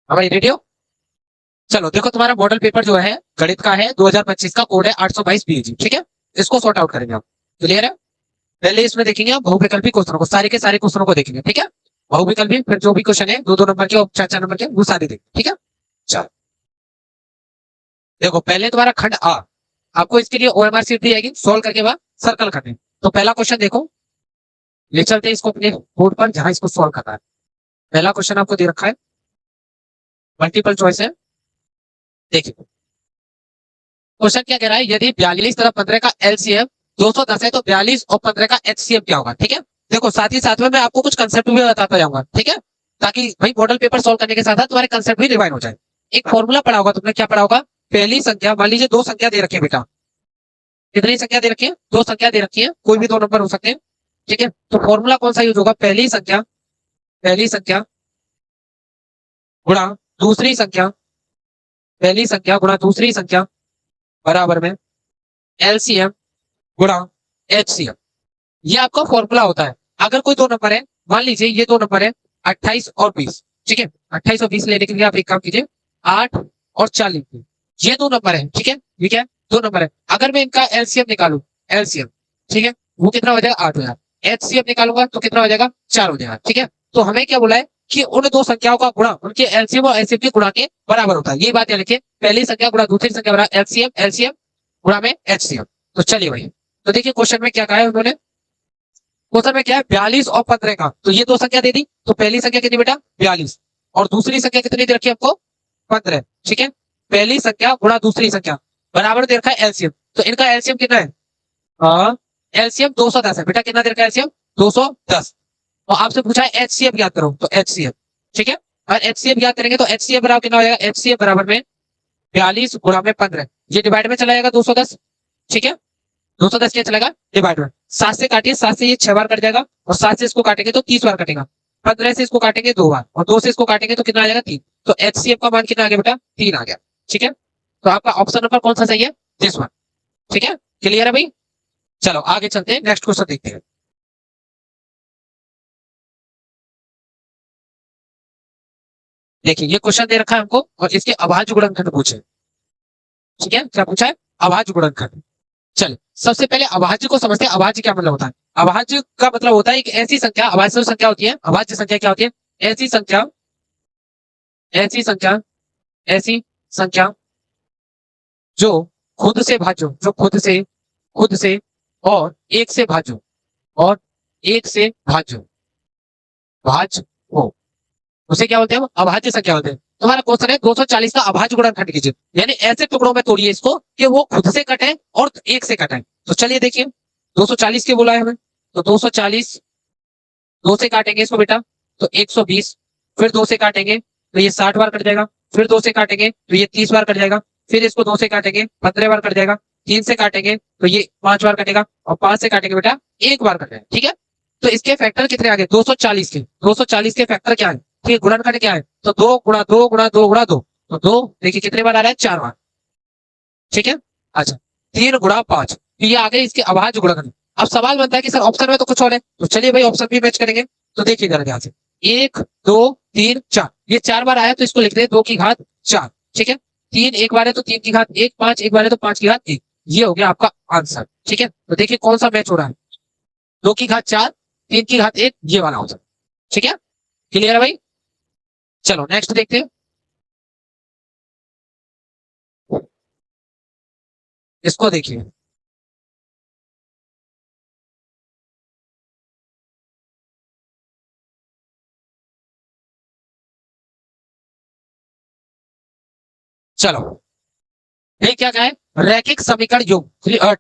हमारी रेडियो। चलो देखो, तुम्हारा मॉडल पेपर जो है गणित का है 2025 का, कोड है 822 बीजी, ठीक है। इसको सॉर्ट आउट करेंगे हम। क्लियर है? पहले इसमें देखेंगे हम बहुविकल्पी क्वेश्चनों को, सारे के सारे क्वेश्चनों को देखेंगे, ठीक है। बहुविकल्पी, फिर जो भी क्वेश्चन है 2-2 नंबर के और 4-4 नंबर के, वो सारे देखेंगे, ठीक है। चलो देखो, पहले तुम्हारा खंड आ, आपको इसके लिए ओएमआर शीट दी जाएगी, सॉल्व करके बाद सर्कल करने। तो पहला क्वेश्चन देखो, ले चलते हैं इसको अपने बोर्ड पर जहां इसको सॉल्व करना है। पहला क्वेश्चन आपको दे रखा है, मल्टीपल चॉइस है। देखिए क्वेश्चन क्या कह रहा है, यदि 42 तथा 15 का एलसीएम 210 है तो 42 और 15 का एचसीएफ क्या होगा, ठीक है। देखो साथ ही साथ में मैं आपको कुछ कंसेप्ट भी बताता जाऊंगा, ठीक है, ताकि भाई मॉडल पेपर सॉल्व करने के साथ साथ तुम्हारे कंसेप्ट भी रिवाइज हो जाए। एक फॉर्मूला पढ़ा होगा तुमने, क्या पढ़ा होगा, पहली संख्या, मान लीजिए 2 संख्या दे रखी है बेटा, कितनी संख्या दे रखी है, 2 संख्या दे रखी है, कोई भी 2 नंबर हो सकते हैं, ठीक है। तो फॉर्मूला कौन सा यूज होगा, पहली संख्या गुणा दूसरी संख्या, पहली संख्या गुणा दूसरी संख्या बराबर में एलसीएम गुणा एचसीएम। ये आपका फॉर्मूला होता है। अगर कोई 2 नंबर है, मान लीजिए ये 2 नंबर है 28 और 20, ठीक है। 28 और 20 लेने के लिए आप एक काम कीजिए, 8 और 4 लिखिए। ये 2 नंबर है, ठीक है, ये क्या है, 2 नंबर है। अगर मैं इनका एलसीएम निकालू, एलसीएम, ठीक है, वो कितना हो जाएगा, 8 हो जाएगा। एचसीएम निकालूंगा तो कितना हो जाएगा, 4 हो जाएगा, ठीक है। तो हमें क्या बोला है कि उन 2 संख्याओं का गुणा उनके एलसीएम और एचसीएम के गुणा के बराबर होता है। ये बात याद रखिए, पहली संख्या गुणा दूसरी संख्या बराबर एलसीएम, एलसीएम गुणा में एचसीएम। तो चलिए भाई, तो देखिए क्वेश्चन में क्या कहा है उन्होंने, क्वेश्चन में क्या है, 42 और 15 का, तो ये 2 संख्या दे दी, तो पहली संख्या कितनी बेटा, 42, और दूसरी संख्या कितनी दे रखी है आपको, 15, ठीक है। पहली संख्या गुणा दूसरी संख्या बराबर दे रखा है एलसीएम, तो इनका एलसीएम कितना है, एलसीएम 210 है बेटा, कितना दे रखा है एलसीएम, 210। और आपसे पूछा है एचसीएफ याद करो, तो एचसीएफ, ठीक है। और एचसीएफ याद करेंगे तो एचसीएफ बराबर कितना हो जाएगा, एचसीएफ बराबर में 42 गुणा में 15, ये डिवाइड में चला जाएगा 210, ठीक है। 210 क्या चलेगा, डिवाइड में 7 से काटिए, 7 से ये 6 बार कट जाएगा, और 7 से इसको काटेंगे तो 30 बार कटेगा। 15 से इसको काटेंगे 2 बार, और 2 से इसको काटेंगे तो कितना आ जाएगा, 3। तो एचसीएफ का मान कितना आ गया बेटा, 3 आ गया, ठीक है। तो आपका ऑप्शन नंबर कौन सा सही है, दिस वन, ठीक है। क्लियर है भाई? चलो आगे चलते हैं, नेक्स्ट क्वेश्चन देखते हैं। देखिए ये क्वेश्चन दे रखा है हमको, और इसके अभाज्य गुणनखंड पूछे, ठीक है। क्या पूछा है, अभाज्य गुणनखंड। चल सबसे पहले अभाज्य को समझते हैं, अभाज्य क्या मतलब होता है। अभाज्य का मतलब होता है कि ऐसी संख्या, अभाज्य संख्या होती है, अभाज्य संख्या क्या होती है, ऐसी संख्या, ऐसी संख्या, ऐसी संख्या जो खुद से भाज्यो, जो खुद से और एक से भाज्यो, और एक से भाज्यो, भाज्य हो, उसे क्या बोलते हैं, अभाज्य संख्या बोलते हैं। तुम्हारा क्वेश्चन है 240 का अभाज्य गुणनखंड कीजिए, यानी ऐसे टुकड़ों में तोड़िए इसको कि वो खुद से कटे और एक से कटे। तो चलिए देखिए, 240 के बोला है हमें, तो 240, 2 से काटेंगे इसको बेटा तो 120, फिर 2 से काटेंगे तो ये 60 बार कट जाएगा, फिर 2 से काटेंगे तो ये 30 बार कट जाएगा, फिर इसको 2 से काटेंगे 15 बार कट जाएगा, 3 से काटेंगे तो ये 5 बार कटेगा, और 5 से काटेंगे बेटा 1 बार कट जाएगा, ठीक है। तो इसके फैक्टर कितने आ गए, 240 के, 240 के फैक्टर क्या है, ठीक है, गुणनखंड क्या है, तो 2 गुणा 2 गुणा 2 गुणा 2, तो 2 देखिए कितने बार आ रहा है, 4 बार, ठीक है। अच्छा 3 गुणा 5, तो ये आ गए इसके अभाज्य गुणनखंड। अब सवाल बनता है कि सर ऑप्शन में तो कुछ और है, तो चलिए भाई ऑप्शन भी मैच करेंगे। तो देखिए जरा ध्यान से, 1 2 3 4, ये 4 बार आया तो इसको लिखते हैं 2 की घात 4, ठीक है। 3 एक बार है तो 3 की घात 1, 5 एक बार है तो 5 की घात 1, ये हो गया आपका आंसर, ठीक है। तो देखिए कौन सा मैच हो रहा है, 2 की घात 4, 3 की घात 1, ये वाला आंसर, ठीक है। क्लियर है भाई? चलो नेक्स्ट देखते हैं, इसको देखिए। चलो ये क्या है, रैखिक समीकरण योग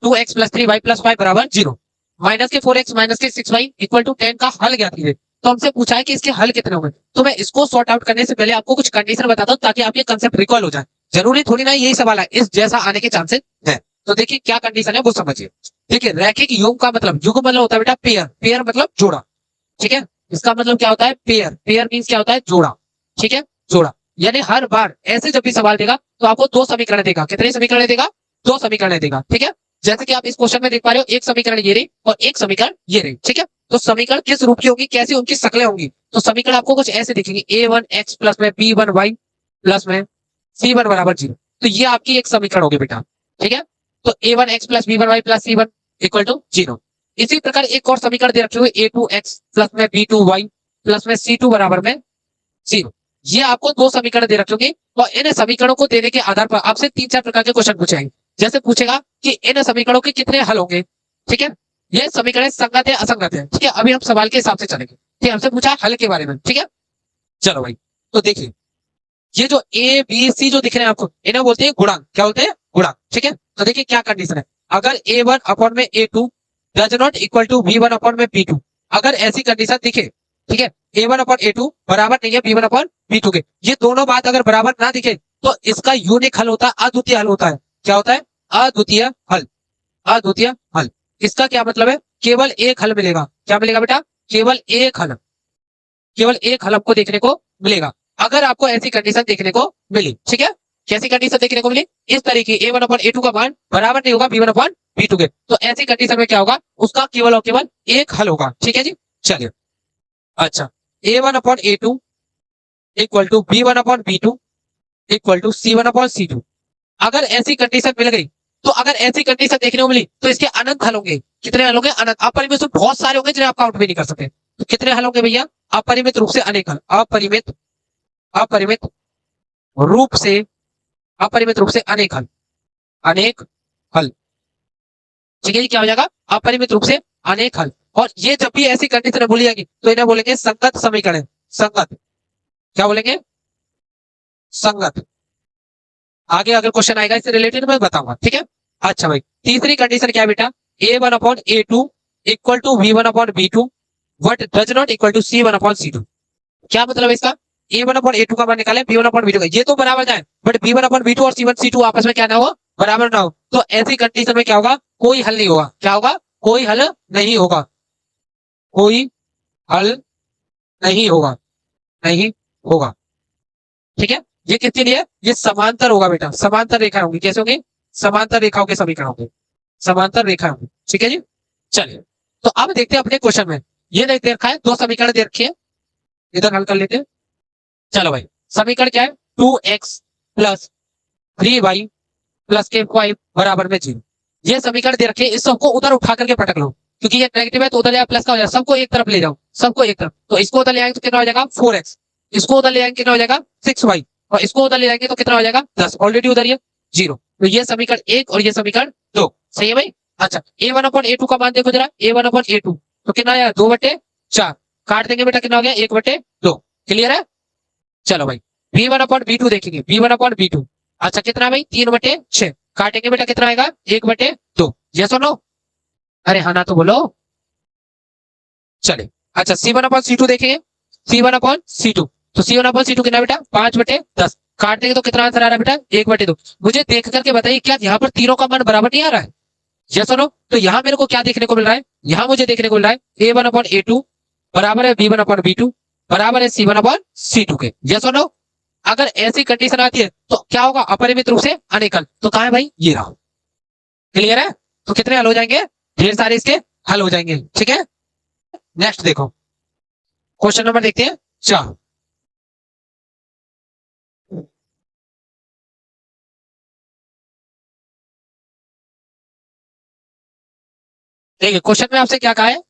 2x प्लस 3y प्लस 5 बराबर 0, माइनस के 4x माइनस के 6y इक्वल टू 10 का हल ज्ञात कीजिए। तो हमसे पूछा है कि इसके हल कितने होंगे। तो मैं इसको सॉर्ट आउट करने से पहले आपको कुछ कंडीशन बताता हूँ ताकि आपके कंसेप्ट रिकॉल हो जाए। जरूरी थोड़ी ना यही सवाल है, इस जैसा आने के चांसेस है। तो देखिए क्या कंडीशन है वो समझिए। देखिए रैखिक योग का मतलब, युग मतलब होता है बेटा पेयर, पेयर मतलब जोड़ा, ठीक है। इसका मतलब क्या होता है, पेयर, पेयर मीन्स क्या होता है, जोड़ा, ठीक है, जोड़ा। यानी हर बार ऐसे जब भी सवाल देगा तो आपको 2 समीकरण देगा, कितने समीकरण देगा, 2 समीकरण देगा, ठीक है। जैसे कि आप इस क्वेश्चन में देख पा रहे हो, एक समीकरण ये रही और एक समीकरण ये रही, ठीक है। तो समीकरण किस रूप की होगी, कैसी उनकी शक्लें होंगी, तो समीकरण आपको कुछ ऐसे दिखेंगे, a1 x प्लस में b1 y, प्लस में C1 बराबर 0। तो ये आपकी एक समीकरण होगी बेटा, ठीक है। तो A1x plus B1y plus C1 equal to 0। इसी प्रकार एक और समीकरण दे रखी हुई A2x प्लस में B2y प्लस में C2 बराबर में 0। ये आपको दो समीकरण दे रखे होंगे और इन समीकरणों को देने के आधार पर आपसे 3-4 प्रकार के क्वेश्चन पूछेंगे। जैसे पूछेगा कि इन समीकरणों के कितने हल होंगे, ठीक है। ये समीकरण संगत है असंगत है, ठीक है। अभी हम सवाल के हिसाब से चलेंगे, ठीक है। हमसे पूछा हल के बारे में, ठीक है। चलो भाई, तो देखिए ये जो ए बी सी जो दिख रहे हैं आपको, इन्हें बोलते हैं गुणांक। क्या बोलते हैं? गुणांक, ठीक है। तो देखिए क्या कंडीशन है, अगर A1 अपॉन में A2 does not equal to B1 upon में B2, अगर ऐसी कंडीशन दिखे, ठीक है, A1 अपॉन A2 बराबर नहीं है B1 अपॉन B2 के, ये दोनों बात अगर बराबर ना दिखे तो इसका यूनिक हल होता है, अद्वितीय हल होता है। क्या होता है? अद्वितीय हल। अद्वितीय हल, इसका क्या मतलब है? केवल एक हल मिलेगा। क्या मिलेगा बेटा? केवल एक हल। केवल एक हल आपको देखने को मिलेगा अगर आपको ऐसी कंडीशन देखने को मिली, ठीक है। कैसी कंडीशन देखने को मिली? इस तरीके A1 अपॉन A2 का मान बराबर नहीं होगा B1 अपॉन B2 के, तो ऐसी कंडीशन में क्या होगा? उसका केवल और केवल एक हल होगा, ठीक है जी। चलिए, अच्छा, A1 upon A2 equal to B1 upon B2 equal to C1 upon C2। अगर ऐसी कंडीशन मिल गई, तो अगर ऐसी कंडीशन देखने को मिली तो इसके अनंत हल होंगे। कितने हल होंगे? अनंत। अपरिमित रूप बहुत सारे होंगे जिन्हें आप काउंट भी नहीं कर सकते। तो कितने हल होंगे भैया? अपरिमित रूप से अनेक हल। अपरिमित अपरिमित रूप से अपरिमित रूप से अनेक हल। अनेक हल, ठीक है जी। क्या हो जाएगा? अपरिमित रूप से अनेक हल। और ये जब भी ऐसी कंडीशन बोली जाएगी तो इन्हें बोलेंगे संगत समीकरण। संगत, क्या बोलेंगे? संगत। आगे अगर क्वेश्चन आएगा इससे रिलेटेड मैं बताऊंगा, ठीक है। अच्छा भाई, तीसरी कंडीशन क्या है बेटा? A1 upon A2 equal to V1 upon B2 but does not equal to C1 upon C2। क्या मतलब है इसका? A1 अपॉन A2 का मान निकाले B1 अपॉन B2 का, ये तो बराबर जाए, बट B1 अपॉन B2 और C1 C2 आपस में क्या ना हो? बराबर ना हो। तो ऐसी कंडीशन में क्या होगा? कोई हल नहीं होगा। क्या होगा? कोई हल नहीं होगा। कोई हल नहीं होगा। नहीं होगा, ठीक है। ये किसके लिए? ये समांतर होगा बेटा, समांतर रेखा होगी। कैसे होगी? समांतर रेखाओं के समीकरण होंगे। समांतर रेखा होंगी, ठीक है जी। चलिए, तो अब देखते हैं अपने क्वेश्चन में। ये दे रखा है, दो समीकरण दे रखे हैं, इधर हल कर लेते हैं। चलो भाई, समीकरण क्या है? 2x प्लस 3y प्लस के 5 बराबर में 0। ये समीकरण दे रखे, इस सबको उधर उठा करके पटक लो, क्योंकि ये नेगेटिव है तो उधर जाए प्लस का हो जाएगा। सबको एक तरफ ले जाओ, सबको एक तरफ। तो इसको उधर ले आएंगे तो कितना हो जाएगा? 4x। इसको उधर ले आएंगे कितना हो जाएगा? 6y। और इसको उधर ले जाएंगे तो कितना हो जाएगा? 10। ऑलरेडी उधर ये 0। तो ये समीकरण 1 और ये समीकरण 2 सही है भाई। अच्छा, A1 अपॉन A2 का मान देखो जरा। A1 अपॉन A2 तो कितना आया? 2/4। काट देंगे बेटा, कितना हो गया? 1/2। क्लियर है? चलो भाई, B1 अपॉन B2 देखेंगे। B1 अपॉन B2, अच्छा कितना भाई? 3/6। काटेंगे बेटा, कितना आएगा? 1/2। यस और नो? अरे हाँ ना तो बोलो। चले, अच्छा C1 अपॉन C2 देखेंगे। C1 अपॉन C2, तो C1 अपॉन C2 कितना बेटा? 5/10। काट देंगे तो कितना आंसर आ रहा है बेटा? 1/2। मुझे देख करके बताइए, क्या यहाँ पर तीनों का मान बराबर नहीं आ रहा है? यस और नो? तो यहाँ मेरे को क्या देखने को मिल रहा है? यहाँ मुझे देखने को मिल रहा है A1 अपॉन A2 बराबर है B1 अपॉन B2 बराबर है C1 अपॉन C2 के। यस और नो? अगर ऐसी कंडीशन आती है तो क्या होगा? अपरिमित रूप से अनेक हल। तो कहा है भाई? ये रहा। क्लियर है? तो कितने हल हो जाएंगे? ढेर सारे इसके हल हो जाएंगे, ठीक है। नेक्स्ट देखो, क्वेश्चन नंबर देखते हैं 4। देखिए क्वेश्चन में आपसे क्या कहा है?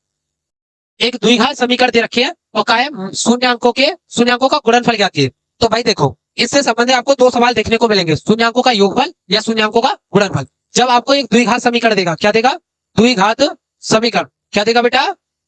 एक द्विघात समीकरण दे रखी है और कहा है शून्याङ्कों का गुणनफल ज्ञात कीजिए। तो भाई देखो, इससे संबंधित आपको दो सवाल देखने को मिलेंगे, शून्याङ्कों का योगफल या शून्याङ्कों का गुणनफल। जब आपको एक द्विघात समीकरण देगा, क्या देगा? द्विघात समीकरण। क्या देगा बेटा?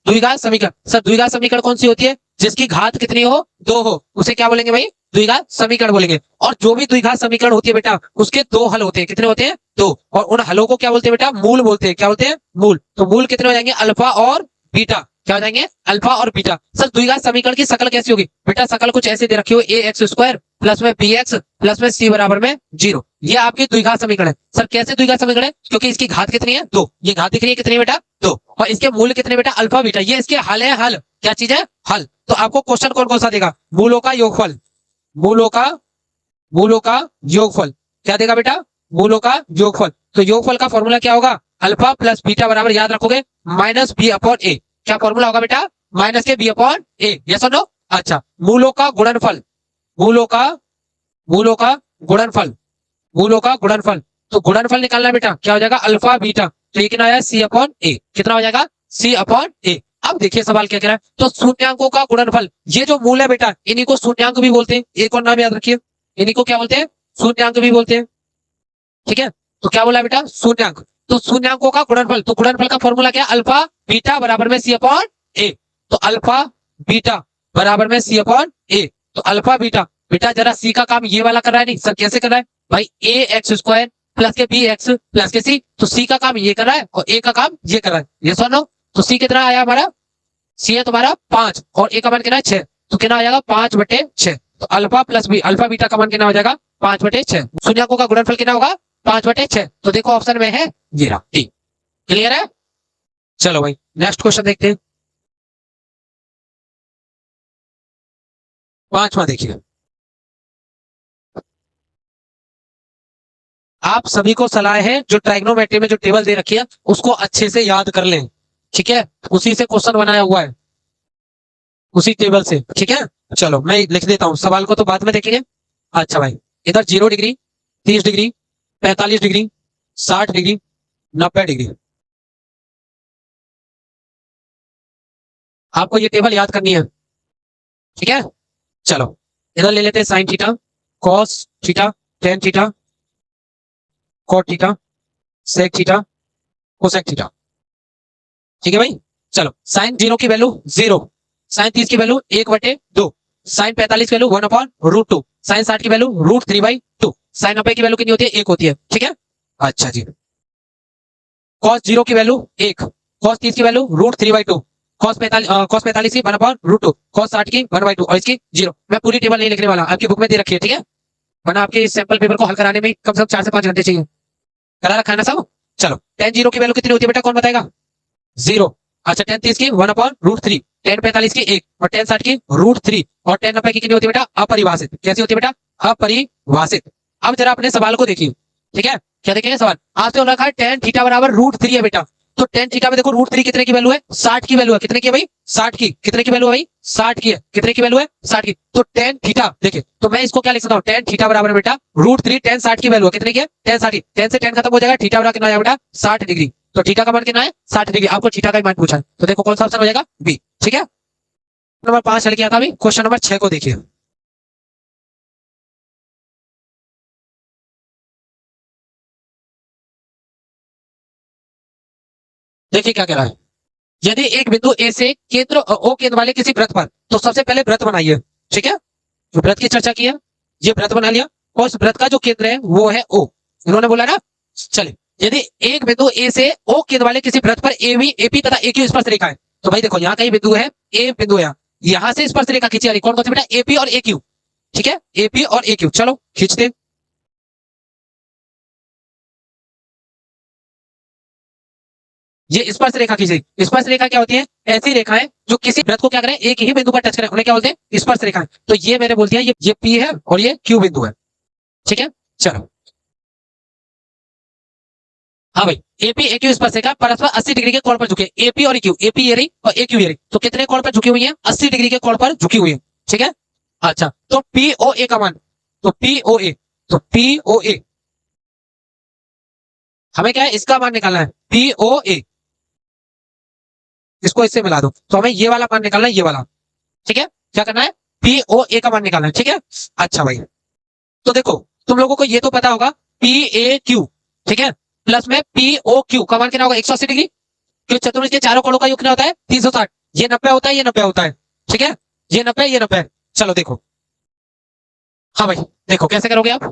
द्विघात समीकरण। सर द्विघात समीकरण कौन सी होती है? जिसकी घात कितनी हो? 2 हो, उसे क्या बोलेंगे भाई? द्विघात समीकरण बोलेंगे। और जो भी द्विघात समीकरण होती है बेटा, उसके दो हल होते हैं। कितने होते हैं? 2। और उन हलों को क्या बोलते हैं बेटा? मूल बोलते हैं। क्या बोलते हैं? मूल। तो मूल कितने हो जाएंगे? अल्फा और बीटा। क्या हो जाएंगे? अल्फा और बीटा। सर द्विघात समीकरण की शकल कैसी होगी बेटा? शकल कुछ ऐसे दे रखी हो, ax² प्लस में bx प्लस में c बराबर में 0। ये आपकी द्विघात समीकरण है। सर कैसे द्विघात समीकरण है? क्योंकि इसकी घात कितनी है? 2। ये घात दिख रही है कितनी बेटा? 2। और इसके मूल कितने बेटा? Alpha beta. ये इसके हल है, हल। क्या चीज है? हल। तो आपको क्वेश्चन कौन कौन सा देगा? मूलों का योगफल। मूलों का योगफल। क्या देगा बेटा? मूलों का योगफल। तो योगफल का फॉर्मूला क्या होगा? अल्फा प्लस बीटा बराबर, याद रखोगे, माइनस बी अपॉन ए। क्या फॉर्मूला होगा बेटा? माइनस के बी अपॉन ए। यस और नो? अच्छा, मूलों का गुणनफल। मूलों का मूलों का गुणनफल, मूलों का गुणनफल। तो गुणनफल निकालना है बेटा, क्या हो जाएगा अल्फा बीटा, तो ये कितना आया सी अपॉन ए, कितना हो जाएगा सी अपॉन ए। अब देखिए सवाल क्या कह रहा है, तो शून्यांकों का गुणनफल, ये जो मूल है बेटा इन्हीं को शून्यांक भी बोलते हैं, एक और नाम याद रखिए, इन्हीं को क्या बोलते हैं, शून्यांक भी बोलते हैं। ठीक है, तो क्या बोला बेटा शून्यांक, तो शून्यांकों का गुणनफल, तो गुणनफल का फॉर्मूला क्या, अल्फा बीटा बराबर में सी अपॉन ए। तो अल्फा बीटा बराबर में सी अपॉन ए, तो अल्फा बीटा, बेटा जरा सी का काम ये वाला कर रहा है, नहीं सर कैसे कर रहा है भाई, ए एक्स स्क्वायर प्लस के बी एक्स प्लस के सी, तो सी का काम ये कर रहा है और ए का काम ये कर रहा है, ये सुनो। तो सी कितना आया हमारा, सी है तुम्हारा 5 और ए का मान कितना है 6, तो कितना आ जाएगा 5/6। तो alpha plus B, alpha beta का मान कितना हो जाएगा 5/6, शून्यांकों का गुणनफल कितना होगा 5/6। तो देखो ऑप्शन में है ये रहा डी। क्लियर है, चलो भाई नेक्स्ट क्वेश्चन देखते हैं। पांचवा देखिए, आप सभी को सलाह है जो ट्राइग्नोमेट्री में जो टेबल दे रखी है उसको अच्छे से याद कर लें, ठीक है, उसी से क्वेश्चन बनाया हुआ है, उसी टेबल से, ठीक है। चलो मैं लिख देता हूं, सवाल को तो बाद में देखेंगे। अच्छा भाई, इधर 0 degree, 30 degree, 45 degree, 60 degree, 90 degree, आपको ये टेबल याद करनी है, ठीक है। चलो इधर ले लेते हैं sine theta, cos theta, tan theta, cot theta, sec theta, cosec theta, ठीक है भाई। चलो साइन 0 की वैल्यू 0, साइन 30 की वैल्यू 1/2, साइन 45 की वैल्यू 1/√2, साइन 60 की वैल्यू √3/2, साइन 90 की वैल्यू कितनी होती है 1 होती है, ठीक है। अच्छा जी, कॉस 0 की वैल्यू 1, कॉस 30 की वैल्यू √3/2, कॉस 45 की 1/√2, कॉस 60 की 1/2 और इसकी 0। मैं पूरी टेबल नहीं लिखने वाला, आपकी बुक में दे रखी है, ठीक है, वरना आपके इस सैंपल पेपर को हल कराने में कम से कम 4 से 5 घंटे चाहिए, करा रखा है ना सब। चलो टेन 0 की वैल्यू कितनी होती है बेटा, कौन बताएगा, 0। अच्छा टेन 30 की 1/√3, टेन 45 की 1 और टेन 60 की √3 और टेन 90 की कितनी होती है बेटा अपरिभाषित, कैसी होती है बेटा अपरिभाषित। अब जरा अपने सवाल को देखिए, ठीक है, क्या देखेंगे सवाल, आपसे हो रखा है टेन थीटा बराबर √3 है बेटा, तो टेन थीटा में देखो √3 कितने की वैल्यू है 60 की वैल्यू है, कितने की है भाई 60 की, कितने की वैल्यू है भाई 60 की है, कितने की वैल्यू है 60 की, तो टेन थीटा देखिए, तो मैं इसको क्या लिख सकता हूँ, टेन थीटा बराबर बेटा √3, टेन 60 की वैल्यू है कितने की है टेन 60, टेन से टेन खत्म हो जाएगा, थीटा बराबर कितना आ जाएगा बेटा 60 डिग्री, तो थीटा का मान कितना है 60 डिग्री, आपको थीटा का ही मान पूछा है, तो देखो कौन सा ऑप्शन हो जाएगा बी, ठीक है। नंबर 5 हल किया था अभी, क्वेश्चन नंबर 6 को देखिए, देखिए क्या कह रहा है, यदि एक बिंदु ए से केंद्र ओ केंद्र वाले किसी वृत्त पर, तो सबसे पहले वृत्त बनाइए, ठीक है, जो वृत्त की चर्चा की है ये वृत्त बना लिया और उस वृत्त का जो केंद्र है वो है ओ, इन्होंने बोला ना। चलिए यदि एक बिंदु ए से ओ केंद्र वाले किसी वृत्त पर ए बी एपी तथा ए क्यू स्पर्श रेखा है, तो भाई देखो यहाँ कहीं बिंदु है, ए बिंदु है, यहाँ से स्पर्श रेखा खींची जा रही, कौन कौन सी बेटा एपी और ए क्यू, ठीक है, एपी और ए क्यू, चलो खींचते। ये स्पर्श रेखा खींच रही, स्पर्श रेखा क्या होती है, ऐसी रेखाएं जो किसी वृत्त को क्या करें एक ही बिंदु पर टच करें, उन्हें क्या बोलते हैं स्पर्श रेखाएं, तो ये मैंने बोल दिया ये पी है और ये क्यू बिंदु है, ठीक है। चलो हाँ भाई, एपी एक्यू स्पर्श रेखा परस्पर 80 डिग्री के कोण पर झुके, एपी और क्यू, एपी ये रही और एक्यू ये रही, तो कितने कोण पर झुकी हुई है 80 डिग्री के कोण पर झुकी हुई है, ठीक है। अच्छा तो पीओए का मान, तो पीओए, तो पीओए हमें क्या है इसका मान निकालना है, पीओए, इसको इससे मिला दो, तो हमें ये वाला मान निकालना है, ये वाला, ठीक है, क्या करना है पीओए का मान निकालना है, ठीक है। अच्छा भाई, तो देखो तुम लोगों को ये तो पता होगा पी ए क्यू, ठीक है, प्लस में पीओ क्यू का मान कितना होगा 180 डिग्री, क्यों चतुर्भुज के चारों कोणों का योग कितना होता है 360, ये 90 होता है, ये 90 होता है, ठीक है, ये 90 ये 90। चलो देखो, हाँ भाई देखो कैसे करोगे आप,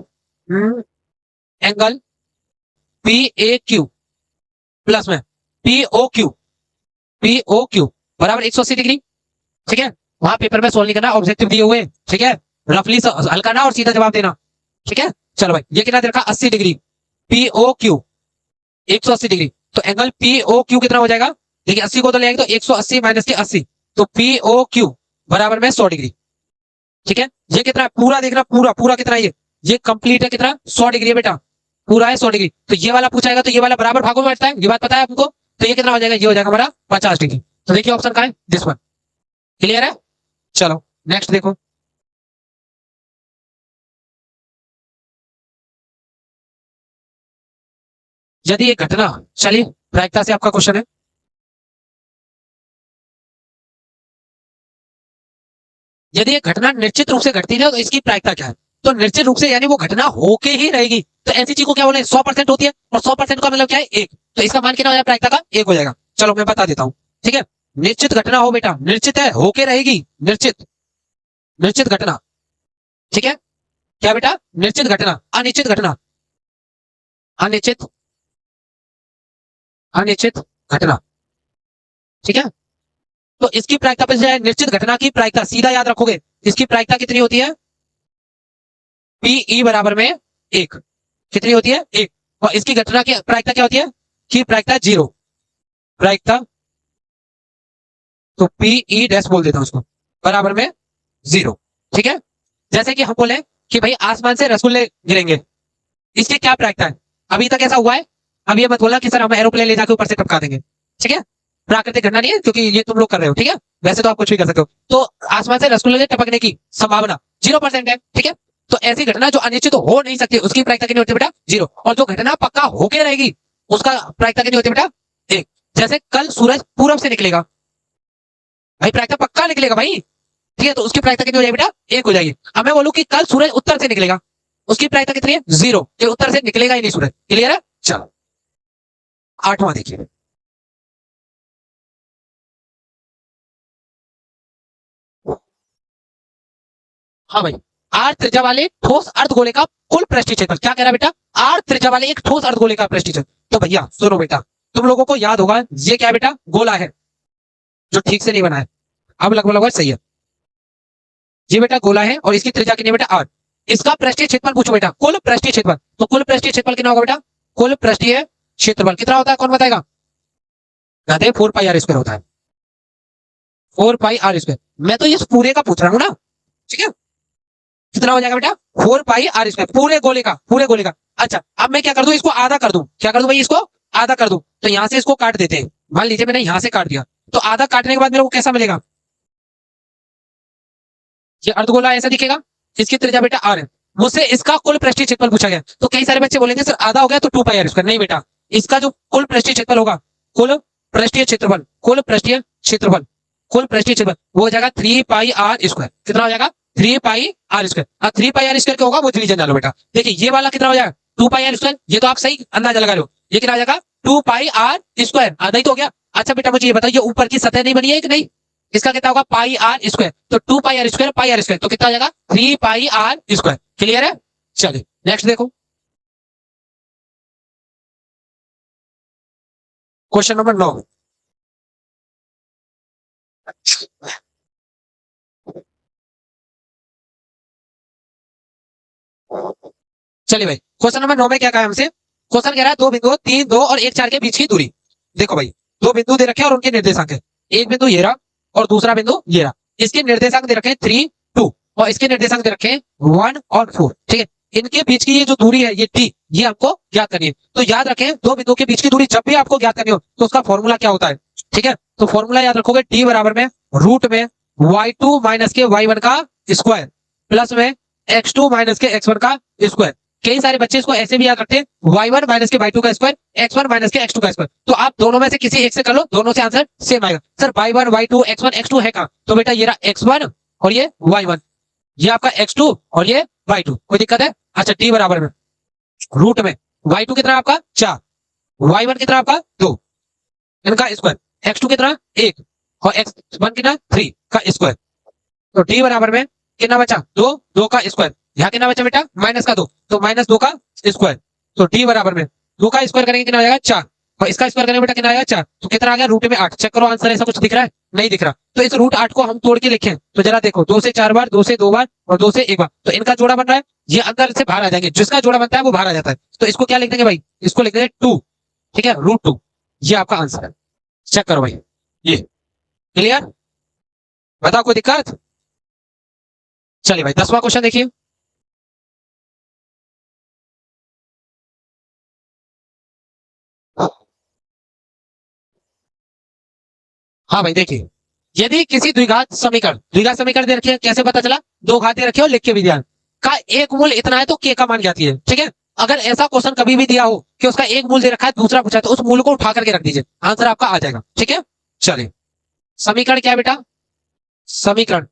angle P A Q plus में पीओ क्यू, पीओ क्यू बराबर 180 डिग्री, ठीक है, वहां पेपर में सोल्व नहीं करना, ऑब्जेक्टिव दिए हुए, ठीक है, रफली हल करना और सीधा जवाब देना, ठीक है। चलो भाई ये कितना दे रखा 80 डिग्री, पीओ क्यू 180 डिग्री, तो एंगल पीओ क्यू कितना हो जाएगा, देखिए 80 को तो ले आएंगे तो 180 माइनस के 80, तो पीओ क्यू बराबर में 100 डिग्री, ठीक है। ये कितना है पूरा देखना, पूरा पूरा कितना है ये कंप्लीट है कितना 100 डिग्री है बेटा, पूरा है 100 डिग्री, तो ये वाला पूछाएगा तो ये वाला बराबर भागों में बैठता है, ये बात पता है आपको, तो ये कितना हो जाएगा, ये हो जाएगा हमारा 50 डिग्री, तो देखिए ऑप्शन का है दिस वन। क्लियर है, चलो नेक्स्ट देखो, यदि एक घटना, चलिए प्रायिकता से आपका क्वेश्चन है, यदि एक घटना निश्चित रूप से घटती है तो इसकी प्रायिकता क्या है? तो निश्चित रूप से यानी वो घटना होके ही रहेगी, तो ऐसी चीज को क्या बोले 100% होती है, और 100% का मतलब क्या है एक, तो इसका मान कितना हो जाएगा प्रायिकता का एक हो जाएगा। चलो मैं बता देता हूँ, ठीक है। निश्चित घटना हो बेटा, निश्चित है होके रहेगी, निश्चित, निश्चित घटना, ठीक है। क्या बेटा? निश्चित घटना, अनिश्चित घटना, अनिश्चित, अनिश्चित घटना, ठीक है। तो इसकी प्रायिकता पर जाए, निश्चित घटना की प्रायिकता सीधा याद रखोगे, इसकी प्रायिकता कितनी होती है? पीई बराबर में एक, कितनी होती है? एक। और इसकी घटना की प्रायिकता क्या होती है? की प्रायिकता जीरो, प्रायिकता, तो पीई डैश बोल देता हूं उसको, बराबर में जीरो, ठीक है। जैसे कि हम बोले कि भाई आसमान से रसगुल्ले गिरेंगे, इसकी क्या प्रायिकता है? अभी तक ऐसा हुआ है? अब ये मत बोलना कि सर हम एरोप्लेन ले जाके ऊपर से टपका देंगे, ठीक है। प्राकृतिक घटना नहीं है, क्योंकि ये तुम लोग कर रहे हो, ठीक है। वैसे तो आप कुछ भी कर सकते हो। तो आसमान से रसगुल्ले टपकने की संभावना 0% है, ठीक है। तो ऐसी घटना जो अनिश्चित हो नहीं सकती, उसकी प्रायिकता कितनी होती है बेटा? जीरो। और जो घटना पक्का होके रहेगी, उसका प्रायिकता कितनी होती है बेटा? एक। जैसे कल सूरज पूरब से निकलेगा, भाई प्रायिकता पक्का निकलेगा भाई, ठीक है, तो उसकी प्रायिकता कितनी हो जाएगी बेटा? एक हो जाएगी। अब मैं बोलूं कि कल सूरज उत्तर से निकलेगा, उसकी प्रायिकता कितनी है? जीरो, ये उत्तर से निकलेगा ही नहीं सूरज। क्लियर है? चलो आठवां देखिए, हाँ भाई, आर त्रिज्या वाले ठोस अर्धगोले का कुल पृष्ठीय क्षेत्रफल, क्या कह रहा है बेटा? आर त्रिज्या वाले एक ठोस अर्धगोले का पृष्ठीय क्षेत्रफल। तो भैया सुनो बेटा, तुम लोगों को याद होगा ये क्या बेटा? गोला है, जो ठीक से नहीं बना है, अब लगभग लगभग सही है। ये बेटा गोला है और इसकी त्रिज्या कितनी है बेटा? आर। इसका पृष्ठीय क्षेत्रफल पूछो बेटा, कुल पृष्ठीय क्षेत्रफल, तो कुल पृष्ठीय क्षेत्रफल कितना होगा बेटा? कुल पृष्ठीय क्षेत्रफल कितना होता है, कौन बताएगा? कहते हैं 4 पाई r² होता है, 4 पाई r²। मैं तो इस पूरे का पूछ रहा हूँ ना, ठीक है। कितना हो जाएगा बेटा? 4 पाई r², पूरे गोले का, पूरे गोले का। अच्छा अब मैं क्या कर दूं, इसको आधा कर दूं, क्या कर दूं भाई? इसको आधा कर दूं, तो यहां से इसको काट देते हैं। मान लीजिए मैंने यहां से काट दिया, तो आधा काटने के बाद मेरे को कैसा मिलेगा? ये अर्धगोला ऐसा दिखेगा, इसकी त्रिज्या बेटा आर है। मुझसे इसका कुल पृष्ठीय क्षेत्रफल पूछा गया, तो कई सारे बच्चे बोलेंगे सर आधा हो गया तो 2 पाई r²। नहीं बेटा, इसका जो कुल पृष्ठीय क्षेत्रफल होगा, कुल पृष्ठीय क्षेत्रफल, कुल पृष्ठीय क्षेत्रफल, कुल पृष्ठीय क्षेत्रफल वो हो जाएगा 3 पाई r²। कितना हो जाएगा? 3 पाई r²। अब 3 पाई r² क्या होगा वो डिवीजन डालो बेटा। देखिए ये वाला कितना हो जाएगा? 2 पाई r²। ये तो आप सही अंदाजा लगा रहे हो, ये कितना आ जाएगा? 2 पाई r², आधा ही तो हो गया। अच्छा बेटा मुझे ये बताइए, ऊपर की सतह नहीं बनी है कि नहीं? इसका कितना होगा? पाई r²। तो 2 पाई r², तो कितना आ जाएगा? 3 पाई r²। क्लियर है? चलिए नेक्स्ट देखो, क्वेश्चन नंबर 9। चलिए भाई, क्वेश्चन नंबर 9 में क्या कहा है हमसे? क्वेश्चन कह रहा है दो बिंदु 3, 2 और 1, 4 के बीच की दूरी। देखो भाई, दो बिंदु दे रखे हैं और उनके निर्देशांक है। एक बिंदु ये रहा और दूसरा बिंदु ये रहा। इसके निर्देशांक दे रखे हैं 3, 2, और इसके निर्देशांक दे रखे हैं 1 और 4, ठीक है। इनके बीच की ये जो दूरी है ये टी, ये आपको ज्ञात करनी है। तो याद रखें, दो बिंदु के बीच की दूरी जब भी आपको ज्ञात करनी हो तो उसका फॉर्मूला क्या होता है, ठीक है। तो फॉर्मूला याद रखोगे, टी बराबर में रूट में y2 माइनस के y1 का स्क्वायर प्लस में x2 माइनस के x1 का स्क्वायर। कई सारे बच्चे इसको ऐसे भी याद रखते हैं, y1 माइनस के y2 का स्क्वायर, x1 माइनस के x2 का स्क्वायर। तो आप दोनों में से किसी एक से कर लो, दोनों से आंसर सेम आएगा। Sir y1 y2 x1 x2 है कहां? तो बेटा ये रहा x1 और ये y1, ये आपका x2 और ये y2। कोई दिक्कत है? अच्छा टी बराबर में रूट में y2 कितना आपका 4, y1 कितना आपका 2, इनका स्क्वायर, x2 कितना 1 और x1 कितना 3 का स्क्वायर। तो टी बराबर में कितना बचा? 2, 2 का स्क्वायर। यहाँ कितना बचा बेटा? -2, तो -2 का स्क्वायर। तो टी बराबर में 2 का स्क्वायर करेंगे कितना हो जाएगा? 4, और इसका स्क्वायर करेंगे बेटा कितना आएगा? 4। तो कितना आ गया? रूट में 8। चेक करो आंसर, ऐसा कुछ दिख रहा है? नहीं दिख रहा। तो इस रूट 8 को हम तोड़ के लिखें तो जरा देखो, 2 से 4 बार, 2 से 2 बार और 2 से 1 बार, तो इनका जोड़ा बन रहा है, ये अंदर से बाहर आ जाएंगे, जिसका जोड़ा बनता है वो बाहर आ जाता है। तो इसको क्या लिख देंगे भाई? इसको लिख देंगे 2, ठीक है, √2। ये आपका आंसर है। चेक करो भाई, ये क्लियर? बताओ कोई दिक्कत? चलिए भाई 10वां क्वेश्चन देखिए। हाँ भाई देखिए, यदि किसी द्विघात समीकरण दे रखे, कैसे पता चला? दो घातें रखे हो, लिख के भी दिया, का एक मूल इतना है तो के का मान ज्ञात है, ठीक है। अगर ऐसा क्वेश्चन कभी भी दिया हो कि उसका एक मूल दे रखा है दूसरा पूछा है, तो उस मूल को उठा करके रख दीजिए, आंसर आपका आ जाएगा। ठीक है, चलिए समीकरण क्या है बेटा, समीकरण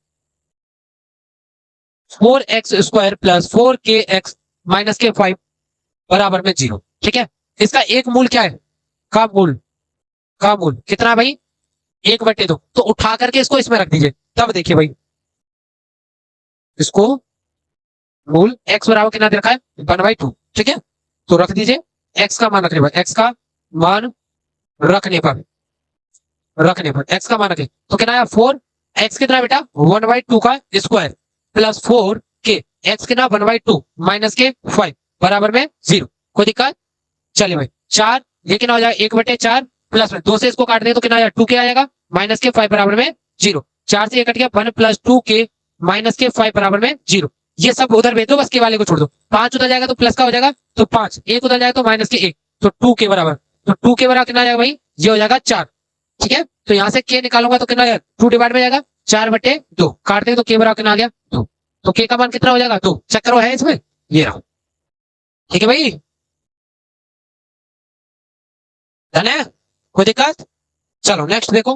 4x² प्लस 4kx माइनस के 5 बराबर में 0। ठीक है, इसका एक मूल क्या है, का मूल, का मूल कितना भाई, 1/2। तो उठा करके इसको इसमें रख दीजिए, तब देखिए भाई इसको मूल x बराबर कितना दे रखा है, 1/2। ठीक है, तो रख दीजिए, x का मान रखने पर, x का मान रखने पर, रखने पर x का मान रखे तो कितना आया 4, x कितना बेटा 1/2 का स्क्वायर प्लस 4 के x कितना 1/2 माइनस के 5 बराबर में 0। कोई दिक्कत, चलिए भाई 4 ये कितना हो जाएगा 1/4 प्लस में 2 से इसको काट दे तो कितना आएगा 2 के आएगा माइनस के 5 बराबर में 0। 4 से ये कट गया 1 प्लस 2 के माइनस के 5 बराबर में 0। ये सब उधर भेज दो, बस के वाले को छोड़ दो। 5 उधर जाएगा तो प्लस का हो जाएगा, तो 5, 1 उधर जाएगा तो माइनस के 1, तो 2 के बराबर, तो 2 के बराबर कितना आ जाएगा भाई, ये हो जाएगा 4। ठीक है, तो यहां से के निकालूंगा तो कितना आ जाएगा 2 डिवाइड में जाएगा 4/2, काट देंगे तो के बराबर कितना आ गया 2। तो के का मान कितना हो जाएगा 2। चेक करो है इसमें, ये रहा। ठीक है भाई, डन है, कोई दिक्कत, चलो नेक्स्ट देखो,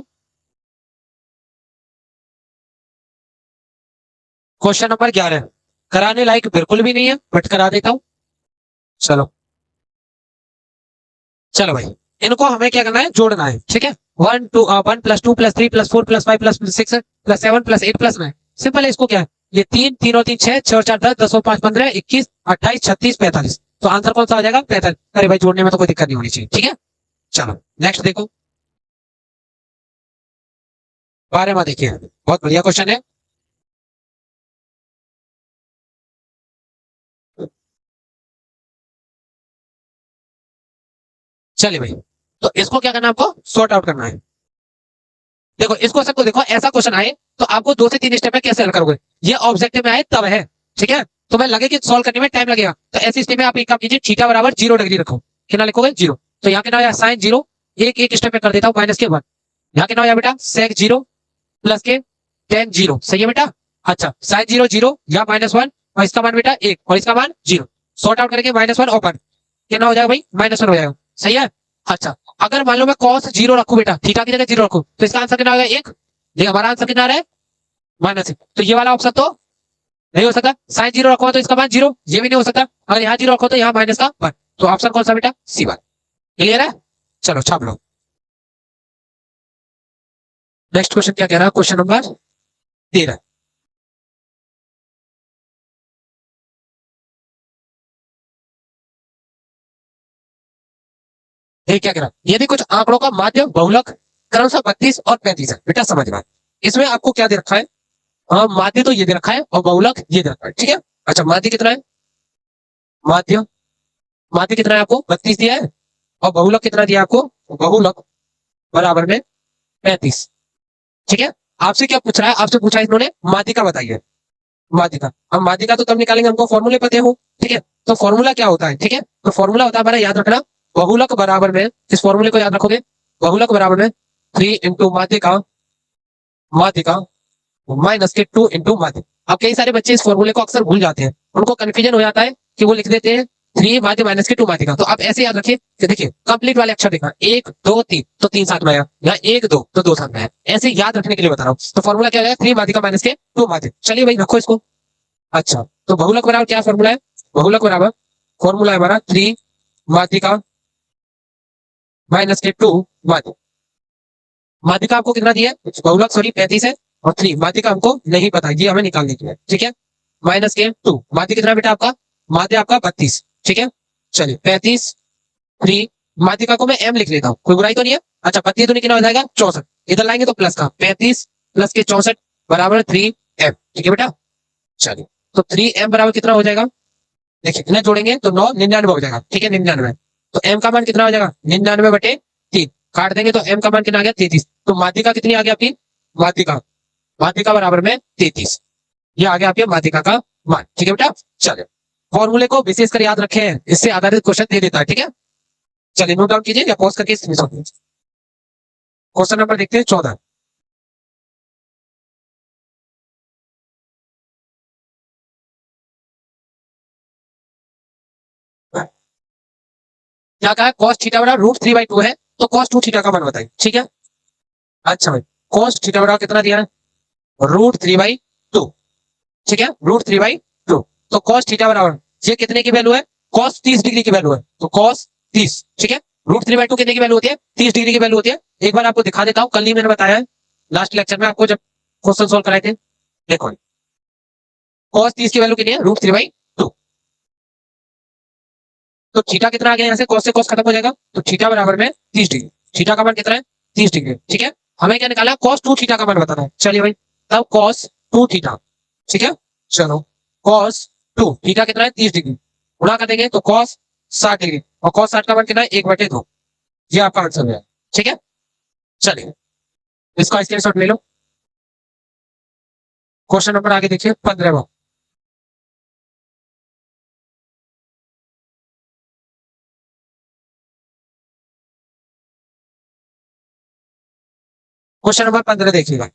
क्वेश्चन नंबर 11। कराने लायक बिल्कुल भी नहीं है बट करा देता हूं। चलो, चलो भाई इनको हमें क्या करना है, जोड़ना है। ठीक है, 1 2 1 + 2 + 3 + 4 + 5 + 6 + 7 + 8 + 9, सिंपल है। इसको क्या है, ये 3 3 और 3 6 6 और 4 10 10 और 5 15 21 28 36 45, तो आंसर कौन सा आ जाएगा 45। अरे भाई जोड़ने में तो कोई दिक्कत नहीं होनी चाहिए। ठीक है, चलो नेक्स्ट देखो, 12वां देखिए, बहुत बढ़िया क्वेश्चन है। चलिए भाई, तो इसको क्या करना है, आपको सॉर्ट आउट करना है। देखो इस क्वेश्चन को देखो, ऐसा क्वेश्चन आए तो आपको 2 से 3 स्टेप में कैसे हल करोगे, ये ऑब्जेक्टिव में आए तब है। ठीक है, तो मैं लगे कि सॉल्व करने में टाइम लगेगा, तो ऐसी स्थिति में आप एक काम कीजिए, थीटा बराबर 0 डिग्री रखो। कितना लिखोगे 0, तो यहाँ कितना आया साइन 0, एक एक स्टेप में कर देता हूँ माइनस के 1। यहाँ कितना आया बेटा सेक 0 प्लस के टेन 0। सही है बेटा, अच्छा साइन 0 0 या -1, और इसका मान बेटा 1 और इसका मान 0, सॉर्ट आउट करके -1 और 1 कितना हो जाएगा भाई -1 हो जाएगा। सही है, अच्छा अगर मान लो मैं कॉस 0 रखू बेटा, थीटा की जगह 0 रखू, तो इसका आंसर कितना हो जाएगा 1। देखिए हमारा आंसर कितना आ रहा है -1, तो ये वाला ऑप्शन तो नहीं हो सकता। साइन 0 रखो तो इसका मान 0, ये भी नहीं हो सकता। अगर यहाँ 0 रखो तो यहाँ माइनस का 1, तो ऑप्शन कौन सा बेटा C1। क्लियर है, चलो छाप लो। नेक्स्ट क्वेश्चन क्या कह रहा है, क्वेश्चन नंबर 13। ये क्या कह रहा है, यदि कुछ आंकड़ों का माध्य बहुलक क्रमशः 32 और 35 है, बेटा समझ में आए। इसमें आपको क्या दे रखा है, माध्य तो ये दे रखा है और बहुलक ये दे रखा है। ठीक है, अच्छा माध्य कितना है, माध्य, माध्य कितना है आपको 32 दिया है, और बहुलक कितना दिया आपको, बहुलक बराबर में 35। ठीक है, आपसे क्या पूछ रहा है, आपसे पूछा है इन्होंने माध्यिका बताइए, माध्यिका। हम माध्यिका तो तब निकालेंगे हमको फॉर्मूले पते हो। ठीक है, तो फॉर्मूला क्या होता है, ठीक है, तो फॉर्मूला होता है हमारा, याद रखना, बहुलक बराबर में, इस फॉर्मूले को याद रखोगे, बहुलक बराबर में 3 इंटू माध्यिका, माध्यिका माइनस के 2 इंटू माध्य। अब कई सारे बच्चे इस फॉर्मूले को अक्सर भूल जाते हैं, उनको कंफ्यूजन हो जाता है कि वो लिख देते हैं 3 माध्य माइनस के 2 माध्यिका। तो आप ऐसे याद रखिए कि देखिए कंप्लीट वाले अक्षर देखना, 1 2 3, तो 3 साथ में आया, यहाँ 1 2 तो 2 साथ में आया, ऐसे याद रखने के लिए बता रहा हूँ। तो फॉर्मूला क्या है 3 माध्यिका माइनस के 2 माध्य। चलिए भाई रखो इसको। अच्छा तो बहुलक बराबर क्या फॉर्मूला है, बहुलक बराबर फॉर्मूला है हमारा 3 माध्यिका माइनस के 2 माध्य। माध्यिका आपको कितना दिया है, बहुलक सॉरी 35 है, और 3 माध्यिका हमको नहीं पता, ये हमें निकालने की है। ठीक है, माइनस के 2 माध्य कितना बेटा आपका, माध्य आपका 32। ठीक है, चलिए 35 3 माध्यिका को मैं m लिख लेता हूँ, कोई बुराई तो नहीं है। अच्छा 32 तो कितना हो जाएगा 64, इधर लाएंगे तो प्लस का 35 प्लस के 64 बराबर 3m। ठीक है बेटा, चलिए तो 3m बराबर कितना हो जाएगा, देखिए इन्हें जोड़ेंगे तो 9 99 हो जाएगा। ठीक है 99, तो m का मान कितना हो जाएगा 99/3, काट देंगे तो m का मान कितना आ गया 33। तो माध्यिका कितनी आ गई आपकी, माध्यिका, माध्यिका बराबर में 33, ये आ गया आपके माध्यिका का मान। ठीक है बेटा, चलिए फॉर्मूले को विशेष कर याद रखें, इससे आधारित क्वेश्चन दे देता है। ठीक है, चलिए नोट डाउन कीजिए या पॉज करके क्वेश्चन नंबर देखते हैं 14। क्या कहा है, cos थीटा बराबर √3/2 है, तो cos 2 थीटा का मान बताइए। ठीक है, अच्छा भाई, cos थीटा बराबर कितना दिया है, √3/2। ठीक है, √3/2। तो cos थीटा बराबर ये कितने की वैल्यू है, cos 30 डिग्री की वैल्यू है, तो cos 30। ठीक है, √3/2 कितने की वैल्यू होती है, 30 डिग्री की वैल्यू होती है। एक बार आपको दिखा देता हूं, कल ही मैंने बताया है लास्ट लेक्चर में आपको जब क्वेश्चन सोल्व कराए थे। देखो cos 30 की वैल्यू कितनी है, √3/2। तो थीटा कितना आ गया, यहाँ से cos से cos खत्म हो जाएगा, तो थीटा बराबर में 30 डिग्री। थीटा का मान कितना है, 30 डिग्री। ठीक है, हमें क्या निकाला, cos 2 थीटा का मान बताना है। चलिए भाई, तब cos 2 थीटा। ठीक है, चलो cos 2 थीटा कितना है, 30 डिग्री, गुणा कर देंगे तो cos 60 डिग्री, और cos 60 का मान कितना है, 1/2। ये आपका आंसर है। ठीक है, चलिए इसका स्क्रीनशॉट ले लो। क्वेश्चन नंबर आगे देखिए 15वां। क्वेश्चन नंबर 15 देखिएगा,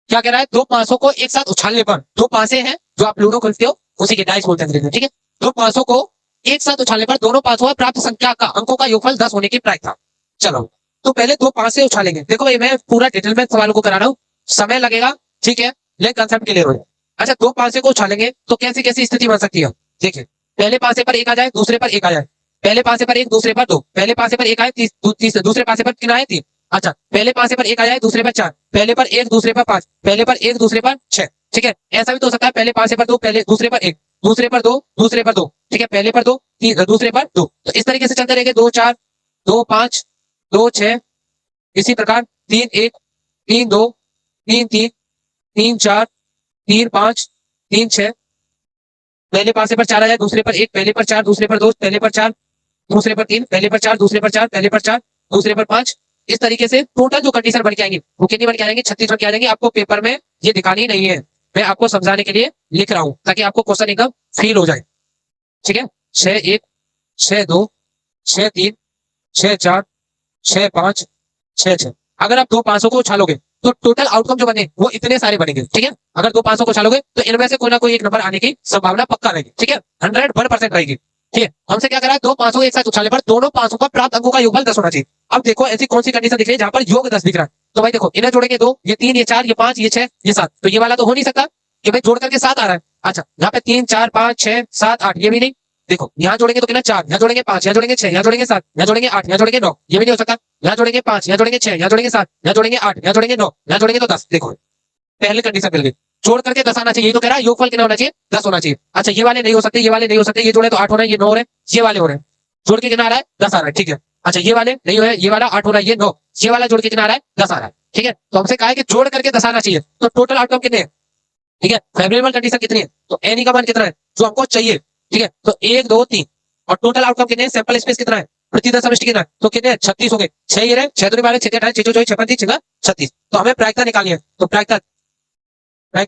क्या कह रहा है, दो पांचों को एक साथ उछालने पर, दो पांसे हैं जो आप लूडो खेलते हो उसी के डाइस बोलते हैं। ठीक है, दो पांचों को एक साथ उछालने पर दोनों पांचों में प्राप्त संख्या का अंकों का योगफल 10 होने की प्रायिकता। चलो, तो पहले दो पांसे उछालेंगे। देखो भाई, मैं पूरा डिटेल में सवालों को करा रहा हूँ, समय लगेगा। ठीक है, लेकिन कंसेप्ट क्लियर हो जाए। अच्छा, दो पांसे को उछालेंगे तो कैसी कैसी स्थिति बन सकती है, देखिए, पहले पांसे पर एक आ जाए, दूसरे पर एक आ जाए, पहले पांसे पर एक, दूसरे पर दो, पहले पांसे पर एक आए, दूसरे पांसे पर कितना आए, 3। अच्छा, पहले पांसे पर एक आ जाए, दूसरे पर 4, पहले पर एक, दूसरे पर 5, पहले पर एक, दूसरे पर 6। ठीक है, ऐसा भी तो हो सकता है, पहले पांसे पर दो, पहले दूसरे पर एक, दूसरे पर दो, दूसरे पर दो। ठीक है, पहले पर दो, दूसरे पर दो, तो इस तरीके से चलते रहेंगे, 2 4, 2 5, 2 6, इसी प्रकार 3 1, 3 2, 3 3, 3 4, 3 5, 3 6। पहले पांसे पर 4 आ जाए, दूसरे पर एक, पहले पर 4, दूसरे पर दो, पहले पर 4, दूसरे पर 3, पहले पर 4, दूसरे पर 4, पहले पर 4, दूसरे पर 5। इस तरीके से टोटल जो कंडीशन बन के आएंगी वो कितनी बन के आएंगी, 36 बन के आ जाएंगी। आपको पेपर में ये दिखानी नहीं है, मैं आपको समझाने के लिए लिख रहा हूं ताकि आपको क्वेश्चन एकदम फील हो जाए। ठीक है, 6 1, 6 2, 6 3, 6 4, 6 5, 6 6। अगर आप दो पांचों को उछालोगे तो टोटल आउटकम जो बने वो इतने सारे बनेंगे। ठीक है, अगर दो पांचों को उछालोगे तो इनमें से कोई ना कोई एक नंबर आने की संभावना पक्का रहेगी। ठीक है, 101% रहेगी। ठीक है, हमसे क्या करा है, दो पांचों एक साथ उछालने पर दोनों पांचों का प्राप्त अंकों का योगफल 10 होना चाहिए। अब देखो ऐसी कौन सी कंडीशन दिख रही है जहां पर योग 10 दिख रहा है, तो भाई देखो, इन्हें जोड़ेंगे, 2, ये 3, ये 4, ये 5, ये 6, ये 7, तो ये वाला तो हो नहीं सकता कि भाई जोड़ करके 7 आ रहा है। अच्छा, यहाँ पे 3 4 5 6 7 8, ये भी नहीं। देखो, यहाँ जोड़ेंगे तो कितना, 4, यहाँ जोड़ेंगे 5, यहाँ जोड़ेंगे 6, यहाँ जोड़ेंगे 7, यहाँ जोड़ेंगे 8, यहाँ जोड़ेंगे 9, ये भी नहीं हो सकता। यहाँ जोड़ेंगे 5, यहाँ जोड़ेंगे 6, यहाँ जोड़ेंगे 7, यहाँ जोड़ेंगे 8, यहाँ जोड़ेंगे 9, यहाँ जोड़ेंगे तो 10। देखो, पहले कंडीशन मिल गई, जोड़ करके 10 आना चाहिए। ये तो कह रहा है योगफल कितना होना चाहिए, 10 होना चाहिए। अच्छा, ये वाले नहीं हो सकते, ये वाले नहीं हो सकते, ये जोड़े तो 8 हो रहे हैं, ये 9 हो रहे हैं, ये वाले हो रहे हैं, जोड़ के कितना आ रहा है, 10 आ रहा है। ठीक है, अच्छा, ये वाले नहीं हो रहे, ये वाला 8 हो रहा है, ये 9, ये वाला जोड़ के कितना आ रहा है, 10 आ रहा है। ठीक है, तो हमसे कहा है कि जोड़ करके 10 आना चाहिए, तो टोटल आउटकम कितने हैं। ठीक है, फेवरेबल कंडीशन कितनी है, तो एनी का मान कितना है जो हमको चाहिए। ठीक है, तो 1 2 3, और टोटल आउटकम कितने हैं, सैंपल स्पेस कितना है, प्रति दशम कितना है, तो कितने 36 हो गए। 6 ये रहे, 6 दूनी 12, 6 28, 6 24, 56, 6 36। तो हमें प्रायिकता निकालनी है, तो प्रायिकता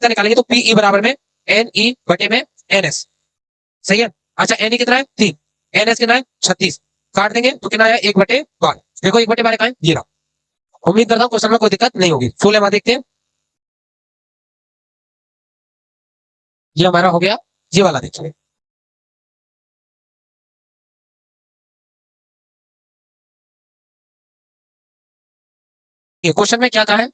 निकालेंगे तो पीई बराबर में एन ई बटे में एन एस। सही है, अच्छा, एन ई कितना है, 3, एन एस कितना है, 36, काट देंगे तो कितना आया, 1/12। देखो 1/12 का है, ये रहा। उम्मीद करता हूँ क्वेश्चन में कोई दिक्कत नहीं होगी। फुल एम देखते हैं, ये हमारा हो गया, ये वाला देखिए। क्वेश्चन में क्या कहा है,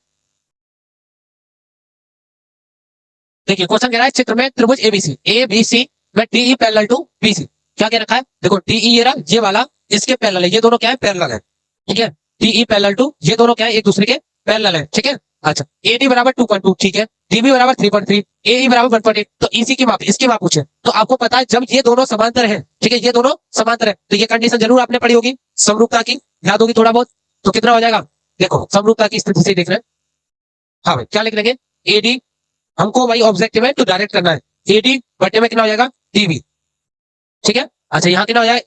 देखिए क्वेश्चन कह रहा है, चित्र में त्रिभुज एबीसी में डीई पैरेलल टू बीसी। क्या क्या रखा है, देखो डीई ये रहा, ये वाला इसके पैरेलल है, ये दोनों क्या है, पैरेलल है। ठीक है, डीई पैरेलल टू, ये दोनों क्या है, एक दूसरे के पैरेलल है। ठीक है, अच्छा, एडी बराबर 2.2, ठीक है, डीबी बराबर 3.3, एई बराबर 1.8, तो ईसी की माप, इसकी माप पूछे तो आपको पता है जब ये दोनों समांतर है, ठीक है, ये दोनों समांतर है, तो ये कंडीशन जरूर आपने पढ़ी होगी, समरूपता की, याद होगी थोड़ा बहुत। तो कितना हो जाएगा, देखो समरूपता की स्थिति से देख रहे हैं। हाँ भाई, क्या लिख लेंगे, एडी, हमको भाई ऑब्जेक्टिव है तो डायरेक्ट करना है, एडी बटे में कितना हो जाएगा, डीबी। ठीक है, अच्छा, यहाँ कितना हो जाएगा,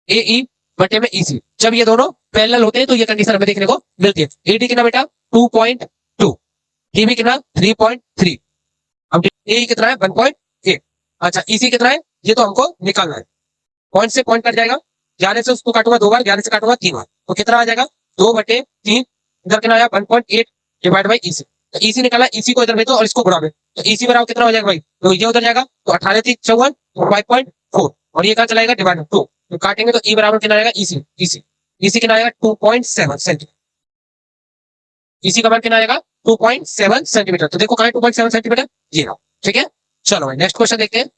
एई बटे में ईसी। जब ये दोनों पैरेलल होते हैं तो ये कंडीशन हमें देखने को मिलती है। एडी कितना बेटा, 2.2, डीबी कितना 3.3, अब एई कितना है 1.8। अच्छा, ईसी कितना है, ये तो हमको निकालना है। पॉइंट से पॉइंट कट जाएगा, ग्यारह से उसको काटूंगा 2 बार, 11 से काटूंगा 3 बार, तो कितना आ जाएगा, 2/3। इधर कितना आया 1.8 डिवाइड बाई ईसी। तो ईसी निकाला, ईसी को इधर भेजो और इसको बुरा में, तो ईसी बराबर कितना हो जाएगा भाई, तो ये उधर जाएगा, तो 18 3 54 5.4, और ये कहाँ चलाएगा डिवाइड 2, तो काटेंगे तो ई बराबर कितना आएगा, ईसी ईसी ईसी कितना आएगा 2.7 सेंटीमीटर, ईसी का मान कितना आएगा 2.7 सेंटीमीटर। तो देखो कहाँ 2.7 सेंटीमीटर, ये रहा। ठीक है, चलो भाई नेक्स्ट क्वेश्चन देखते हैं।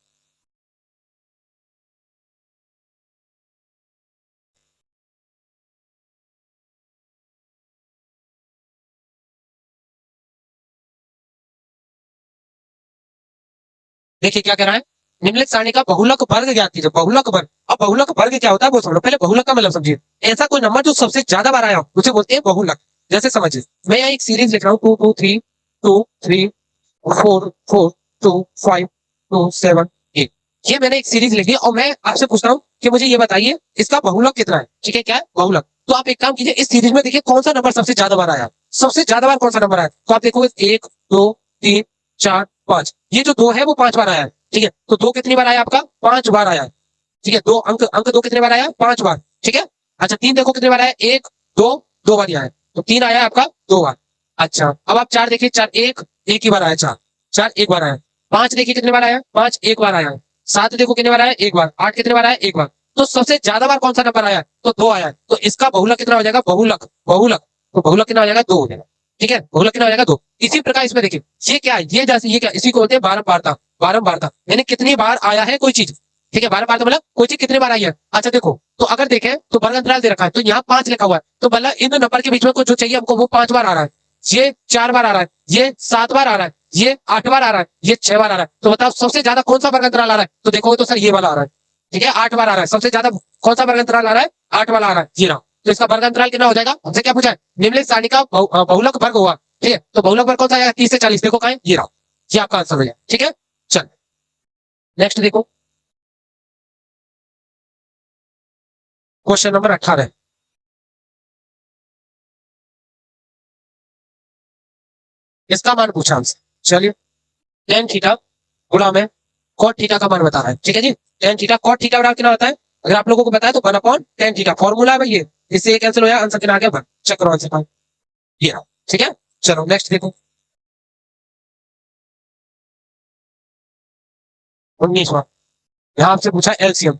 देखिए क्या कह रहा है, निम्नलिखित सारणी का बहुलक वर्ग ज्ञात कीजिए। बहुलक वर्ग, अब बहुलक वर्ग क्या होता है वो समझो, पहले बहुलक का मतलब समझिए। ऐसा कोई नंबर जो सबसे ज्यादा बार आया हो उसे बोलते हैं बहुलक। जैसे समझिए, मैं यहाँ एक सीरीज लिख रहा हूँ 2 2 3 2 3 4 4 2 5 2 7 8, ये मैंने एक सीरीज लिखी और मैं आपसे पूछ रहा हूँ कि मुझे ये बताइए इसका बहुलक कितना है। ठीक है, क्या है बहुलक, तो आप एक काम कीजिए, इस सीरीज में देखिए कौन सा नंबर सबसे ज्यादा बार आया, सबसे ज्यादा बार कौन सा नंबर आया, तो आप देखोगे 1 2 3 4 5, ये जो 2 है वो 5 बार आया है। ठीक है, तो 2 कितनी बार आया आपका, 5 बार आया है। ठीक है, दो अंक अंक 2 कितने बार आया, 5 बार। ठीक है, अच्छा 3 देखो कितने बार आया, 1 2 2 बार आया है, तो 3 आया है आपका 2 बार। अच्छा अब आप 4 देखिए, 4 एक ही बार आया, 4 4 एक बार आया। 5 देखिए कितने बार आया, 5 एक बार आया है। 7 देखो कितने बार आया, एक बार। 8 कितने बार आया, एक बार। तो सबसे ज्यादा बार कौन सा नंबर आया, तो 2 आया है, तो इसका बहुलक कितना हो जाएगा, बहुलक बहुलक, तो बहुलक कितना हो जाएगा, 2 हो जाएगा। ठीक है, बहुलक कितना हो जाएगा, 2। इसी प्रकार इसमें देखिए ये क्या है, ये जैसे ये क्या, इसी को बोलते हैं बारंबारता। बारंबारता यानी कितनी बार आया है कोई चीज। ठीक है, बारंबारता मतलब कोई चीज कितनी बार आई है। अच्छा देखो, तो अगर देखें तो वर्ग अंतराल दे रखा है, तो यहाँ 5 लिखा हुआ है, तो मतलब इन नंबर के बीच में कुछ जो चाहिए हमको वो 5 बार आ रहा है, ये 4 बार आ रहा है, ये 7 बार आ रहा है, ये 8 बार आ रहा है, ये 6 बार आ रहा है। तो बताओ सबसे ज्यादा कौन सा वर्ग अंतराल आ रहा है, तो देखोगे तो सर ये वाला आ रहा है। ठीक है, 8 बार आ रहा है, सबसे ज्यादा कौन सा वर्ग अंतराल आ रहा है, 8 वाला आ रहा है, ये रहा। तो इसका वर्ग अंतराल कितना हो जाएगा, हमसे क्या पूछा है, निम्नलिखित सारणी का बहुलक वर्ग होगा। ठीक है, तो बहुलक वर्ग कौन सा आएगा, 30 से 40, देखो कहाँ है, ये रहा, ये आपका आंसर हो गया। ठीक है, चल नेक्स्ट देखो, क्वेश्चन नंबर 18, इसका मान पूछा हमसे। चलिए, टेन थीटा गुणा में कॉट थीटा का मान बता रहा है। ठीक है जी, टेन थीटा कॉट थीटा बराबर कितना होता है, अगर आप लोगों को बताया तो 1/tan थीटा फॉर्मूला है भाई, ये इससे ये कैंसिल हो जाएगा, आंसर कितना आ गया 1। चेक करो आंसर का, ये रहा। ठीक है, चलो नेक्स्ट देखो, 19वां, यहां आपसे पूछा एलसीएम,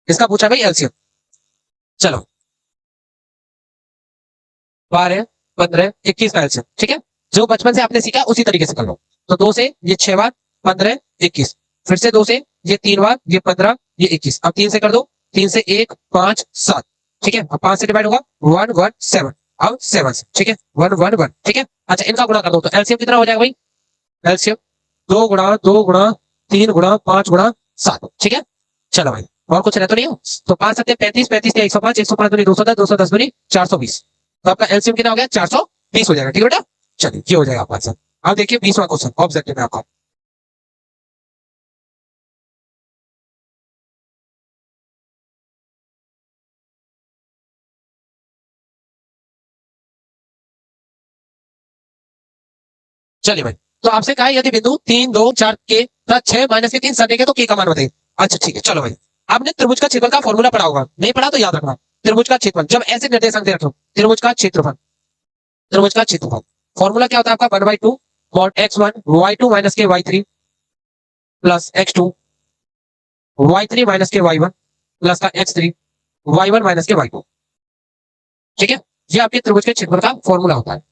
इसका पूछा भाई एलसीएम। चलो 12 15 21 का एलसीएम। ठीक है, जो बचपन से आपने सीखा उसी तरीके से कर लो। तो 2 से ये 6 बार, 15 21, फिर से 2 से ये 3 बार, ये 15 ये 21, अब 3 से कर दो, 3 से 1 5 7। ठीक है, अब 5 से डिवाइड होगा 1 1 7, अब 7 से। ठीक है, 1 1 1। ठीक है, अच्छा इनका गुणा कर दो, तो एलसीएम कितना हो जाएगा भाई, एलसीएम 2 गुणा 3 गुणा 5 गुणा 7। ठीक है, चलो भाई और कुछ रहता नहीं हो, तो 5 7 35 35 105 105 दूनी 210 210 दूनी 420, तो आपका एलसीएम कितना हो गया 420 हो जाएगा। ठीक है बेटा, चलिए ये हो जाएगा आपका आंसर। अब देखिए 20वां क्वेश्चन ऑब्जेक्टिव में आपका, चलिए भाई, तो आपसे कहा है यदि बिंदु 3 2 4 के तथा 6 माइनस के 3 सर देखे तो के का मान बताइए। अच्छा ठीक है, चलो भाई, आपने त्रिभुज का क्षेत्रफल का फॉर्मूला पढ़ा होगा, नहीं पढ़ा तो याद रखना। त्रिभुज का क्षेत्रफल जब ऐसे निर्देशांक दे रखे हो, त्रिभुज का क्षेत्रफल, त्रिभुज का क्षेत्रफल फॉर्मूला क्या होता है आपका, 1/2 मॉड x1 y2 माइनस के y3 plus x2 y3 minus के y1 प्लस का x3 y1 माइनस के y2। ठीक है, ये आपके त्रिभुज के क्षेत्रफल का फॉर्मूला होता है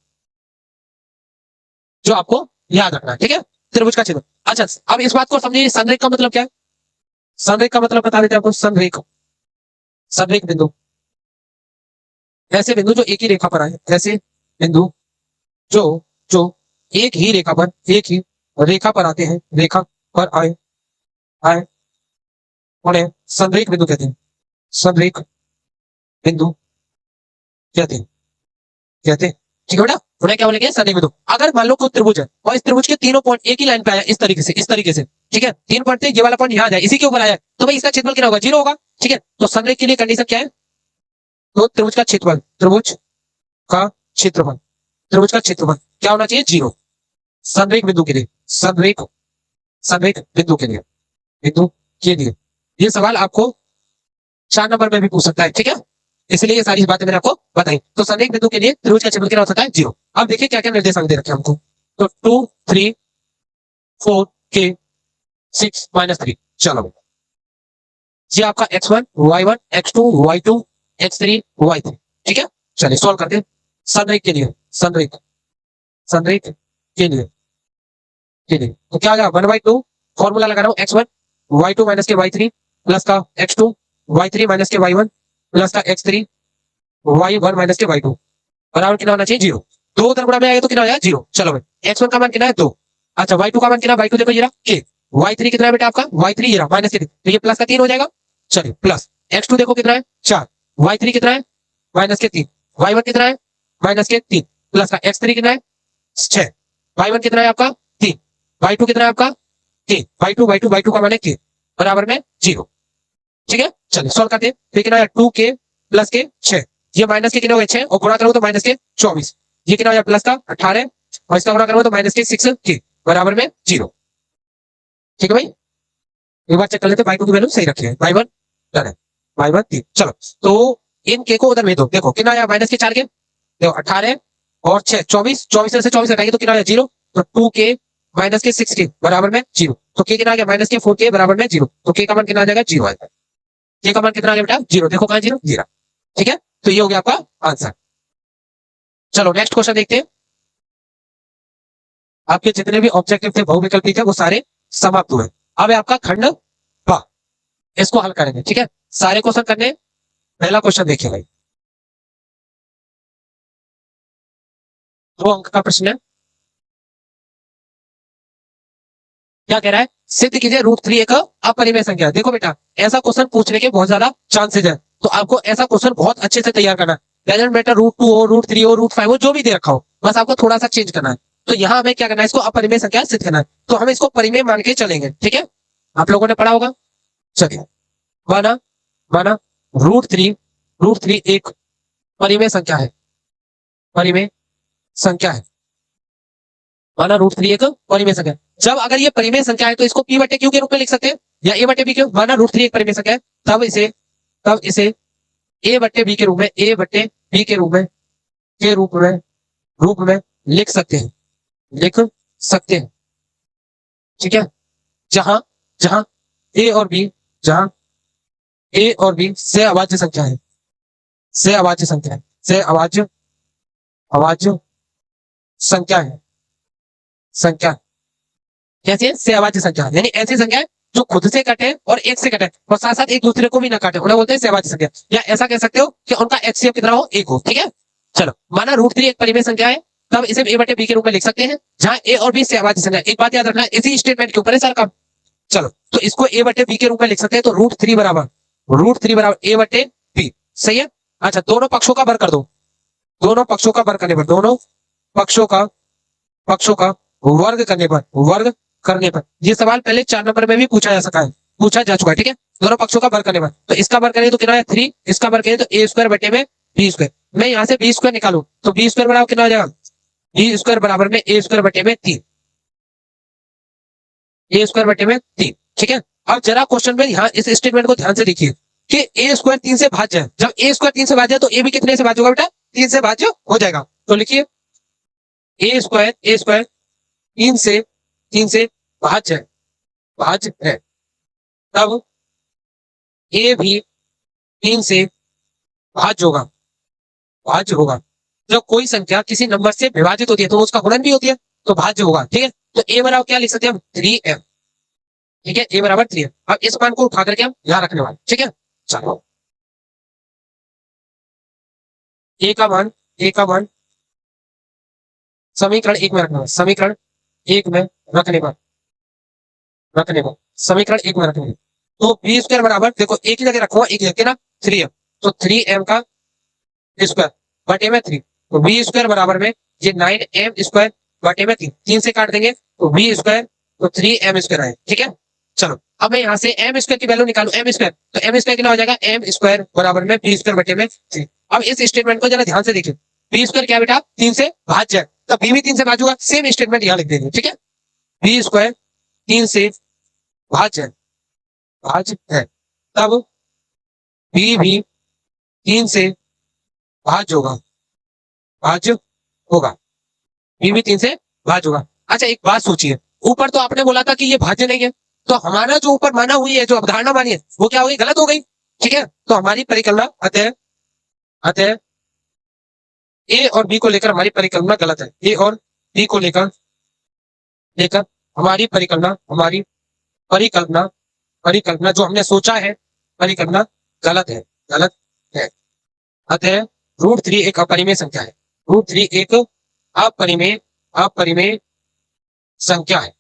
जो आपको याद रखना है। ठीक है, त्रिभुज का क्षेत्रफल। अच्छा अब इस बात को समझिए, संरेख का मतलब क्या है, संरेख का मतलब बता देते हैं आपको, संरेख, संरेख बिंदु, ऐसे बिंदु जो एक ही रेखा पर आए, ऐसे बिंदु जो जो एक ही रेखा पर, एक ही रेखा पर आते हैं, रेखा पर आए आए उन्हें संरेख बिंदु कहते हैं, संरेख बिंदु कहते हैं, कहते हैं। ठीक है बेटा, उन्हें क्या बोलेंगे, संरेख बिंदु। अगर मान लो कोई त्रिभुज है और इस त्रिभुज के तीनों पॉइंट एक ही लाइन पे आया, इस तरीके से, इस तरीके से। ठीक है, 3 पॉइंट थे, ये वाला पॉइंट यहाँ जाए, इसी के ऊपर आया, तो भाई इसका क्षेत्रफल कितना होगा, 0 होगा। ठीक है, तो संरेख के लिए कंडीशन क्या है, तो त्रिभुज का क्षेत्रफल, त्रिभुज का क्षेत्रफल, त्रिभुज का क्षेत्रफल क्या होना चाहिए, 0। संरेख बिंदु के लिए, संरेख, संरेख बिंदु के लिए, बिंदु के लिए ये सवाल आपको 4 नंबर में भी पूछ सकता है। ठीक है, इसलिए ये सारी बातें मैंने आपको बताई। तो संदिग्ध बिंदु के लिए त्रिभुज का क्षेत्रफल कितना हो सकता है? 0। अब देखिए क्या क्या निर्देशांक दे रखे हैं हमको। तो 2 3 4 के 6 -3। चलो ये आपका x1 y1 x2 y2 x3 y3। ठीक है, चलिए सॉल्व करते हैं। संरेख के लिए, संरेख के लिए तो क्या आ गया? 1/2 फॉर्मूला लगा रहा हूं, x1 y2 माइनस के y3 प्लस का x2 y3 माइनस के y1 प्लस का x3 y1 माइनस के y2 बराबर कितना होना चाहिए? 0। दो उधर गुणा में आएगा तो कितना हो जाएगा? 0। चलो भाई x1 का मान कितना है? 2। अच्छा y2 का मान कितना? y2 देखो ये रहा k। y3 कितना है बेटा आपका? y3 ये रहा माइनस के, तो ये प्लस का 3 हो जाएगा। चलिए प्लस x2 देखो कितना है? 4। y3 कितना है? माइनस के 3। y1 कितना है? माइनस के 3 प्लस का x3 कितना है? 6। y1 कितना है आपका? 3। y2 कितना है आपका? k। y2 का मान है k बराबर में 0। ठीक है, चलिए सॉल्व करते हैं। तो कितना है? 2k प्लस के 6, ये माइनस के कितने हो गए? 6 और गुणा करो तो माइनस के 24, ये कितना हो जाए? प्लस का 18 और इसका गुणा करो तो माइनस के 6 के बराबर में 0। ठीक है भाई, एक बार चेक कर लेते y2 की वैल्यू सही रखी है। y1 डन है, y1 3। चलो तो इन k को उधर भेज दो। देखो कितना आया? माइनस के 4 के, देखो 18 और 6 24, 24 में से 24 घटाएंगे तो कितना आया? 0। तो 2k माइनस के 6 के बराबर में 0। तो k कितना आ गया? माइनस के 4k बराबर में 0। तो k का मान कितना आ जाएगा? 0 आएगा। k का मान कितना आ गया बेटा? 0। देखो कहां 0? 0। ठीक है, तो ये हो गया आपका आंसर। चलो नेक्स्ट क्वेश्चन देखते हैं। आपके जितने भी ऑब्जेक्टिव थे बहुविकल्पी थे वो सारे समाप्त हुए। अब है आपका खंड ब, इसको हल करेंगे। ठीक है, सारे क्वेश्चन करने। पहला क्वेश्चन देखिए भाई, 2 अंक का प्रश्न है। क्या कह रहा है? सिद्ध कीजिए √3 एक अपरिमेय संख्या है। देखो बेटा ऐसा क्वेश्चन पूछने के बहुत ज्यादा चांसेस है, तो आपको ऐसा क्वेश्चन बहुत अच्छे से तैयार करना है। डजंट मैटर √2 हो, √3 हो, √5 हो, जो भी दे रखा हो, बस आपको थोड़ा सा चेंज करना है। तो यहाँ हमें क्या करना है? इसको अपरिमेय संख्या सिद्ध करना है, तो हम इसको परिमेय मान के चलेंगे। ठीक है, आप लोगों ने पढ़ा होगा। चलिए माना, माना √3 एक परिमेय संख्या है, परिमेय संख्या है। माना √3 एक परिमेय संख्या है। जब अगर ये परिमेय संख्या है तो इसको p बटे q के रूप में लिख सकते हैं या a बटे b के। माना √3 एक परिमेय संख्या है, तब इसे a बटे b के रूप में, a बटे b के रूप में लिख सकते हैं, लिख सकते हैं। ठीक है, जहां जहां a और b, जहां a और b से अभाज्य संख्या है, से अभाज्य संख्या है, से अभाज्य संख्या है, संख्या कैसे है? से अभाज्य संख्या यानी ऐसी संख्या है जो खुद से कटे और एक से कटे और साथ साथ एक दूसरे को भी ना काटे, उन्हें बोलते हैं सहभाज्य संख्या। या ऐसा कह सकते हो कि उनका एचसीएफ कितना हो? 1 हो। ठीक है, चलो माना √3 एक परिमेय संख्या है, तब इसे a बटे b के रूप में लिख सकते हैं जहां a और b सहभाज्य संख्या। एक बात याद रखना, इसी स्टेटमेंट के ऊपर है सर का। चलो तो इसको a बटे b के रूप में लिख सकते हैं, तो √3 बराबर a बटे b। सही है। अच्छा दोनों पक्षों का वर्ग कर दो, दोनों पक्षों का वर्ग करने पर, दोनों पक्षों का वर्ग करने पर ये सवाल पहले 4 नंबर में भी पूछा जा सका है, पूछा जा चुका है। ठीक है, दोनों पक्षों का वर्ग करने पर, तो इसका वर्ग करें तो कितना है? 3। इसका वर्ग करें तो a² बटे में b²। मैं यहां से b² निकालू तो b² बराबर कितना हो जाएगा? b² बराबर में a² बटे में 3, a² बटे में 3। ठीक है, अब जरा क्वेश्चन में यहाँ इस स्टेटमेंट को ध्यान से देखिए कि a² 3 से भाज्य है। जब a² 3 से भाज्य है तो a भी कितने से भाज्य होगा बेटा? 3 से भाज्य हो जाएगा। तो लिखिए a² 3 से भाज्य है, तब a भी 3 से भाज्य होगा। जब कोई संख्या किसी नंबर से विभाजित होती है तो उसका गुणन भी होती है, तो भाज्य होगा। ठीक है, तो a बराबर क्या लिख सकते हैं हम? 3m। ठीक है, a बराबर 3m। अब इस मान को उठा करके हम यहां रखने वाले। ठीक है, चलो a का मान समीकरण 1 में रखना है, समीकरण 1 में रखने पर, समीकरण 1 में रखने पर, तो b² बराबर देखो एक ही जगह रखूंगा, एक जगह ना 3m, तो 3m का स्क्वायर बटे में 3, तो b² बराबर में ये 9m² बटे में 3 से काट देंगे तो b² तो 3m² आए। ठीक है, चलो अब मैं यहाँ से m² की वैल्यू निकालू, m², तो m² कितना हो जाएगा? m² बराबर में b² बटे में 3। अब इस स्टेटमेंट को जरा ध्यान से देखिए, b² क्या बेटा? 3 से भाज्य है, तो b भी 3 से भाज्य होगा। सेम स्टेटमेंट यहाँ लिख देंगे। ठीक है, b² 3 से भाज्य है, तब b भी 3 से भाज्य होगा, भाज्य होगा, बी भी 3 से भाज्य होगा। अच्छा एक बात सोचिए, ऊपर तो आपने बोला था कि ये भाज्य नहीं है, तो हमारा जो ऊपर माना हुई है, जो अवधारणा मानी है, वो क्या हो गई, गलत हो गई। ठीक है, तो हमारी परिकल्पना अतः अतः ए और बी को लेकर हमारी परिकल्पना गलत है। ए और बी को लेकर लेकर हमारी परिकल्पना परिकल्पना परिकल्पना जो हमने सोचा है, परिकल्पना गलत है, गलत है। अतः √3 एक अपरिमेय संख्या है। √3 एक अपरिमेय अपरिमेय संख्या है।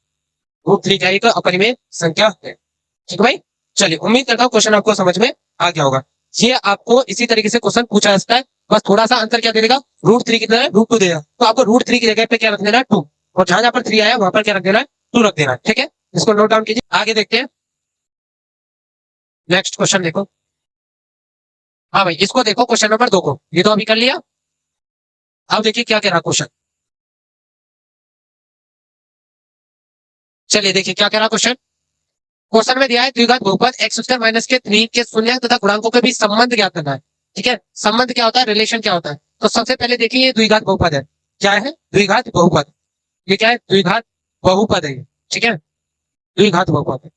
√3 क्या एक अपरिमेय संख्या है। ठीक है भाई, चलिए उम्मीद करता हूँ क्वेश्चन आपको समझ में आ गया होगा। ये आपको इसी तरीके से क्वेश्चन पूछा जा सकता है, बस थोड़ा सा अंतर क्या दे देगा, √3 कितना है, √2 देगा, तो आपको √3 की जगह पे क्या रख देना है, 2, और जहां जहां पर 3 आया वहां पर क्या रख देना है, 2 रख देना है। ठीक है, इसको नोट डाउन कीजिए, आगे देखते हैं। नेक्स्ट क्वेश्चन देखो। हाँ भाई इसको देखो, क्वेश्चन नंबर 2 को, ये तो अभी कर लिया। अब देखिए क्या कह रहा क्वेश्चन, चलिए देखिए क्या कह रहा क्वेश्चन। क्वेश्चन में दिया है द्विघात बहुपद x² माइनस के 3 के शून्य तथा गुणांकों के बीच संबंध ज्ञात करना है। ठीक है, संबंध क्या होता है, रिलेशन क्या होता है। तो सबसे पहले देखिए ये द्विघात बहुपद है, क्या है, द्विघात बहुपद। ये क्या है, द्विघात बहुपद है। ठीक है, द्विघात बहुपद है,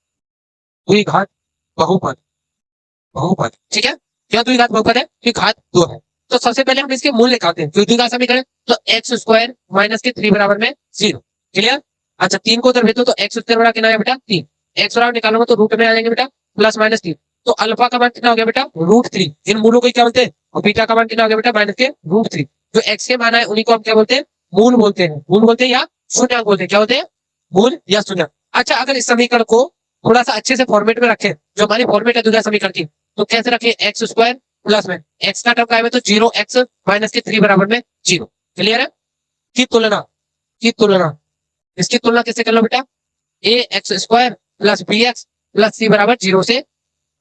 द्विघात बहुपद, बहुपद। ठीक है, क्या द्विघात बहुपद है, कि घात 2 है। तो सबसे पहले हम इसके मूल निकालते हैं, द्विघात समीकरण, तो x² माइनस के 3 बराबर में 0। क्लियर। अच्छा 3 को उधर भेजो तो x² बराबर कितना है बेटा, 3। एक्स बराबर निकालूंगा तो रूट में आ जाएंगे बेटा, प्लस माइनस 3। तो अल्फा का मान कितना हो गया बेटा, √3। इन मूलों को क्या बोलते हैं, और बीटा का मान कितना हो गया बेटा, माइनस के √3। जो एक्स के मान है उन्हीं को हम क्या बोलते हैं, मूल बोलते हैं, मूल बोलते हैं या शून्यक बोलते हैं, क्या बोलते हैं, मूल या शून्यक। अच्छा अगर इस समीकरण को थोड़ा सा अच्छे से फॉर्मेट में रखें, जो हमारी फॉर्मेट है द्विघात समीकरण की, तो कैसे रखें, x² प्लस में एक्स का टर्म का है तो 0x माइनस के 3 बराबर में 0। क्लियर है, की तुलना, की तुलना, इसकी तुलना किससे कर लो बेटा, ax² plus bx plus c बराबर 0 से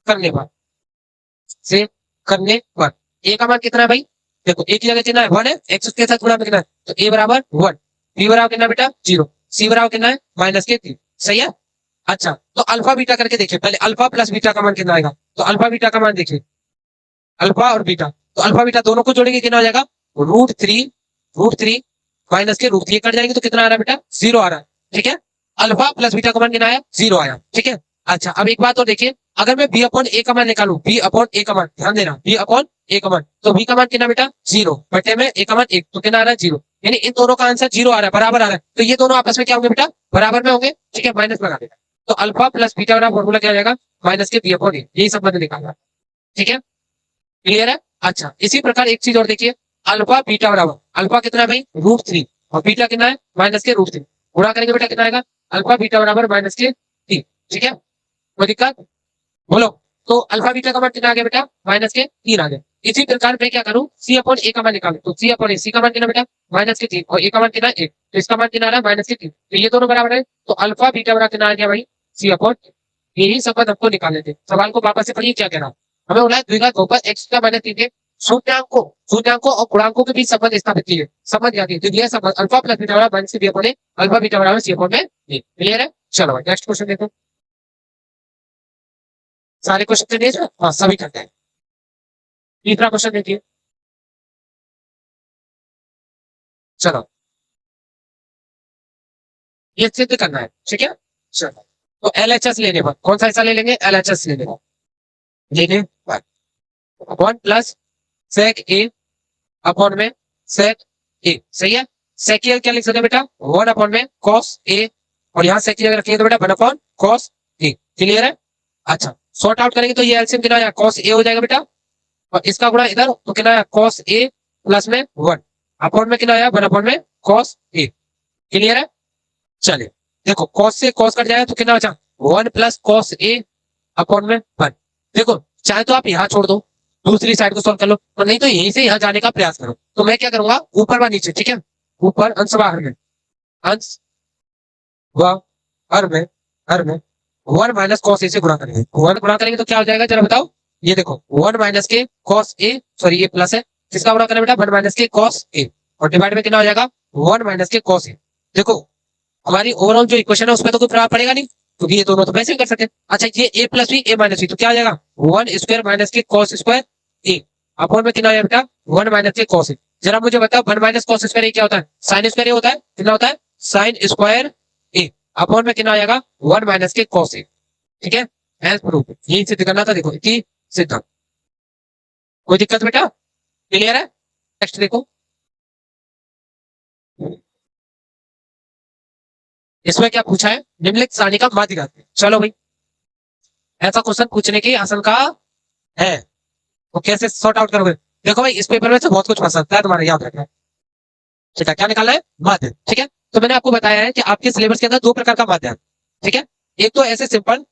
करने पर, से करने पर a का मान कितना है भाई, देखो a की जगह कितना है, 1 है, x के साथ गुणा में कितना है, तो a बराबर 1, b बराबर कितना बेटा 0, c बराबर कितना है माइनस के 3। सही है। अच्छा तो अल्फा बीटा करके देखिए, पहले अल्फा प्लस बीटा का मान कितना आएगा, तो अल्फा बीटा का मान देखिए, अल्फा और बीटा, तो अल्फा बीटा दोनों को जोड़ेंगे कितना हो जाएगा, √3 माइनस के √3 कट जाएंगे तो कितना आ रहा है बेटा, 0 आ रहा है। ठीक है, अल्फा प्लस बीटा का मान कितना आया, 0 आया। ठीक है, अच्छा अब एक बात और देखिए, अगर मैं b अपॉन a का मान निकालू, b अपॉन a का मान, ध्यान देना, b अपॉन a का मान, तो b का मान कितना बेटा 0 बटे में a का मान 1, तो कितना आ रहा है 0, यानी इन दोनों का आंसर 0 आ रहा है, बराबर आ रहा है, तो ये दोनों आपस में क्या होंगे बेटा, बराबर में होंगे। ठीक है, माइनस लगा देगा, तो अल्फा प्लस बीटा वाला फॉर्मूला क्या हो जाएगा, माइनस के b अपॉन a, यही संबंध निकालना। ठीक है, क्लियर है। अच्छा इसी प्रकार एक चीज और देखिए, अल्फा बीटा बराबर, अल्फा कितना है भाई √3 और बीटा कितना है माइनस के √3, गुणा करेंगे बेटा कितना आएगा, अल्फा बीटा बराबर माइनस के 3। ठीक है, कोई दिक्कत, बोलो। तो अल्फा बीटा का मान कितना आ गया बेटा, माइनस के 3 आ गया। इसी प्रकार मैं क्या करूं, c अपॉन a का मान निकालू, तो c अपॉन a, c का मान कितना बेटा माइनस के 3 और a का मान कितना है 1, तो इसका मान कितना आ रहा है माइनस के 3, तो ये दोनों बराबर है, तो अल्फा बीटा बराबर कितना आ गया भाई, c अपॉन, यही संबंध हमको निकालने थे। सवाल को वापस से पढ़िए क्या कह रहा, हमें बोला है द्विघात बहुपद x² माइनस 3 के शून्यांकों और गुणांकों के बीच संबंध स्थापित कीजिए। समझ गया, तो यह संबंध अल्फा प्लस बीटा बराबर minus b upon a, alpha beta बराबर c अपॉन में a। क्लियर है, चलो भाई नेक्स्ट क्वेश्चन देखो। सारे क्वेश्चन देखिए, हाँ सभी करते हैं। तीसरा क्वेश्चन देखिए, चलो ये सिद्ध करना है। ठीक है, चलो तो LHS लेने पर कौन सा हिस्सा ले लेंगे, LHS लेने पर, लेने पर 1 प्लस सेक ए अपॉन में सेक ए। सही है, सेकियल क्या लिख सकते हैं बेटा, 1 अपॉन में कॉस ए, और यहाँ सेक की जगह रखिए तो बेटा 1 अपॉन कॉस ए। क्लियर है। अच्छा सॉर्ट आउट करेंगे तो ये एलसीएम कितना आया, कॉस ए हो जाएगा बेटा, और इसका गुणा इधर तो कितना आया, कॉस ए प्लस में 1 अपॉन में कितना आया, 1 अपॉन में कॉस ए। क्लियर है। चलिए देखो कॉस से कॉस कट जाएगा तो कितना बचा, 1 प्लस कॉस ए अपॉन में 1। देखो चाहे तो आप यहाँ छोड़ दो, दूसरी साइड को सॉल्व कर लो, और नहीं तो यहीं से यहाँ जाने का प्रयास करो। तो मैं क्या करूंगा, ऊपर व नीचे, ठीक है, ऊपर अंश व हर में, अंश व हर में 1 माइनस कॉस ए से गुणा करेंगे, 1 गुणा करेंगे तो क्या हो जाएगा जरा बताओ, ये देखो 1 माइनस के कॉस ए, सॉरी ये प्लस है, किसका गुणा करें बेटा, 1 माइनस के कॉस ए, और डिवाइड में कितना हो जाएगा 1 माइनस के कॉस ए। देखो हमारी ओवरऑल जो इक्वेशन है उसमें तो कोई प्रभाव पड़ेगा नहीं, क्योंकि ये दोनों तो वैसे ही कर सकते हैं। अच्छा ये ए प्लस बी ए माइनस बी, तो क्या आ जाएगा 1 स्क्वायर माइनस के कॉस स्क्वायर ए अपॉन में कितना हो बेटा 1 माइनस के कॉस। जरा मुझे बताओ 1 माइनस कॉस स्क्वायर क्या होता है, साइन स्क्वायर होता है, कितना होता है साइन स्क्वायर ए। अपॉन में कितना आ जाएगा 1 माइनस के कॉस। ठीक है, एज प्रूफ यही सिद्ध करना था। देखो इति सिद्ध, कोई दिक्कत बेटा, क्लियर है। नेक्स्ट देखो, इसमें क्या पूछा है, निम्नलिखित सारणी का माध्य ज्ञात। चलो भाई, ऐसा क्वेश्चन पूछने की आशंका है, तो कैसे सॉर्ट आउट करोगे। देखो भाई, इस पेपर में से बहुत कुछ फंस सकता है, तुम्हारा याद रखना। ठीक है, क्या निकालना है माध्य। ठीक है, तो मैंने आपको बताया है कि आपके सिलेबस के अंदर दो प्रकार का माध्य है। ठीक है, एक तो ऐसे सिंपल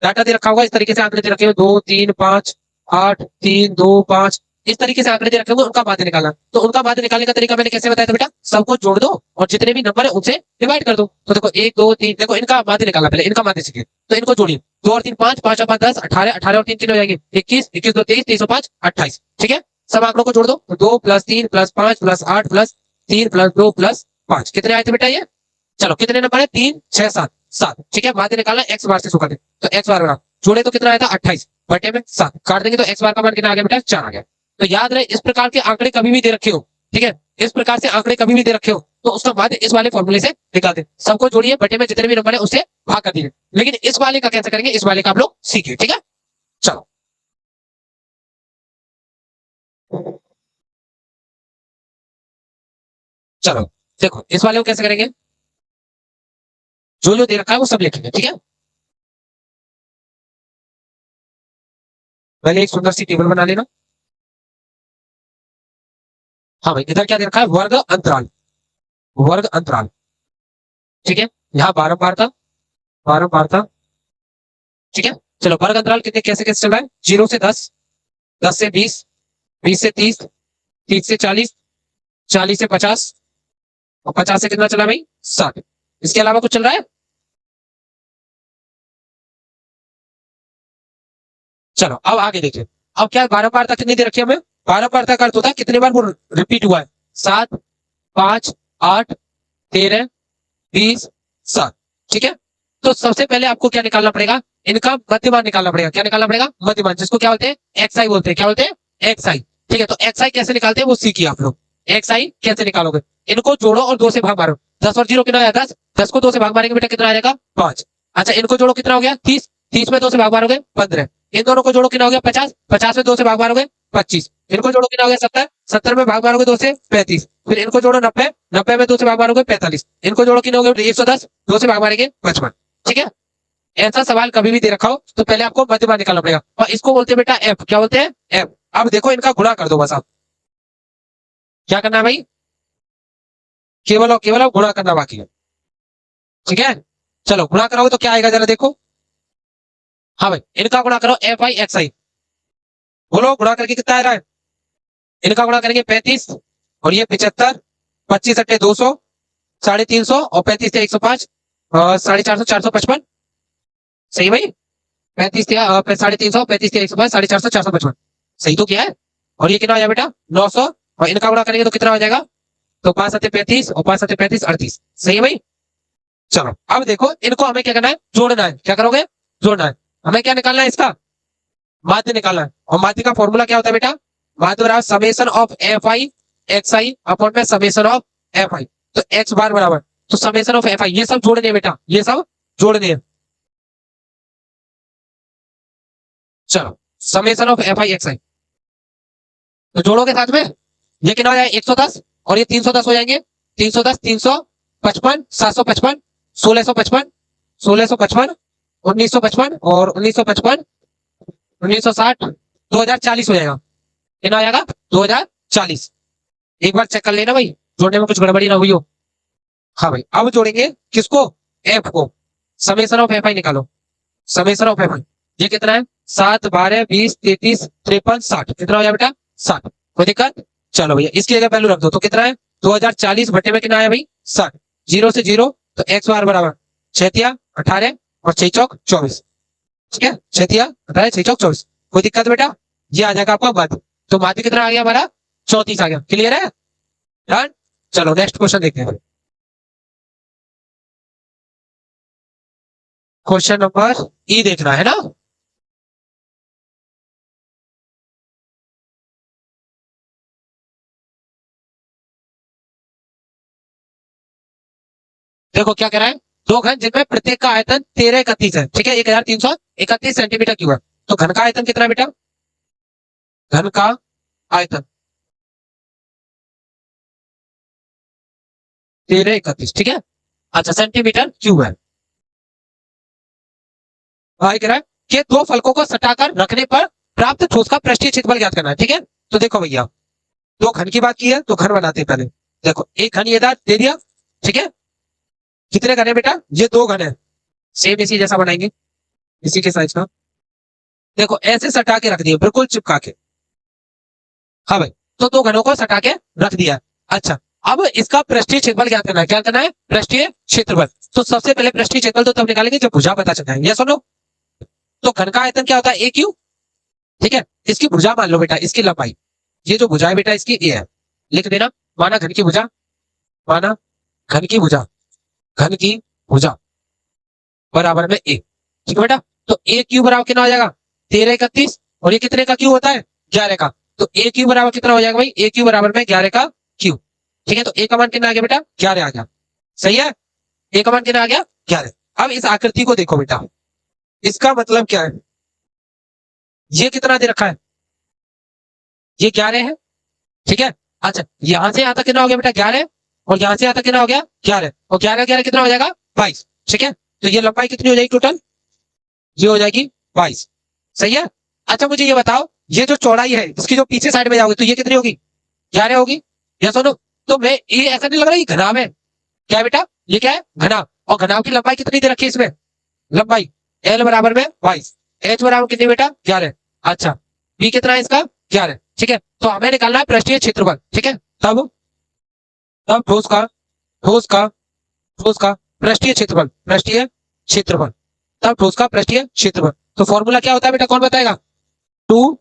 डाटा दे रखा होगा, इस तरीके से आंकड़े दे रखे हो 2 3 5 8 3 2 5, इस तरीके से आंकड़े दे रखे होंगे, उनका माध्य निकालना। तो उनका माध्य निकालने का तरीका मैंने कैसे बताया था बेटा, सबको जोड़ दो और जितने भी नंबर है उनसे डिवाइड कर दो। तो देखो 1 2 3, देखो इनका माध्य निकालना, पहले इनका माध्य सीखिए। तो इनको जोड़िए, 2 और 3 5, 5 और 5 10, 18, 18 और 3 कितने हो जाएंगे 21, 21 2 23, 23 और 5 28। ठीक है, सब आंकड़ों को जोड़ दो, 2 plus 3 plus 5 plus 8 plus 3 plus 2 plus 5, कितने आए थे बेटा ये। चलो कितने नंबर है 3 6 7 7। ठीक है, माध्य निकालना, एक्स बार से शुरू कर दे। तो एक्स बार बना, जोड़े तो कितना आया था 28, बटे में 7 काट देंगे तो एक्स बार का मान कितना आ गया बेटा 4 आ गया। तो याद रहे, इस प्रकार के आंकड़े कभी भी दे रखे हो, ठीक है, इस प्रकार से आंकड़े कभी भी दे रखे हो तो उसका माध्य इस वाले फॉर्मूले से निकाल दे। सबको जोड़िए, बटे में जितने भी नंबर है उससे भाग कर दीजिए। लेकिन इस वाले का कैसे करेंगे, इस वाले का आप लोग सीखिए। ठीक है, चलो चलो देखो इस वाले को कैसे करेंगे, जो जो दे रखा है वो सब लिखेंगे। ठीक है, पहले एक सुंदर सी टेबल बना लेना। हाँ भाई, इधर क्या दे रखा है, वर्ग अंतराल, वर्ग अंतराल। ठीक है, यहाँ बारंबारता, बारंबारता। ठीक है, चलो वर्ग अंतराल कितने कैसे कैसे चल रहा है, 0 से 10, 10 से 20, 20 से 30, 30 से 40, 40 से 50 और 50 से कितना चला भाई 60। इसके अलावा कुछ चल रहा है। चलो अब आगे देखिए, अब क्या 12 बार तक कितनी दे रखी है हमें, 12 बार तक अर्थ होता है कितने बार वो रिपीट हुआ है, 7 5 8 13 20 7। ठीक है, तो सबसे पहले आपको क्या निकालना पड़ेगा, इनका मध्यमान निकालना पड़ेगा। क्या निकालना पड़ेगा, मध्यमान, जिसको क्या बोलते हैं एक्स आई बोलते हैं। क्या बोलते हैं एक्स आई। ठीक है, तो एक्स आई कैसे निकालते हैं वो सीखिए आप लोग। एक्स आई कैसे निकालोगे, इनको जोड़ो और 2 से भाग मारो। 10 और 0 कितना आया 10, 10 को 2 से भाग मारेंगे बेटा कितना आ जाएगा 5। अच्छा इनको जोड़ो, कितना हो गया 30, 30 में 2 से भाग मारोगे 15। इन दोनों को जोड़ो, कितना हो गया 50, 50 में 2 से भाग मारोगे 25। इनको जोड़ो, कितना हो गया 70, 70 में भाग मारोगे 2 से 35। फिर इनको जोड़ो 90, 90 में 2 से भाग मारोगे 45। इनको जोड़ो, कितना हो गया 110, 2 से भाग मारेंगे 55। ठीक है, ऐसा सवाल कभी भी दे रखा हो तो पहले आपको मध्यमान निकालना पड़ेगा, और इसको बोलते हैं बेटा एफ। क्या बोलते हैं एफ। अब देखो इनका गुणा कर दो बस। आप क्या करना है भाई, केवल और केवल अब गुणा करना बाकी है। ठीक है, चलो गुणा कराओगे तो क्या आएगा जरा देखो। हाँ भाई, इनका गुणा करो एफ आई एक्स आई, बोलो गुणा करके कितना आ रहा है। इनका गुणा करेंगे 35 और ये 75, 25 अट्ठे 200, 350 और 35 से 105, 450, 455। सही भाई, 35 350, 35 से 105, 450, 455। सही तो क्या है, और ये कितना आ जाएगा बेटा 900, और इनका गुणा करेंगे तो कितना हो जाएगा, तो 5 सत्ते 35 और 5 सत्ते 35 38। सही है भाई, चलो अब देखो इनको हमें क्या करना है, जोड़ना है। क्या करोगे, जोड़ना है। हमें क्या निकालना है, इसका माध्य निकालना है। और माध्य का फॉर्मूला क्या होता है बेटा, माध्य बराबर summation of F I X I upon में समेशन ऑफ एफ आई। तो एक्स बार बराबर, तो समेशन ऑफ एफ आई, ये सब जोड़ने हैं बेटा, ये सब जोड़ने हैं। चलो summation of F I X I, तो जोड़ोगे साथ में, ये कितना हो जाएगा 110 और ये 310 हो जाएंगे। 310 355 755 1655 1655 1955 और 1955 1960 2040 हो जाएगा। कितना आ जाएगा 2040। एक बार चेक कर लेना भाई, जोड़ने में कुछ गड़बड़ी ना हुई हो। हाँ भाई, अब जोड़ेंगे किसको, एफ को। समेशन ऑफ एफ आई निकालो, समेशन ऑफ एफ आई। ये कितना है 7 12 20 33 53 60, कितना हो जाएगा बेटा 60। कोई दिक्कत, चलो भैया इसकी जगह वैल्यू रख दो, तो कितना है 2040 बटे में कितना आया भाई 60। 0 से 0, तो एक्स बार बराबर 6 18 और 6 चौक 24। ठीक है, 6 18 6 चौक 24। कोई दिक्कत बेटा, ये आ जाएगा आपका माध्य। तो माध्य कितना आ गया हमारा 34 आ गया। क्लियर है, डन। चलो नेक्स्ट क्वेश्चन देखते हैं। क्वेश्चन नंबर ई देखना है ना। देखो क्या कह रहा है, दो घन जिनमें प्रत्येक का आयतन 1331 है, ठीक है, 1331 सेंटीमीटर क्यूब है। तो घन का आयतन कितना है बेटा, घन का आयतन 1331, ठीक है। अच्छा, सेंटीमीटर क्यूब है। भाई कह रहा है कि दो फलकों को सटाकर रखने पर प्राप्त ठोस का पृष्ठीय क्षेत्रफल ज्ञात करना है, ठीक है। तो देखो भैया, दो घन की बात की है तो घन बनाते हैं पहले। देखो एक घन ये दे दिया, ठीक है। कितने घन है बेटा, ये दो घन है, सेम इसी जैसा बनाएंगे, इसी के साइज का। देखो ऐसे सटा के रख दिए, बिल्कुल चिपका के। हाँ भाई, तो दो घनों को सटा के रख दिया। अच्छा, अब इसका पृष्ठीय क्षेत्रफल ज्ञात करना है। क्या करना है, पृष्ठीय क्षेत्रफल। तो सबसे पहले पृष्ठीय क्षेत्रफल तो तब निकालेंगे जब भुजा पता चलता है, ये सुनो। तो घन का आयतन क्या होता है, ए क्यू, ठीक है। इसकी भुजा मान लो बेटा, इसकी लंबाई, ये जो भुजा है बेटा इसकी ए है, लिख देना। माना घन की भुजा, माना घन की भुजा, घन की भुजा बराबर में ए, ठीक है बेटा। तो ए क्यू बराबर कितना हो जाएगा, 1331, और ये कितने का क्यू होता है, 11 का। तो ए क्यू बराबर कितना हो जाएगा भाई, ए क्यू बराबर में 11 का क्यू, ठीक है। तो ए का मान कितना आ गया बेटा, 11 आ गया, सही है। ए का मान कितना आ गया, 11। अब इस आकृति को देखो बेटा, इसका मतलब क्या है, ये कितना दे रखा है, ये 11 है, ठीक है। अच्छा, यहां से यहां तक कितना हो गया बेटा, 11, और यहां से यहां तक कितना हो गया, 11, और 11 11 कितना हो जाएगा, 22, ठीक है। तो ये लंबाई कितनी हो जाएगी टोटल, ये हो जाएगी 22, सही है। अच्छा मुझे ये बताओ, ये जो चौड़ाई है इसकी जो पीछे साइड में जाओगे तो ये कितनी होगी, 11 होगी, या सुनो। तो मैं ये ऐसा नहीं लग रहा ये घनाभ है, क्या है बेटा, ये क्या है, घनाभ। और घनाभ की लंबाई कितनी दे रखी है इसमें, लंबाई एल बराबर में 22, एच बराबर कितनी बेटा, 11। अच्छा, बी कितना है इसका, 11, ठीक है। तो हमें निकालना है पृष्ठीय क्षेत्रफल, ठीक है। तब तब ठोस का पृष्ठीय क्षेत्रफल, पृष्ठीय क्षेत्रफल, तब ठोस का पृष्ठीय क्षेत्रफल। तो फॉर्मूला क्या होता है बेटा, कौन बताएगा, 2